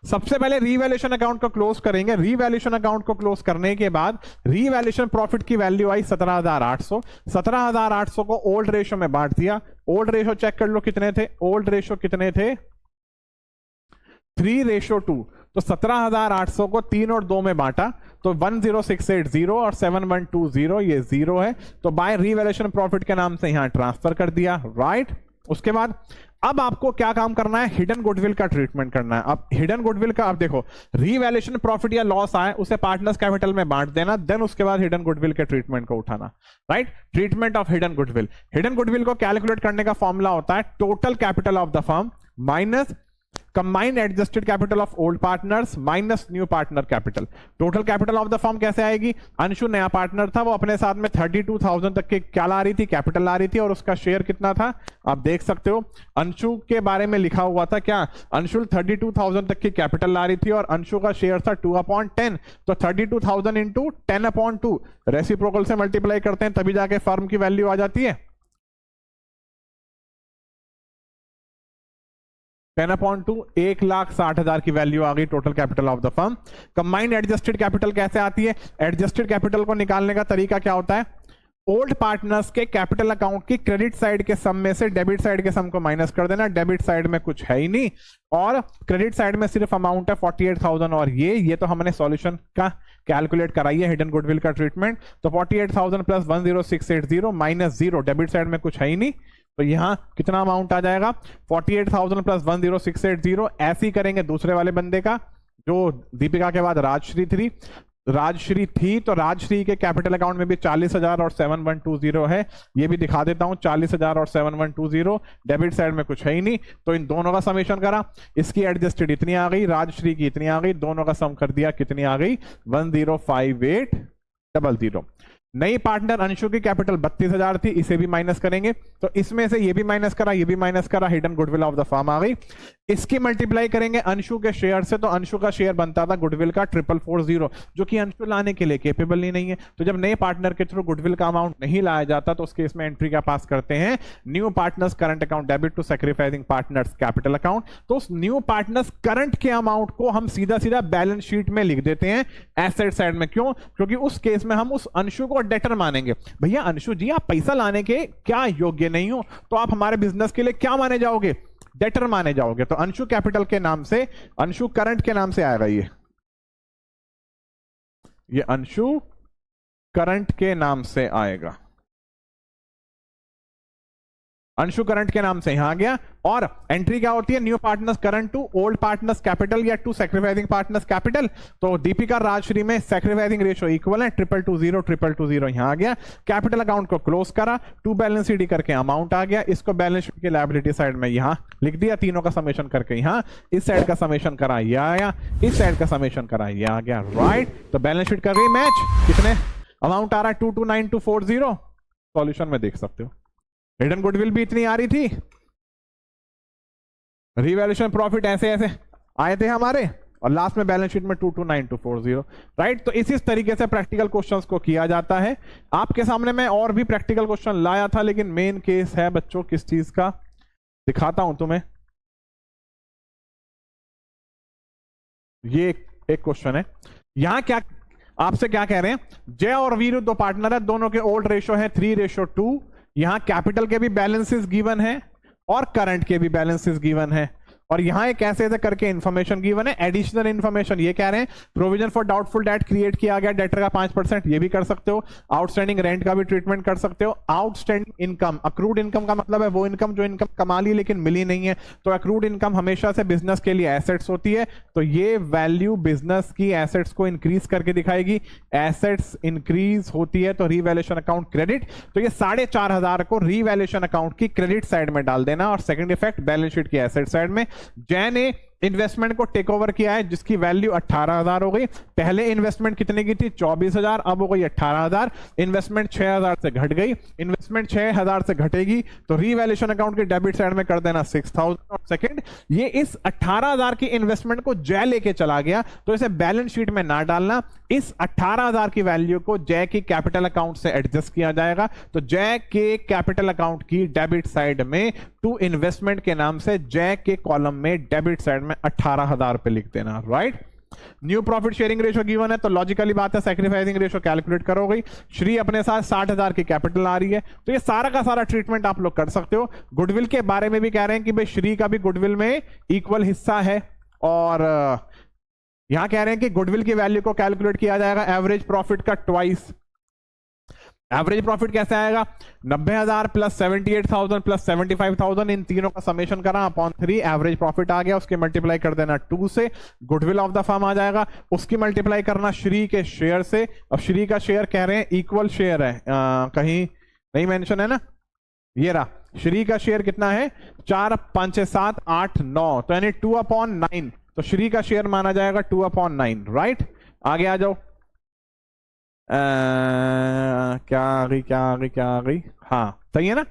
सबसे पहले रीवैल्यूएशन अकाउंट को क्लोज करेंगे। रीवैल्यूएशन अकाउंट को क्लोज करने के बाद रीवैल्यूएशन प्रॉफिट की वैल्यू आई 17,800। 17,800 को ओल्ड रेशो में बांट दिया। ओल्ड रेशो चेक कर लो कितने थे, ओल्ड रेशो कितने थे 3:2। तो 17,800 को 3 और 2 में बांटा, तो 10680 और 7120 ये 0 है, तो बाय रीवैल्यूएशन प्रॉफिट के नाम से यहां ट्रांसफर कर दिया, राइट। उसके बाद अब आपको क्या काम करना है, हिडन गुडविल का ट्रीटमेंट करना है। अब हिडन गुडविल का, आप देखो रीवैल्यूएशन प्रॉफिट या लॉस आए उसे पार्टनर्स कैपिटल में बांट देना, देन उसके बाद हिडन गुडविल के ट्रीटमेंट को उठाना, right. Treatment of hidden goodwill, hidden goodwill को कैलकुलेट करने का फॉर्मूला होता है total capital of the firm minus combined adjusted capital of old partners minus new partner capital. Total capital of the firm कैसे आएगी? अंशु नया पार्टनर था, वो अपने साथ में 32,000 तक की क्या ला रही थी? कैपिटल ला रही थी, और उसका शेयर कितना था आप देख सकते हो। अंशु के बारे में लिखा हुआ था क्या? अंशु 32,000 तक की कैपिटल ला रही थी और अंशु का शेयर था 2/10, तो 32,000 इंटू 10/2 रेसिप्रोकल से मल्टीप्लाई करते हैं तभी जाके फर्म की वैल्यू आ जाती है। 10/2 1,60,000 की वैल्यू आ गई total capital of the firm. Combined adjusted capital कैसे आती है? एडजस्टेड कैपिटल को निकालने का तरीका क्या होता है? ओल्ड पार्टनर्स के कैपिटल अकाउंट की क्रेडिट साइड के सम में से डेबिट साइड के सम को माइनस कर देना। डेबिट साइड में कुछ है ही नहीं और क्रेडिट साइड में सिर्फ अमाउंट है 48,000, और ये तो हमने सॉल्यूशन का कैलकुलेट कराई है हिडन गुडविल का ट्रीटमेंट। तो 48,000 प्लस 10680 माइनस 0, डेबिट साइड में कुछ है ही नहीं, तो यहां कितना अमाउंट आ जाएगा? 48,000 प्लस 10680। ऐसे ही करेंगे दूसरे वाले बंदे का, जो दीपिका के बाद राजश्री थी, तो राजश्री के कैपिटल अकाउंट में भी 40,000 और 7120 है। ये भी दिखा देता हूं, 40,000 और 7120, डेबिट साइड में कुछ है ही नहीं, तो इन दोनों का समेशन करा, इसकी एडजस्टेड इतनी आ गई, राजश्री की इतनी आ गई, दोनों का सम कर दिया, कितनी आ गई? 105800। नई पार्टनर अंशु की कैपिटल 32,000 थी, इसे भी माइनस करेंगे, तो इसमें से ये भी माइनस करा, ये भी माइनस करा, hidden goodwill of the firm आ गई। इसकी मल्टीप्लाई करेंगे अंशु के शेयर से, तो अंशु का शेयर बनता था गुडविल का 4440, जो कि अंशु लाने के लिए केपेबल ही नहीं है। तो जब नए पार्टनर के थ्रू गुडविल का अमाउंट नहीं लाया जाता तो उस केस में एंट्री क्या पास करते हैं? New partners current account debit to sacrificing partners capital account. तो उस न्यू पार्टनर्स करंट के अमाउंट को हम सीधा सीधा बैलेंस शीट में लिख देते हैं एसेट साइड में। क्यों? क्योंकि उस केस में हम उस अंशु को डेटर मानेंगे। भैया अंशु जी आप पैसा लाने के क्या योग्य नहीं हो, तो आप हमारे बिजनेस के लिए क्या माने जाओगे? डेटर माने जाओगे। तो अंशु कैपिटल के नाम से, अंशु करंट के नाम से आएगा, ये अंशु करंट के नाम से आएगा, अंशु करंट के नाम से यहां आ गया। और एंट्री क्या होती है? New partners current to old partners capital या टू सैक्रिफाइसिंग पार्टनर्स कैपिटल। तो दीपिका राजश्री में सैक्रिफाइसिंग रेशियो इक्वल है 2220 यहां आ गया। कैपिटल अकाउंट को क्लोज करा, टू बैलेंस शीट करके अमाउंट आ गया, इसको बैलेंस शीट की लायबिलिटी साइड में यहां लिख दिया, तीनों का समेशन करके यहां इस साइड का समेशन करा, ये आया, इस साइड का समेशन करा, ये आ गया, राइट। तो बैलेंस शीट कर गई मैच, कितने अमाउंट आ रहा है? 229240, सॉल्यूशन में देख सकते हो। रिटर्न गुडविल भी इतनी आ रही थी, रिवैल्यूएशन प्रॉफिट ऐसे ऐसे आए थे हमारे, और लास्ट में बैलेंस शीट में 229240, राइट। तो इसी तरीके से प्रैक्टिकल क्वेश्चंस को किया जाता है। आपके सामने मैं और भी प्रैक्टिकल क्वेश्चन लाया था, लेकिन मेन केस है बच्चों किस चीज का, दिखाता हूं तुम्हें। ये एक क्वेश्चन है, यहां क्या आपसे क्या कह रहे हैं? जय और वीरू दो पार्टनर है, दोनों के ओल्ड रेशियो है 3:2। यहां कैपिटल के भी बैलेंसेस गिवन है और करंट के भी बैलेंसेस गिवन है, और यहां एक ऐसे ऐसे करके इंफॉर्मेशन गिवन है। एडिशनल इंफॉर्मेशन ये कह रहे हैं provision for doubtful date create किया गया, डेटर का 5%, ये भी कर सकते हो। आउटस्टैंडिंग रेंट का भी ट्रीटमेंट कर सकते हो। आउटस्टैंडिंग इनकम, अक्रूड इनकम का मतलब है वो इनकम जो इनकम कमा ली लेकिन मिली नहीं है, तो अक्रूड इनकम हमेशा से बिजनेस के लिए एसेट्स होती है, तो ये वैल्यू बिजनेस की एसेट्स को इंक्रीज करके दिखाएगी। एसेट्स इंक्रीज होती है तो रीवैल्यूएशन अकाउंट क्रेडिट, तो ये 4,500 को रीवैल्यूएशन अकाउंट की क्रेडिट साइड में डाल देना, और सेकंड इफेक्ट बैलेंस शीट की एसेट साइड में। जय ने इन्वेस्टमेंट को टेक ओवर किया है जिसकी वैल्यू 18,000 हो गई। पहले इन्वेस्टमेंट कितने की थी? 24,000, अब हो गई 18,000। इन्वेस्टमेंट 6,000 से घट गई, इन्वेस्टमेंट 6,000 से घटेगी तो रीवैल्यूएशन अकाउंट के डेबिट साइड में कर देना 6,000। और सेकंड, ये इस 18,000 की इन्वेस्टमेंट को जय लेके चला गया तो इसे बैलेंस शीट में ना डालना, इस 18,000 की वैल्यू को जय की कैपिटल अकाउंट से एडजस्ट किया जाएगा। तो जय के कैपिटल अकाउंट की डेबिट साइड में टू इन्वेस्टमेंट के नाम से जय के कॉलम में डेबिट साइड में 18,000 पे लिख देना, right. New profit sharing ratio given है तो लॉजिकली बात है सैक्रिफाइसिंग रेशियो कैलकुलेट करोगे। श्री अपने साथ 60,000 की कैपिटल आ रही है, तो ये सारा का सारा ट्रीटमेंट आप लोग कर सकते हो। गुडविल के बारे में भी कह रहे हैं कि भाई श्री का भी गुडविल में इक्वल हिस्सा है, और यहां कह रहे हैं कि गुडविल की वैल्यू को कैलकुलेट किया जाएगा एवरेज प्रॉफिट का ट्वाइस। एवरेज प्रॉफिट कैसे आएगा? 90,000 प्लस 78,000 प्लस 75,000, इन तीनों का समेशन करा अपॉन 3, एवरेज प्रॉफिट आ गया, उसके मल्टीप्लाई कर देना 2 से, गुडविल ऑफ द फर्म आ जाएगा, उसकी मल्टीप्लाई करना श्री के शेयर से। अब श्री का शेयर कह रहे हैं इक्वल शेयर है, कहीं नहीं मेंशन है ना, ये रहा, श्री का शेयर कितना है 4, 5, 7, 8, 9, तो यानी 2/9, तो श्री का शेयर माना जाएगा 2/9, राइट। आगे आ जाओ। क्या आ गई, हाँ सही है ना।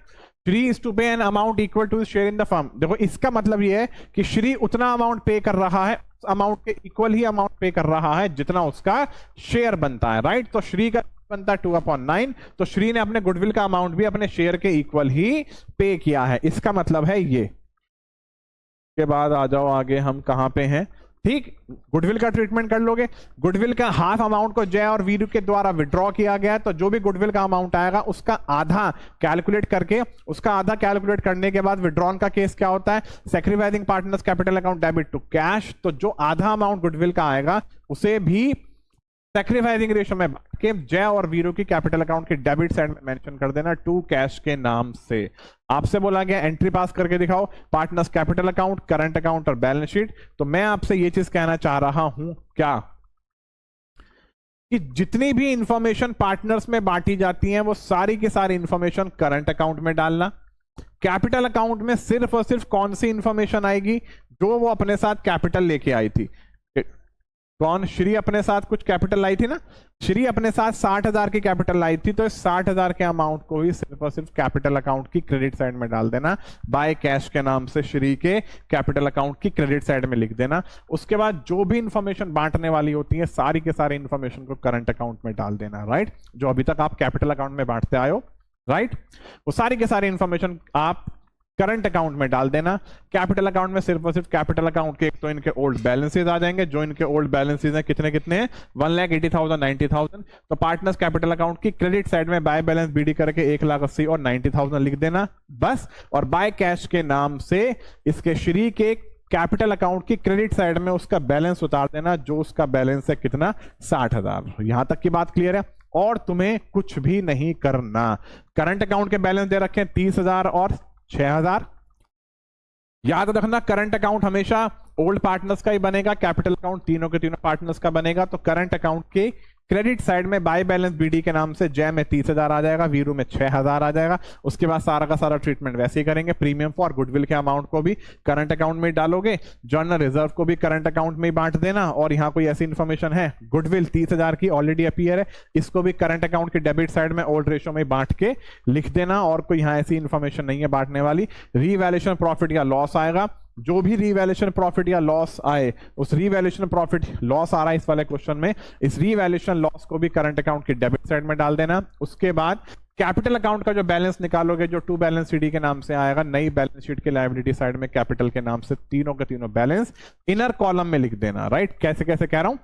Shri is to pay an amount equal to share in the firm. देखो इसका मतलब ये है कि श्री उतना अमाउंट पे कर रहा है, उस अमाउंट के इक्वल ही अमाउंट पे कर रहा है जितना उसका शेयर बनता है, राइट। तो श्री का बनता है 2/9, तो श्री ने अपने गुडविल का अमाउंट भी अपने शेयर के इक्वल ही पे किया है, इसका मतलब है ये। के बाद आ जाओ आगे, हम कहां पे हैं, ठीक। गुडविल का ट्रीटमेंट कर लोगे। गुडविल का हाफ अमाउंट को जय और वीरू के द्वारा विड्रॉ किया गया है, तो जो भी गुडविल का अमाउंट आएगा उसका आधा कैलकुलेट करके, उसका आधा कैलकुलेट करने के बाद विड्रॉन का केस क्या होता है, sacrificing partners capital account debit to cash. तो जो आधा अमाउंट गुडविल का आएगा उसे भी सैक्रिफाइसिंग रेशियो में बांट के जय और वीरू की कैपिटल अकाउंट के डेबिट साइड में मेंशन कर देना टू कैश के नाम से। आपसे बोला गया एंट्री पास करके दिखाओ, partners capital account, current account और बैलेंस शीट। तो मैं आपसे ये चीज कहना चाह रहा हूं क्या, कि जितनी भी इंफॉर्मेशन पार्टनर्स में बांटी जाती है वो सारी की सारी इंफॉर्मेशन करंट अकाउंट में डालना। कैपिटल अकाउंट में सिर्फ और सिर्फ कौन सी इंफॉर्मेशन आएगी, जो वो अपने साथ कैपिटल लेके आई थी। कौन, श्री अपने साथ कुछ कैपिटल लाई थी ना, श्री अपने साथ 60,000 की कैपिटल लाई थी, तो इस 60,000 के अमाउंट को ही सिर्फ और सिर्फ कैपिटल अकाउंट की क्रेडिट साइड में डाल देना, बाय कैश के नाम से श्री के कैपिटल अकाउंट की क्रेडिट साइड में लिख देना। उसके बाद जो भी इंफॉर्मेशन बांटने वाली होती है सारी के सारी इंफॉर्मेशन को करंट अकाउंट में डाल देना, राइट। जो अभी तक आप कैपिटल अकाउंट में बांटते आए हो, राइट, वो सारी के सारी इंफॉर्मेशन आप करंट अकाउंट में डाल देना। कैपिटल अकाउंट में सिर्फ और सिर्फ कैपिटल अकाउंट के एक तो इनके ओल्ड बैलेंसेस आ जाएंगे, जो इनके ओल्ड बैलेंसेस हैं कितने कितने हैं, 1,80,000, 90,000। तो पार्टनर्स कैपिटल अकाउंट की क्रेडिट साइड में बाय बैलेंस बीडी करके 1,80,000 और 90,000 लिख देना बस। और बाय कैश के नाम से इसके श्री के कैपिटल अकाउंट की क्रेडिट साइड में उसका बैलेंस उतार देना, जो उसका बैलेंस है कितना, 60,000। यहां तक की बात क्लियर है। और तुम्हें कुछ भी नहीं करना। करंट अकाउंट के बैलेंस दे रखे हैं 30,000 और 6,000। याद रखना करंट अकाउंट हमेशा ओल्ड पार्टनर्स का ही बनेगा, कैपिटल अकाउंट तीनों के तीनों पार्टनर्स का बनेगा। तो करंट अकाउंट के क्रेडिट साइड में बाय बैलेंस बीडी के नाम से जय में 30,000 आ जाएगा, वीरू में 6,000 आ जाएगा। उसके बाद सारा का सारा ट्रीटमेंट वैसे ही करेंगे। प्रीमियम फॉर गुडविल के अमाउंट को भी करंट अकाउंट में डालोगे, जर्नल रिजर्व को भी करंट अकाउंट में ही बांट देना। और यहाँ कोई ऐसी इन्फॉर्मेशन है, गुडविल 30,000 की ऑलरेडी अपीयर है, इसको भी करंट अकाउंट के डेबिट साइड में ओल्ड रेशियो में बांट के लिख देना। और कोई यहाँ ऐसी इन्फॉर्मेशन नहीं है बांटने वाली। रीवैल्यूएशन प्रॉफिट या लॉस आएगा, जो भी रीवैल्यूएशन प्रॉफिट या लॉस आए, उस रीवैल्यूएशन प्रॉफिट लॉस आ रहा है इस वाले क्वेश्चन में, इस रीवैल्यूएशन लॉस को भी करंट अकाउंट की डेबिट साइड में डाल देना। उसके बाद कैपिटल अकाउंट का जो बैलेंस निकालोगे, जो टू बैलेंस सीडी के नाम से आएगा, नई बैलेंस शीट के लायबिलिटी साइड में कैपिटल के नाम से तीनों के तीनों बैलेंस इनर कॉलम में लिख देना, राइट। कैसे कैसे कह रहा हूं,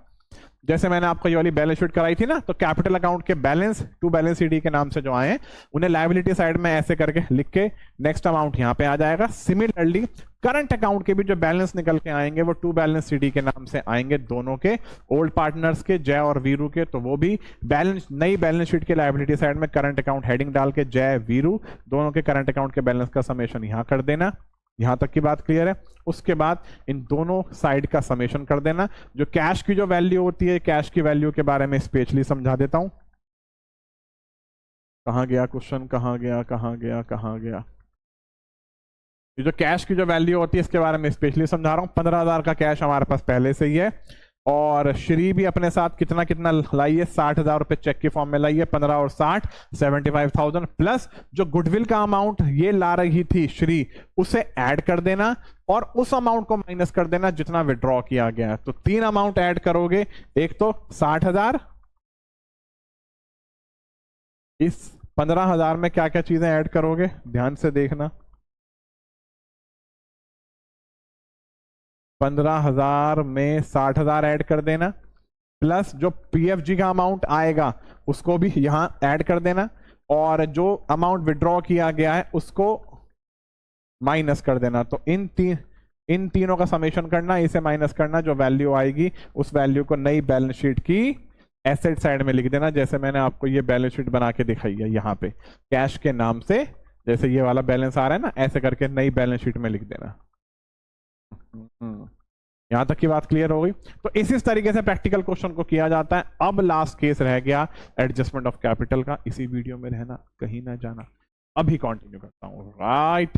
जैसे मैंने आपको ये वाली बैलेंस शीट कराई थी ना, तो कैपिटल अकाउंट के बैलेंस टू बैलेंस सीडी के नाम से जो आए हैं उन्हें लायबिलिटी साइड में ऐसे करके लिख के नेक्स्ट अमाउंट यहां पे आ जाएगा। सिमिलरली करंट अकाउंट के भी जो बैलेंस निकल के आएंगे वो टू बैलेंस सीडी के नाम से आएंगे, दोनों के ओल्ड पार्टनर्स के, जय और वीरू के। तो वो भी बैलेंस नई बैलेंस शीट के लायबिलिटी साइड में करंट अकाउंट हेडिंग डाल के जय वीरू दोनों के करंट अकाउंट के बैलेंस का समेशन यहां कर देना। यहां तक की बात क्लियर है। उसके बाद इन दोनों साइड का समेशन कर देना। जो कैश की जो वैल्यू होती है, कैश की वैल्यू के बारे में स्पेशली समझा देता हूं। कहां गया क्वेश्चन, कहां गया। ये जो कैश की जो वैल्यू होती है इसके बारे में स्पेशली समझा रहा हूं। 15,000 का कैश हमारे पास पहले से ही है, और श्री भी अपने साथ कितना कितना लाइए, 60,000 रुपए चेक के फॉर्म में लाइए। 15 और 60 75,000 प्लस जो गुडविल का अमाउंट ये ला रही थी श्री, उसे ऐड कर देना और उस अमाउंट को माइनस कर देना जितना विड्रॉ किया गया है। तो 3 अमाउंट ऐड करोगे, एक तो 60,000, इस 15,000 में क्या क्या चीजें ऐड करोगे ध्यान से देखना। 15,000 में 60,000 ऐड कर देना, प्लस जो पीएफजी का अमाउंट आएगा उसको भी यहां ऐड कर देना, और जो अमाउंट विड्रॉ किया गया है उसको माइनस कर देना। तो इन तीनों का समेशन करना, इसे माइनस करना, जो वैल्यू आएगी उस वैल्यू को नई बैलेंस शीट की एसेट साइड में लिख देना। जैसे मैंने आपको ये बैलेंस शीट बना के दिखाई है यहाँ पे, कैश के नाम से जैसे ये वाला बैलेंस आ रहा है ना, ऐसे करके नई बैलेंस शीट में लिख देना। यहां तक की बात क्लियर हो गई। तो इसी तरीके से प्रैक्टिकल क्वेश्चन को किया जाता है। अब लास्ट केस रह गया एडजस्टमेंट ऑफ कैपिटल का। इसी वीडियो में रहना, कहीं ना जाना। अभी कंटिन्यू करता हूं, राइट।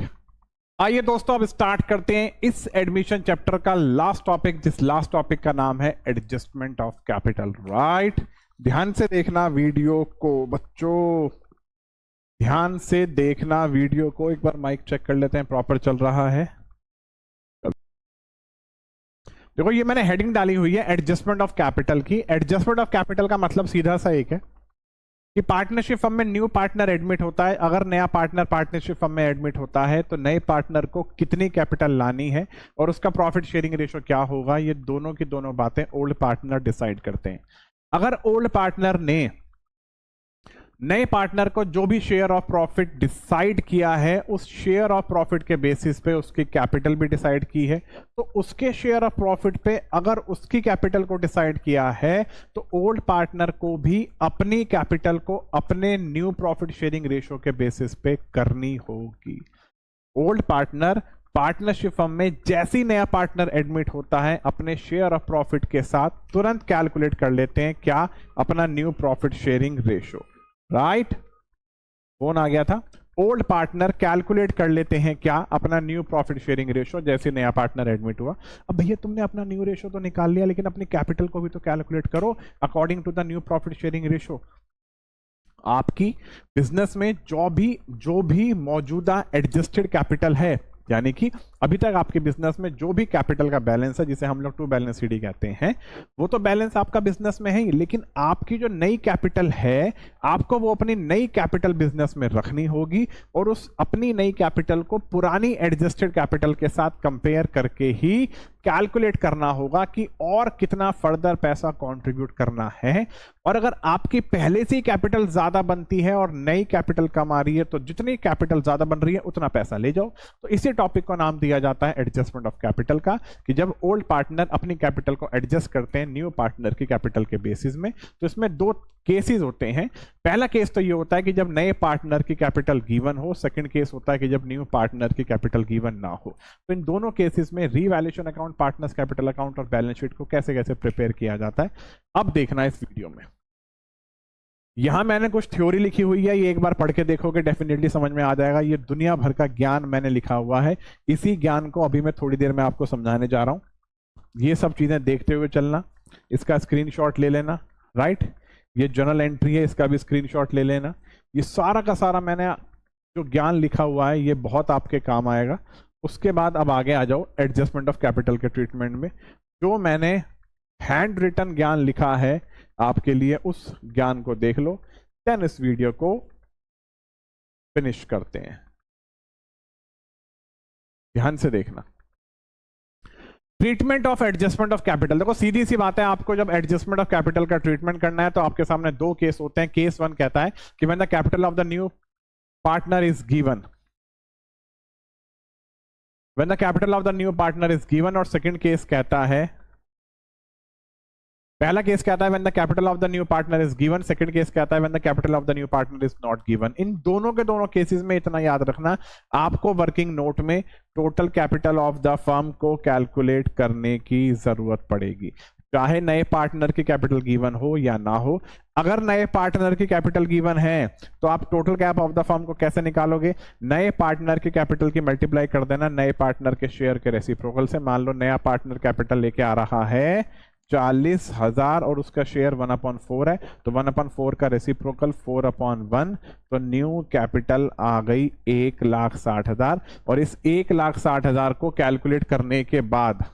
आइए दोस्तों अब स्टार्ट करते हैं इस एडमिशन चैप्टर का लास्ट टॉपिक, जिस लास्ट टॉपिक का नाम है एडजस्टमेंट ऑफ कैपिटल, राइट। ध्यान से देखना वीडियो को बच्चों, ध्यान से देखना वीडियो को। एक बार माइक चेक कर लेते हैं प्रॉपर चल रहा है। देखो ये मैंने हेडिंग डाली हुई है एडजस्टमेंट ऑफ कैपिटल की। एडजस्टमेंट ऑफ कैपिटल का मतलब सीधा सा एक है कि पार्टनरशिप फर्म में न्यू पार्टनर एडमिट होता है। अगर नया पार्टनर पार्टनरशिप फर्म में एडमिट होता है तो नए पार्टनर को कितनी कैपिटल लानी है और उसका प्रॉफिट शेयरिंग रेशो क्या होगा, ये दोनों की दोनों बातें ओल्ड पार्टनर डिसाइड करते हैं। अगर ओल्ड पार्टनर ने नए पार्टनर को जो भी शेयर ऑफ प्रॉफिट डिसाइड किया है, उस शेयर ऑफ प्रॉफिट के बेसिस पे उसकी कैपिटल भी डिसाइड की है, तो उसके शेयर ऑफ प्रॉफिट पे अगर उसकी कैपिटल को डिसाइड किया है तो ओल्ड पार्टनर को भी अपनी कैपिटल को अपने न्यू प्रॉफिट शेयरिंग रेशो के बेसिस पे करनी होगी। ओल्ड पार्टनर पार्टनरशिप फर्म में जैसी नया पार्टनर एडमिट होता है, अपने शेयर ऑफ प्रॉफिट के साथ तुरंत कैलकुलेट कर लेते हैं क्या, अपना new profit sharing ratio, right. Phone आ गया था। ओल्ड पार्टनर कैलकुलेट कर लेते हैं क्या, अपना न्यू प्रॉफिट शेयरिंग रेशो जैसे नया पार्टनर एडमिट हुआ। अब भैया तुमने अपना न्यू रेशो तो निकाल लिया, लेकिन अपनी कैपिटल को भी तो कैलकुलेट करो according to the new profit sharing ratio. आपकी बिजनेस में जो भी मौजूदा एडजस्टेड कैपिटल है, यानी कि अभी तक आपके बिजनेस में जो भी कैपिटल का बैलेंस है, जिसे हम लोग टू बैलेंस शीट कहते हैं, वो तो बैलेंस आपका बिजनेस में है ही, लेकिन आपकी जो नई कैपिटल है आपको वो अपनी नई कैपिटल बिजनेस में रखनी होगी और उस अपनी नई कैपिटल को पुरानी एडजस्टेड कैपिटल के साथ कंपेयर करके ही कैलकुलेट करना होगा कि और कितना फर्दर पैसा कंट्रीब्यूट करना है। और अगर आपकी पहले से ही कैपिटल ज्यादा बनती है और नई कैपिटल कम आ रही है, तो जितनी कैपिटल ज्यादा बन रही है उतना पैसा ले जाओ। तो इसी टॉपिक को नाम दिया जाता है एडजस्टमेंट ऑफ कैपिटल का, कि जब ओल्ड पार्टनर अपनी कैपिटल को एडजस्ट करते हैं न्यू पार्टनर की कैपिटल के बेसिस में। तो इसमें दो केसेस होते हैं। पहला केस तो ये होता है कि जब नए पार्टनर की कैपिटल गिवन हो, सेकंड केस होता है कि जब न्यू पार्टनर की कैपिटल गिवन ना हो। तो इन दोनों केसेस में revaluation account, partners capital account और बैलेंस शीट को कैसे कैसे प्रिपेयर किया जाता है, अब देखना इस वीडियो में। यहां मैंने कुछ थ्योरी लिखी हुई है, ये एक बार पढ़ के देखोगे डेफिनेटली समझ में आ जाएगा। ये दुनिया भर का ज्ञान मैंने लिखा हुआ है, इसी ज्ञान को अभी मैं थोड़ी देर में आपको समझाने जा रहा हूं। ये सब चीजें देखते हुए चलना, इसका स्क्रीनशॉट ले लेना, राइट। ये जर्नल एंट्री है, इसका भी स्क्रीनशॉट ले लेना। ये सारा का सारा मैंने जो ज्ञान लिखा हुआ है ये बहुत आपके काम आएगा। उसके बाद अब आगे आ जाओ एडजस्टमेंट ऑफ कैपिटल के ट्रीटमेंट में। जो मैंने हैंड रिटन ज्ञान लिखा है आपके लिए, उस ज्ञान को देख लो, देन इस वीडियो को फिनिश करते हैं। ध्यान से देखना। Treatment of adjustment of capital, देखो सीधी सी बात है, आपको जब एडजस्टमेंट ऑफ कैपिटल का ट्रीटमेंट करना है तो आपके सामने दो केस होते हैं। केस वन कहता है कि when the capital of the new partner is given, when the capital of the new partner is given, और सेकंड केस कहता है, पहला केस कहता है when the capital of the new partner is given, second case कहता है when the capital of the new partner is not given. इन दोनों के दोनों केसेस में इतना याद रखना, आपको वर्किंग नोट में total capital of the firm को कैलकुलेट करने की जरूरत पड़ेगी, चाहे नए पार्टनर की कैपिटल गिवन हो या ना हो। अगर नए पार्टनर की कैपिटल गिवन है तो आप total cap of the firm को कैसे निकालोगे, नए पार्टनर की कैपिटल की मल्टीप्लाई कर देना नए पार्टनर के शेयर के रेसिप्रोकल से। मान लो नया पार्टनर कैपिटल लेके आ रहा है 40,000 और उसका शेयर 1/4 है, तो 1/4 का रेसिप्रोकल 4/1, तो न्यू कैपिटल आ गई 1,60,000। और इस 1,60,000 को कैलकुलेट करने के बाद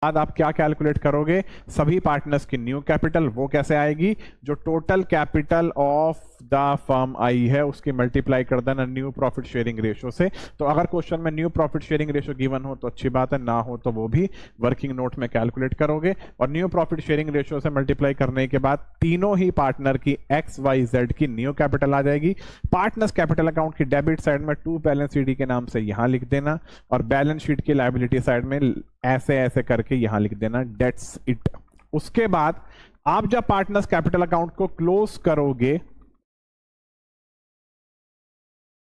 आप क्या कैलकुलेट करोगे, सभी पार्टनर्स की न्यू कैपिटल। वो कैसे आएगी, जो total capital of the firm आई है उसकी मल्टीप्लाई कर देना न्यू प्रॉफिट शेयरिंग रेशियो से। तो अगर क्वेश्चन में new profit sharing ratio given हो तो अच्छी बात है, ना हो तो वो भी वर्किंग नोट में कैलकुलेट करोगे। और न्यू प्रॉफिट शेयरिंग रेशियो से मल्टीप्लाई करने के बाद तीनों ही पार्टनर की XYZ की न्यू कैपिटल आ जाएगी। पार्टनर्स कैपिटल अकाउंट की डेबिट साइड में टू बैलेंस शीट के नाम से यहां लिख देना, और बैलेंस शीट की लायबिलिटी साइड में ऐसे ऐसे करके यहां लिख देना, डेट्स इट। उसके बाद आप जब पार्टनर्स कैपिटल अकाउंट को क्लोज करोगे,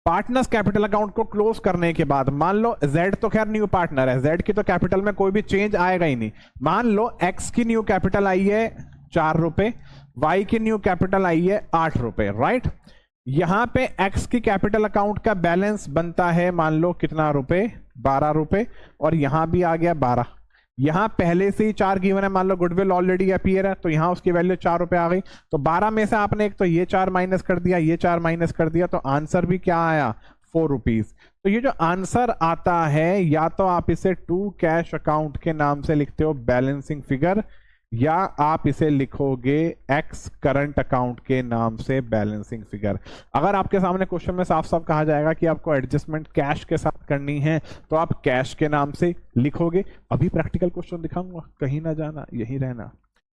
पार्टनर्स कैपिटल अकाउंट को क्लोज करने के बाद मान लो Z तो खैर न्यू पार्टनर है, Z की तो कैपिटल में कोई भी चेंज आएगा ही नहीं। मान लो X की न्यू कैपिटल आई है 4 रुपए, Y की न्यू कैपिटल आई है 8 रुपए, राइट। यहां पे एक्स की कैपिटल अकाउंट का बैलेंस बनता है मान लो कितना रुपए, 12 रुपए, और यहां भी आ गया 12। यहां पहले से ही 4 गिवन है, मान लो गुडविल ऑलरेडी अपीयर है तो यहां उसकी वैल्यू 4 रुपए आ गई। तो 12 में से आपने एक तो ये 4 माइनस कर दिया, ये 4 माइनस कर दिया, तो आंसर भी क्या आया, 4 रुपीज। तो ये जो आंसर आता है या तो आप इसे टू कैश अकाउंट के नाम से लिखते हो बैलेंसिंग फिगर, या आप इसे लिखोगे एक्स करंट अकाउंट के नाम से बैलेंसिंग फिगर। अगर आपके सामने क्वेश्चन में साफ साफ कहा जाएगा कि आपको एडजस्टमेंट कैश के साथ करनी है तो आप कैश के नाम से लिखोगे। अभी प्रैक्टिकल क्वेश्चन दिखाऊंगा, कहीं ना जाना, यही रहना।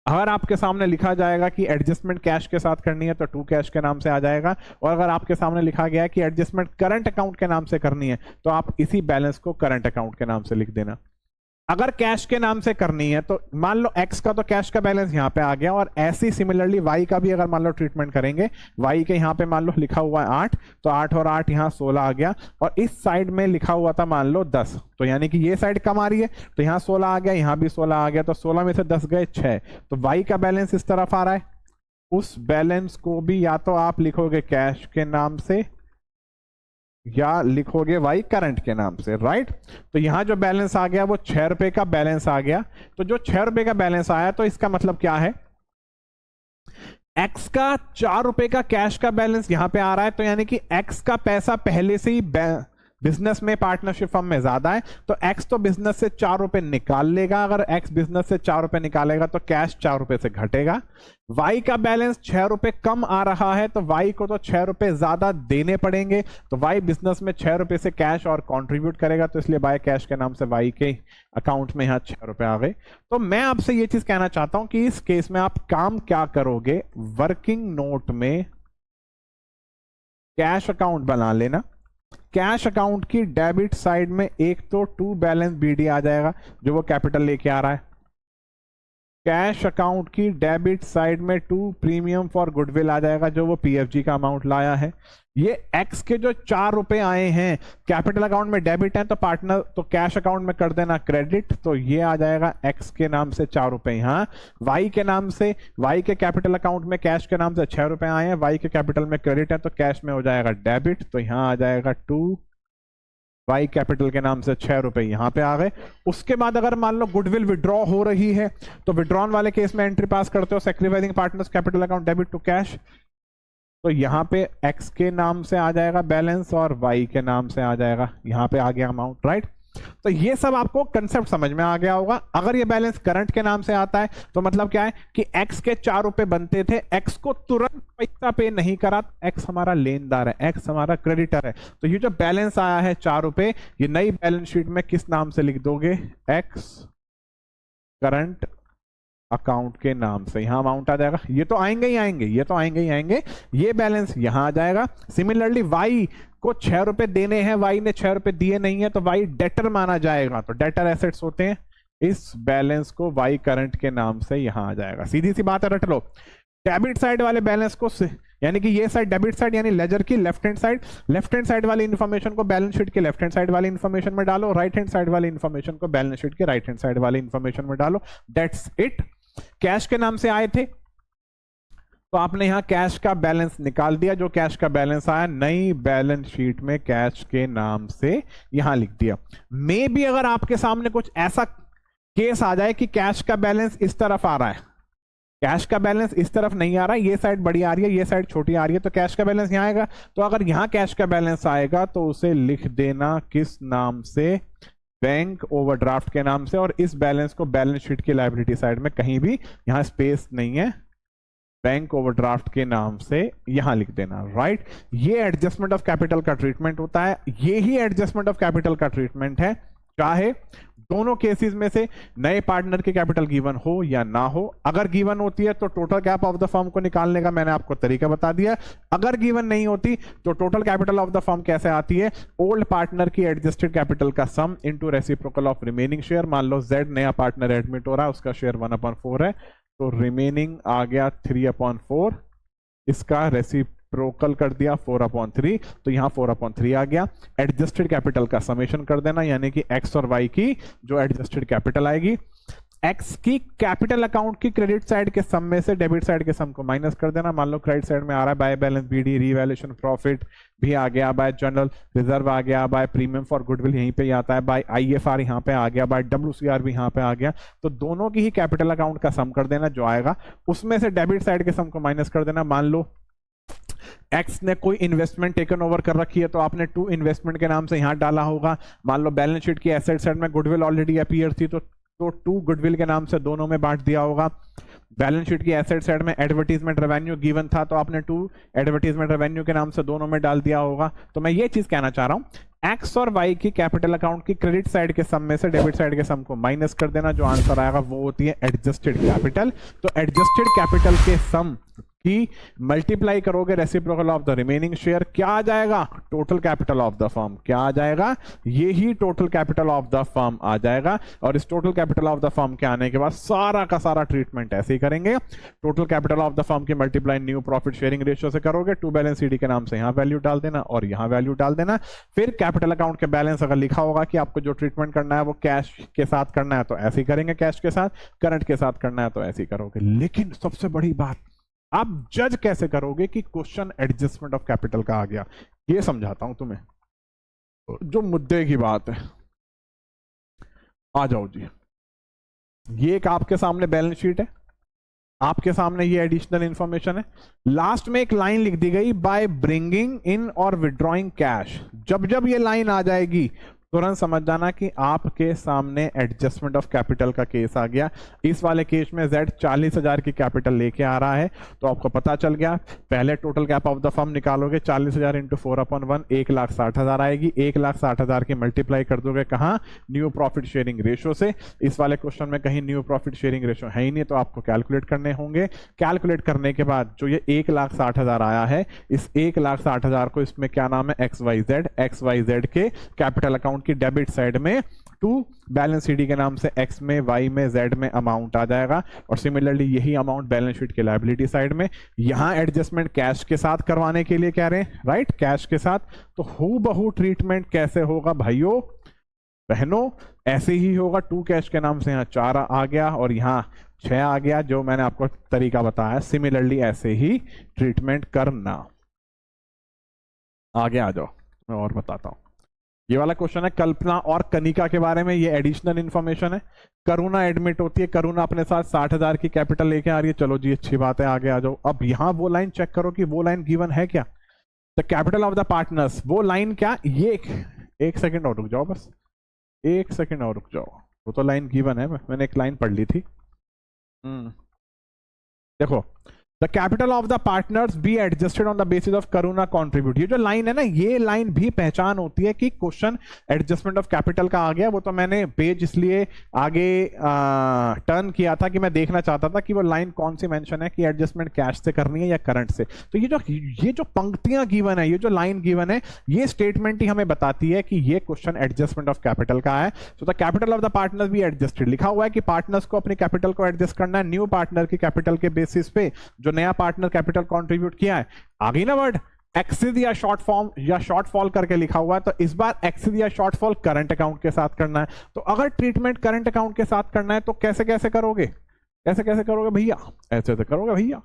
अगर आपके सामने लिखा जाएगा कि एडजस्टमेंट कैश के साथ करनी है तो टू कैश के नाम से आ जाएगा, और अगर आपके सामने लिखा गया है कि एडजस्टमेंट करंट अकाउंट के नाम से करनी है तो आप इसी बैलेंस को करंट अकाउंट के नाम से लिख देना। अगर कैश के नाम से करनी है तो मान लो एक्स का तो कैश का बैलेंस यहां पे आ गया, और ऐसी सिमिलरली वाई का भी अगर मान लो ट्रीटमेंट करेंगे, वाई के यहां पे मान लो लिखा हुआ है 8, तो 8 और 8 यहां 16 आ गया, और इस साइड में लिखा हुआ था मान लो 10, तो यानी कि ये साइड कम आ रही है, तो यहां 16 आ गया, यहां भी 16 आ गया, तो 16 में से 10 गए 6, तो वाई का बैलेंस इस तरफ आ रहा है। उस बैलेंस को भी या तो आप लिखोगे कैश के नाम से या लिखोगे वाई करंट के नाम से, राइट। तो यहां जो बैलेंस आ गया वो 6 रुपए का बैलेंस आ गया। तो जो 6 रुपए का बैलेंस आया तो इसका मतलब क्या है, एक्स का 4 रुपए का कैश का बैलेंस यहां पे आ रहा है, तो यानी कि एक्स का पैसा पहले से ही बिजनेस में पार्टनरशिप फर्म में ज्यादा है, तो एक्स तो बिजनेस से 4 रुपए निकाल लेगा। अगर एक्स बिजनेस से 4 रुपए निकालेगा तो कैश 4 रुपए से घटेगा। वाई का बैलेंस 6 रुपए कम आ रहा है, तो वाई को तो 6 रुपए ज्यादा देने पड़ेंगे, तो वाई बिजनेस में 6 रुपए से कैश और कंट्रीब्यूट करेगा, तो इसलिए बाय कैश के नाम से वाई के अकाउंट में यहां 6 रुपए आ गए। तो मैं आपसे ये चीज कहना चाहता हूं कि इस केस में आप काम क्या करोगे, वर्किंग नोट में कैश अकाउंट बना लेना। कैश अकाउंट की डेबिट साइड में एक तो टू बैलेंस बीडी आ जाएगा जो वो कैपिटल लेके आ रहा है, कैश अकाउंट की डेबिट साइड में टू प्रीमियम फॉर गुडविल आ जाएगा जो वो पीएफजी का अमाउंट लाया है। ये एक्स के जो 4 रुपए आए हैं कैपिटल अकाउंट में डेबिट है, तो पार्टनर तो कैश अकाउंट में कर देना क्रेडिट, तो ये आ जाएगा एक्स के नाम से 4 रुपए यहाँ। वाई के नाम से, वाई के कैपिटल अकाउंट में कैश के नाम से 6 रुपए आए हैं, वाई के कैपिटल में क्रेडिट है तो कैश में हो जाएगा डेबिट, तो यहाँ आ जाएगा 2, वाई कैपिटल के नाम से 6 रुपए यहां पे आ गए। उसके बाद अगर मान लो गुडविल विड्रॉ हो रही है तो विड्रॉन वाले केस में एंट्री पास करते हो sacrificing partners capital account debit to cash, तो यहां पे एक्स के नाम से आ जाएगा बैलेंस और वाई के नाम से आ जाएगा, यहां पे आ गया अमाउंट, राइट। तो ये सब आपको कंसेप्ट समझ में आ गया होगा। अगर ये बैलेंस करंट के नाम से आता है तो मतलब क्या है कि एक्स के 4 रुपए बनते थे, एक्स को तुरंत पैसा पे नहीं करा, एक्स हमारा लेनदार है, एक्स हमारा क्रेडिटर है, तो ये जो बैलेंस आया है 4 रुपए, ये नई बैलेंस शीट में किस नाम से लिख दोगे, एक्स करंट अकाउंट के नाम से, यहां अमाउंट आ जाएगा। ये तो आएंगे ही आएंगे, ये तो आएंगे ही आएंगे, ये बैलेंस यहां आ जाएगा। सिमिलरली वाई को 6 रुपए देने हैं, वाई ने 6 रुपए दिए नहीं है तो वाई डेटर माना जाएगा, तो डेटर एसेट्स होते हैं, इस बैलेंस को वाई करंट के नाम से यहां आ जाएगा। सीधी सी बात है, रट लो। डेबिट साइड वाले बैलेंस को, यानी कि ये साइड डेबिट साइड यानी लेजर की लेफ्ट हैंड साइड वाली इंफॉर्मेशन को बैलेंस शीट के लेफ्ट हैंड साइड वाली इंफॉर्मेशन में डालो, राइट हैंड साइड वाली इंफॉर्मेशन को बैलेंस शीट के राइट हैंड साइड वाली इंफॉर्मेशन में डालो, दैट्स इट। कैश के नाम से आए थे तो आपने यहां कैश का बैलेंस निकाल दिया, जो कैश का बैलेंस आया नई बैलेंस शीट में कैश के नाम से यहां लिख दिया। मे भी अगर आपके सामने कुछ ऐसा केस आ जाए कि कैश का बैलेंस इस तरफ आ रहा है, कैश का बैलेंस इस तरफ नहीं आ रहा है, ये साइड बड़ी आ रही है, ये साइड छोटी आ रही है, तो कैश का बैलेंस यहां आएगा। तो अगर यहां कैश का बैलेंस आएगा तो उसे लिख देना किस नाम से, बैंक ओवरड्राफ्ट के नाम से, और इस बैलेंस को बैलेंस शीट की लायबिलिटी साइड में कहीं भी, यहां स्पेस नहीं है, बैंक ओवरड्राफ्ट के नाम से यहां लिख देना, राइट। ये एडजस्टमेंट ऑफ कैपिटल का ट्रीटमेंट होता है, ये ही एडजस्टमेंट ऑफ कैपिटल का ट्रीटमेंट है, चाहे दोनों केसेस में से नए पार्टनर की कैपिटल गिवन हो या ना हो। अगर गिवन होती है तो total cap of the firm को निकालने का मैंने आपको तरीका बता दिया। अगर गिवन नहीं होती तो total capital of the firm कैसे आती है, ओल्ड पार्टनर की एडजस्टेड कैपिटल का sum into reciprocal of remaining share. मान लो जेड नया पार्टनर एडमिट हो रहा है, उसका शेयर 1/4 है, तो रिमेनिंग आ गया 3/4, इसका रेसिप्रोकल कर दिया 4/3, तो यहां 4/3 आ गया। एडजस्टेड कैपिटल का समेशन कर देना, यानी कि एक्स और वाई की जो एडजस्टेड कैपिटल आएगी, एक्स की कैपिटल अकाउंट की क्रेडिट साइड के सम में से डेबिट साइड के सम को माइनस कर देना। मान लो क्रेडिट साइड में आ रहा है by balance BD, revaluation profit भी आ गया, बाय जनरल रिजर्व आ गया, बाय प्रीमियम फॉर गुडविल यहीं पे ही आता है, बाय आईएफआर यहाँ पे आ गया, बाय डब्ल्यूसीआर भी यहाँ पे आ गया। तो दोनों की ही कैपिटल अकाउंट का सम कर देना जो आएगा, उसमें से डेबिट साइड के सम को माइनस कर देना। मान लो एक्स ने कोई इन्वेस्टमेंट टेकन ओवर कर रखी है तो आपने टू इन्वेस्टमेंट के नाम से यहां डाला होगा। मान लो बैलेंस शीट की एसेट साइड में गुडविल ऑलरेडी अपीयर थी तो टू गुडविल के नाम से दोनों में बांट दिया होगा। बैलेंस शीट की एसेट साइड में एडवर्टीजमेंट रेवेन्यू गिवन था तो आपने टू एडवर्टीजमेंट रेवेन्यू के नाम से दोनों में डाल दिया होगा। तो मैं ये चीज कहना चाह रहा हूं, एक्स और वाई की कैपिटल अकाउंट की क्रेडिट साइड के सम में से डेबिट साइड के सम को माइनस कर देना। जो आंसर आएगा वो होती है एडजस्टेड कैपिटल। तो एडजस्टेड कैपिटल के सम की मल्टीप्लाई करोगे reciprocal of the remaining share, क्या आ जाएगा? Total capital of the firm. क्या आ जाएगा? ये ही total capital of the firm आ जाएगा। और इस total capital of the firm के आने के बाद सारा का सारा ट्रीटमेंट ऐसे ही करेंगे। Total capital of the firm की multiply new profit sharing ratio से करोगे, टू बैलेंस सीडी के नाम से यहां वैल्यू डाल देना और यहां वैल्यू डाल देना। फिर कैपिटल अकाउंट के बैलेंस अगर लिखा होगा कि आपको जो ट्रीटमेंट करना है वो कैश के साथ करना है तो ऐसे ही करेंगे, कैश के साथ। करंट के साथ करना है तो ऐसे ही करोगे। लेकिन सबसे बड़ी बात, आप जज कैसे करोगे कि क्वेश्चन एडजस्टमेंट ऑफ कैपिटल का आ गया? ये समझाता हूं तुम्हें। जो मुद्दे की बात है, आ जाओ जी। ये एक आपके सामने बैलेंस शीट है, आपके सामने ये एडिशनल इंफॉर्मेशन है। लास्ट में एक लाइन लिख दी गई, बाय ब्रिंगिंग इन और विड्रॉइंग कैश। जब जब ये लाइन आ जाएगी तुरंत समझ जाना कि आपके सामने एडजस्टमेंट ऑफ कैपिटल का केस आ गया। इस वाले केस में Z 40,000 की कैपिटल लेके आ रहा है तो आपको पता चल गया। पहले total cap of the firm निकालोगे, 40,000 इंटू 4/1 1,60,000 आएगी। 1,60,000 की मल्टीप्लाई कर दोगे कहाँ? न्यू प्रॉफिट शेयरिंग रेशियो से। इस वाले क्वेश्चन में कहीं न्यू प्रॉफिट शेयरिंग रेशियो है ही नहीं तो आपको कैलकुलेट करने होंगे। कैलकुलेट करने के बाद जो ये 1,60,000 आया है, इस 1,60,000 को इसमें क्या नाम है? XYZ के कैपिटल अकाउंट की डेबिट साइड में टू बैलेंस सीडी के नाम से एक्स में, वाई में, जेड में अमाउंट आ जाएगा। और सिमिलरली यही अमाउंट बैलेंस शीट के लायबिलिटी साइड में। यहां एडजस्टमेंट कैश के साथ करवाने के लिए कह रहे हैं, राइट? कैश के साथ। तो हूबहू ट्रीटमेंट कैसे होगा भाइयों बहनों? ऐसे ही होगा। टू कैश के नाम से यहां 4 आ गया और यहां 6 आ गया, जो मैंने आपको तरीका बताया। सिमिलरली ऐसे ही ट्रीटमेंट करना। आगे आ जाओ, मैं और बताता हूं। ये वाला क्वेश्चन है कल्पना और कनिका के बारे में। ये एडिशनल इंफॉर्मेशन है। करुणा एडमिट होती है, करुणा अपने साथ 60,000 की कैपिटल लेके आ रही है। चलो जी, अच्छी बात है, आगे आ जाओ। अब यहां वो लाइन चेक करो कि वो लाइन गिवन है क्या? The capital of the partners, वो लाइन क्या? ये एक सेकंड और रुक जाओ, बस एक सेकंड और रुक जाओ। वो तो लाइन गिवन है, मैंने एक लाइन पढ़ ली थी। देखो, the capital of the partners be adjusted on the basis of Karuna contribute. ये जो लाइन है ना, ये लाइन भी पहचान होती है कि क्वेश्चन एडजस्टमेंट ऑफ कैपिटल का आ गया। वो तो मैंने पेज इसलिए आगे टर्न किया था कि मैं देखना चाहता था कि वो लाइन कौन सी मेंशन है कि एडजस्टमेंट कैश से करनी है या करंट से। तो ये जो पंक्तियां गिवन है, ये जो लाइन गिवन है, ये स्टेटमेंट ही हमें बताती है कि ये क्वेश्चन एडजस्टमेंट ऑफ कैपिटल का है। So the capital of the partners be adjusted, लिखा हुआ है कि पार्टनर्स को अपनी कैपिटल को एडजस्ट करना है न्यू पार्टनर की कैपिटल के बेसिस पे। जो नया पार्टनर कैपिटल कंट्रीब्यूट किया है, आ गई ना वर्ड एक्सिस या शॉर्ट फॉर्म या शॉर्टफॉल करके लिखा हुआ है। तो इस बार एक्सिस या शॉर्टफॉल करंट अकाउंट के साथ करना है। तो अगर ट्रीटमेंट करंट अकाउंट के साथ करना है तो कैसे कैसे करोगे? कैसे कैसे करोगे भैया? ऐसे ऐसे करोगे भैया।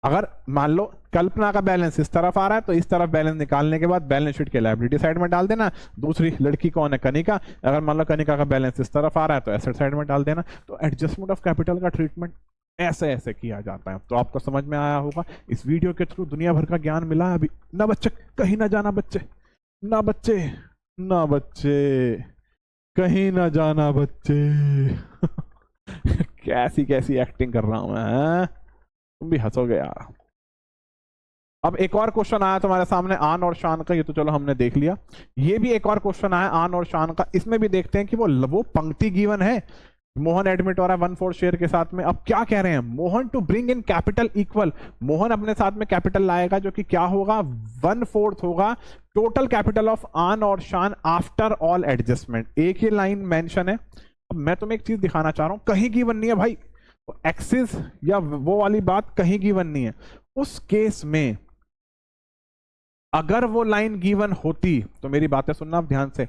अगर मान लो कल्पना का बैलेंस इस तरफ आ रहा है तो इस तरफ बैलेंस निकालने के बाद बैलेंस शीट के लायबिलिटी साइड में डाल देना। दूसरी लड़की कौन है? कनिका। अगर मान लो कनिका का बैलेंस इस तरफ आ रहा है तो एसेट साइड में डाल देना। तो एडजस्टमेंट ऑफ कैपिटल का ट्रीटमेंट ऐसे ऐसे किया जाता है। तो आपको समझ में आया होगा। इस वीडियो के थ्रू दुनिया भर का ज्ञान मिला है अभी ना बच्चे, कहीं ना जाना बच्चे, ना बच्चे, ना बच्चे, कहीं ना जाना बच्चे। कैसी कैसी एक्टिंग कर रहा हूं मैं, तुम भी हंसोगे यार। अब एक और क्वेश्चन आया तुम्हारे सामने आन और शान का। ये तो चलो हमने देख लिया। ये भी एक और क्वेश्चन आया आन और शान का। इसमें भी देखते हैं कि वो पंक्ति गिवन है। मोहन एडमिट हो रहा है 1/4 शेयर के साथ में। अब क्या कह रहे हैं? Mohan to bring in capital equal. Mohan अपने साथ में कैपिटल लाएगा जो कि क्या होगा? 1/4 होगा टोटल कैपिटल ऑफ आन और शान आफ्टर ऑल एडजस्टमेंट। एक ही लाइन मेंशन है। अब मैं तुम्हें एक चीज दिखाना चाह रहा हूं, कहीं गिवन नहीं है भाई। एक्सिस या वो वाली बात कहीं गिवन नहीं है। उस केस में अगर वो लाइन गिवन होती तो मेरी बातें सुनना आप ध्यान से।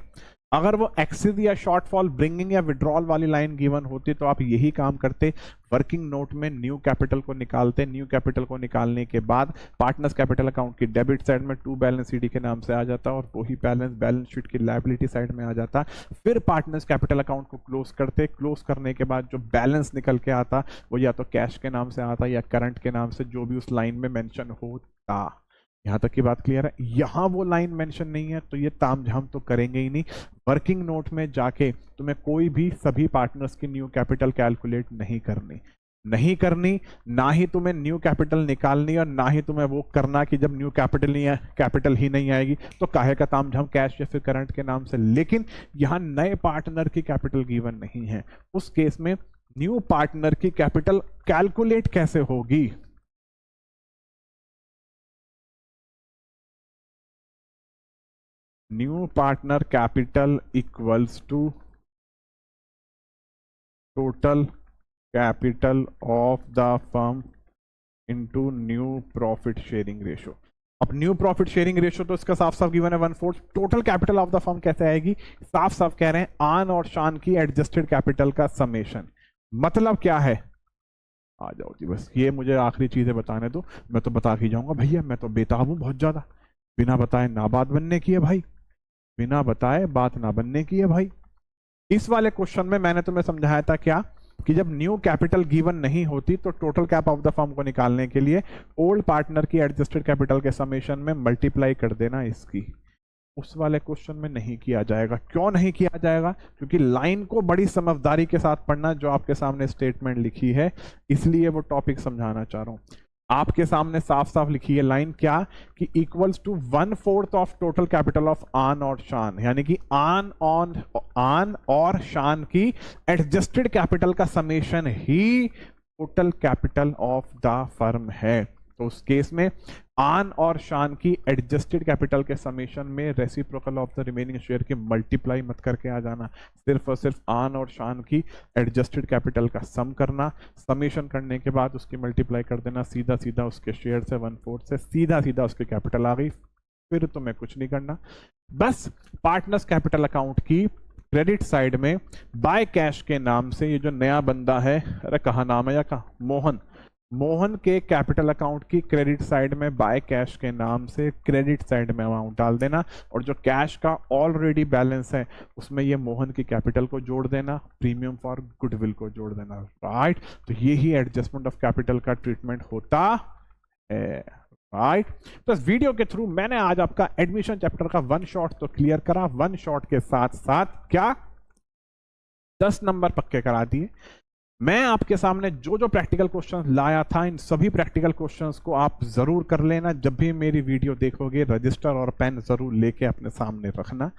अगर वो एक्सिस या शॉर्टफॉल ब्रिंगिंग या विड्रॉल वाली लाइन गिवन होती तो आप यही काम करते, वर्किंग नोट में न्यू कैपिटल को निकालते, न्यू कैपिटल को निकालने के बाद पार्टनर्स कैपिटल अकाउंट की डेबिट साइड में टू बैलेंस सीडी के नाम से आ जाता और वही बैलेंस बैलेंस शीट की लायबिलिटी साइड में आ जाता। फिर पार्टनर्स कैपिटल अकाउंट को क्लोज करते, क्लोज करने के बाद जो बैलेंस निकल के आता वो या तो कैश के नाम से आता या करंट के नाम से, जो भी उस लाइन में मेंशन होता। यहां तक की बात क्लियर है? यहां वो लाइन मेंशन नहीं है तो ये तामझाम तो करेंगे ही नहीं। वर्किंग नोट में जाके तुम्हें कोई भी सभी पार्टनर्स की न्यू कैपिटल कैलकुलेट नहीं करनी, ना ही तुम्हें न्यू कैपिटल निकालनी और ना ही तुम्हें वो करना कि जब न्यू कैपिटल ही नहीं आएगी तो काहे का तामझाम कैश या फिर करंट के नाम से। लेकिन यहां नए पार्टनर की कैपिटल गिवन नहीं है, उस केस में न्यू पार्टनर की कैपिटल कैलकुलेट कैसे होगी? New partner capital equals to total capital of the firm into new profit sharing ratio. अब न्यू प्रॉफिट शेयरिंग रेशो तो इसका साफ साफ गिवन है 1/4। Total capital of the firm कैसे आएगी? साफ साफ कह रहे हैं आन और शान की एडजस्टेड कैपिटल का समेशन। मतलब क्या है? आ जाओ जी, बस ये मुझे आखिरी चीजें बताने दो, मैं तो बता के जाऊंगा भैया, मैं तो बेताब हूं बहुत ज्यादा। बिना बताए ना बात बनने की है भाई, बिना बताए बात ना बनने की है भाई। इस वाले क्वेश्चन में मैंने तुम्हें समझाया था क्या कि जब न्यू कैपिटल गिवन नहीं होती तो total cap of the firm को निकालने के लिए ओल्ड पार्टनर की एडजस्टेड कैपिटल के समेशन में मल्टीप्लाई कर देना इसकी। उस वाले क्वेश्चन में नहीं किया जाएगा। क्यों नहीं किया जाएगा? क्योंकि लाइन को बड़ी समझदारी के साथ पढ़ना, जो आपके सामने स्टेटमेंट लिखी है, इसलिए वो टॉपिक समझाना चाह रहा हूं। आपके सामने साफ साफ लिखी है लाइन क्या कि equals to 1/4 of total capital of Aan और शान, यानी कि आन और शान की एडजस्टेड कैपिटल का समेशन ही total capital of the firm है। तो उस केस में आन और शान की एडजस्टेड कैपिटल के समेशन में reciprocal of the remaining share के मल्टीप्लाई मत करके आ जाना, सिर्फ और सिर्फ आन और शान की एडजस्टेड कैपिटल का सम करना, समेशन करने के बाद उसकी मल्टीप्लाई कर देना, सीधा सीधा उसके शेयर से 1/4 से सीधा सीधा उसकी कैपिटल आ गई। फिर तुम्हें कुछ नहीं करना, बस पार्टनर्स कैपिटल अकाउंट की क्रेडिट साइड में बाय कैश के नाम से ये जो नया बंदा है, अरे कहा नाम है या कहा, मोहन के कैपिटल अकाउंट की क्रेडिट साइड में बाय कैश के नाम से क्रेडिट साइड में अमाउंट डाल देना और जो कैश का ऑलरेडी बैलेंस है उसमें ये मोहन की कैपिटल को जोड़ देना, प्रीमियम फॉर गुडविल को जोड़ देना। राइट, तो ये ही एडजस्टमेंट ऑफ कैपिटल का ट्रीटमेंट होता है। राइट, तो इस वीडियो के थ्रू मैंने आज आपका एडमिशन चैप्टर का 1 शॉट तो क्लियर करा, 1 शॉट के साथ साथ क्या 10 नंबर पक्के करा दिए। मैं आपके सामने जो जो प्रैक्टिकल क्वेश्चंस लाया था, इन सभी प्रैक्टिकल क्वेश्चंस को आप जरूर कर लेना। जब भी मेरी वीडियो देखोगे रजिस्टर और पेन जरूर लेके अपने सामने रखना।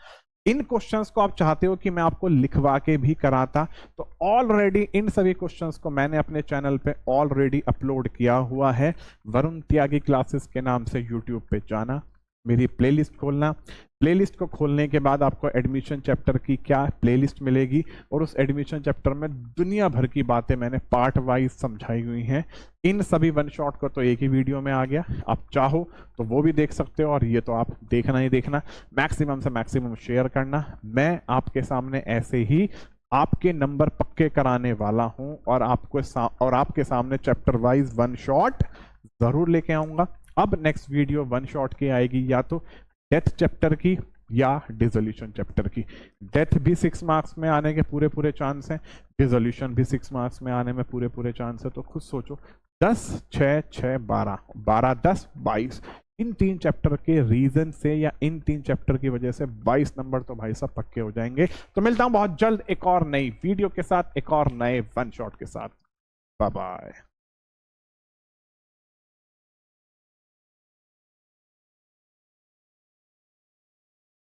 इन क्वेश्चंस को आप चाहते हो कि मैं आपको लिखवा के भी कराता, तो ऑलरेडी इन सभी क्वेश्चंस को मैंने अपने चैनल पे ऑलरेडी अपलोड किया हुआ है। वरुण त्यागी क्लासेस के नाम से यूट्यूब पे जाना, मेरी प्लेलिस्ट खोलना, प्लेलिस्ट को खोलने के बाद आपको एडमिशन चैप्टर की क्या प्लेलिस्ट मिलेगी और उस एडमिशन चैप्टर में दुनिया भर की बातें मैंने पार्ट वाइज समझाई हुई हैं। इन सभी 1 शॉट को तो एक ही वीडियो में आ गया, आप चाहो तो वो भी देख सकते हो और ये तो आप देखना ही देखना, मैक्सिमम से मैक्सिमम शेयर करना। मैं आपके सामने ऐसे ही आपके नंबर पक्के कराने वाला हूं और आपके सामने चैप्टर वाइज 1 शॉट जरूर लेके आऊंगा। अब नेक्स्ट वीडियो 1 शॉट की आएगी या तो डेथ चैप्टर की या डिसोल्यूशन चैप्टर की। डेथ भी 6 मार्क्स में आने के पूरे चांस हैं, डिसोल्यूशन भी 6 मार्क्स में आने में पूरे चांस है। तो खुद सोचो 10 6 6 12 12 10 22 इन 3 चैप्टर के रीजन से या इन 3 चैप्टर की वजह से 22 नंबर तो भाई साहब पक्के हो जाएंगे। तो मिलता हूं बहुत जल्द एक और नई वीडियो के साथ, एक और नए 1 शॉट के साथ। Bye bye.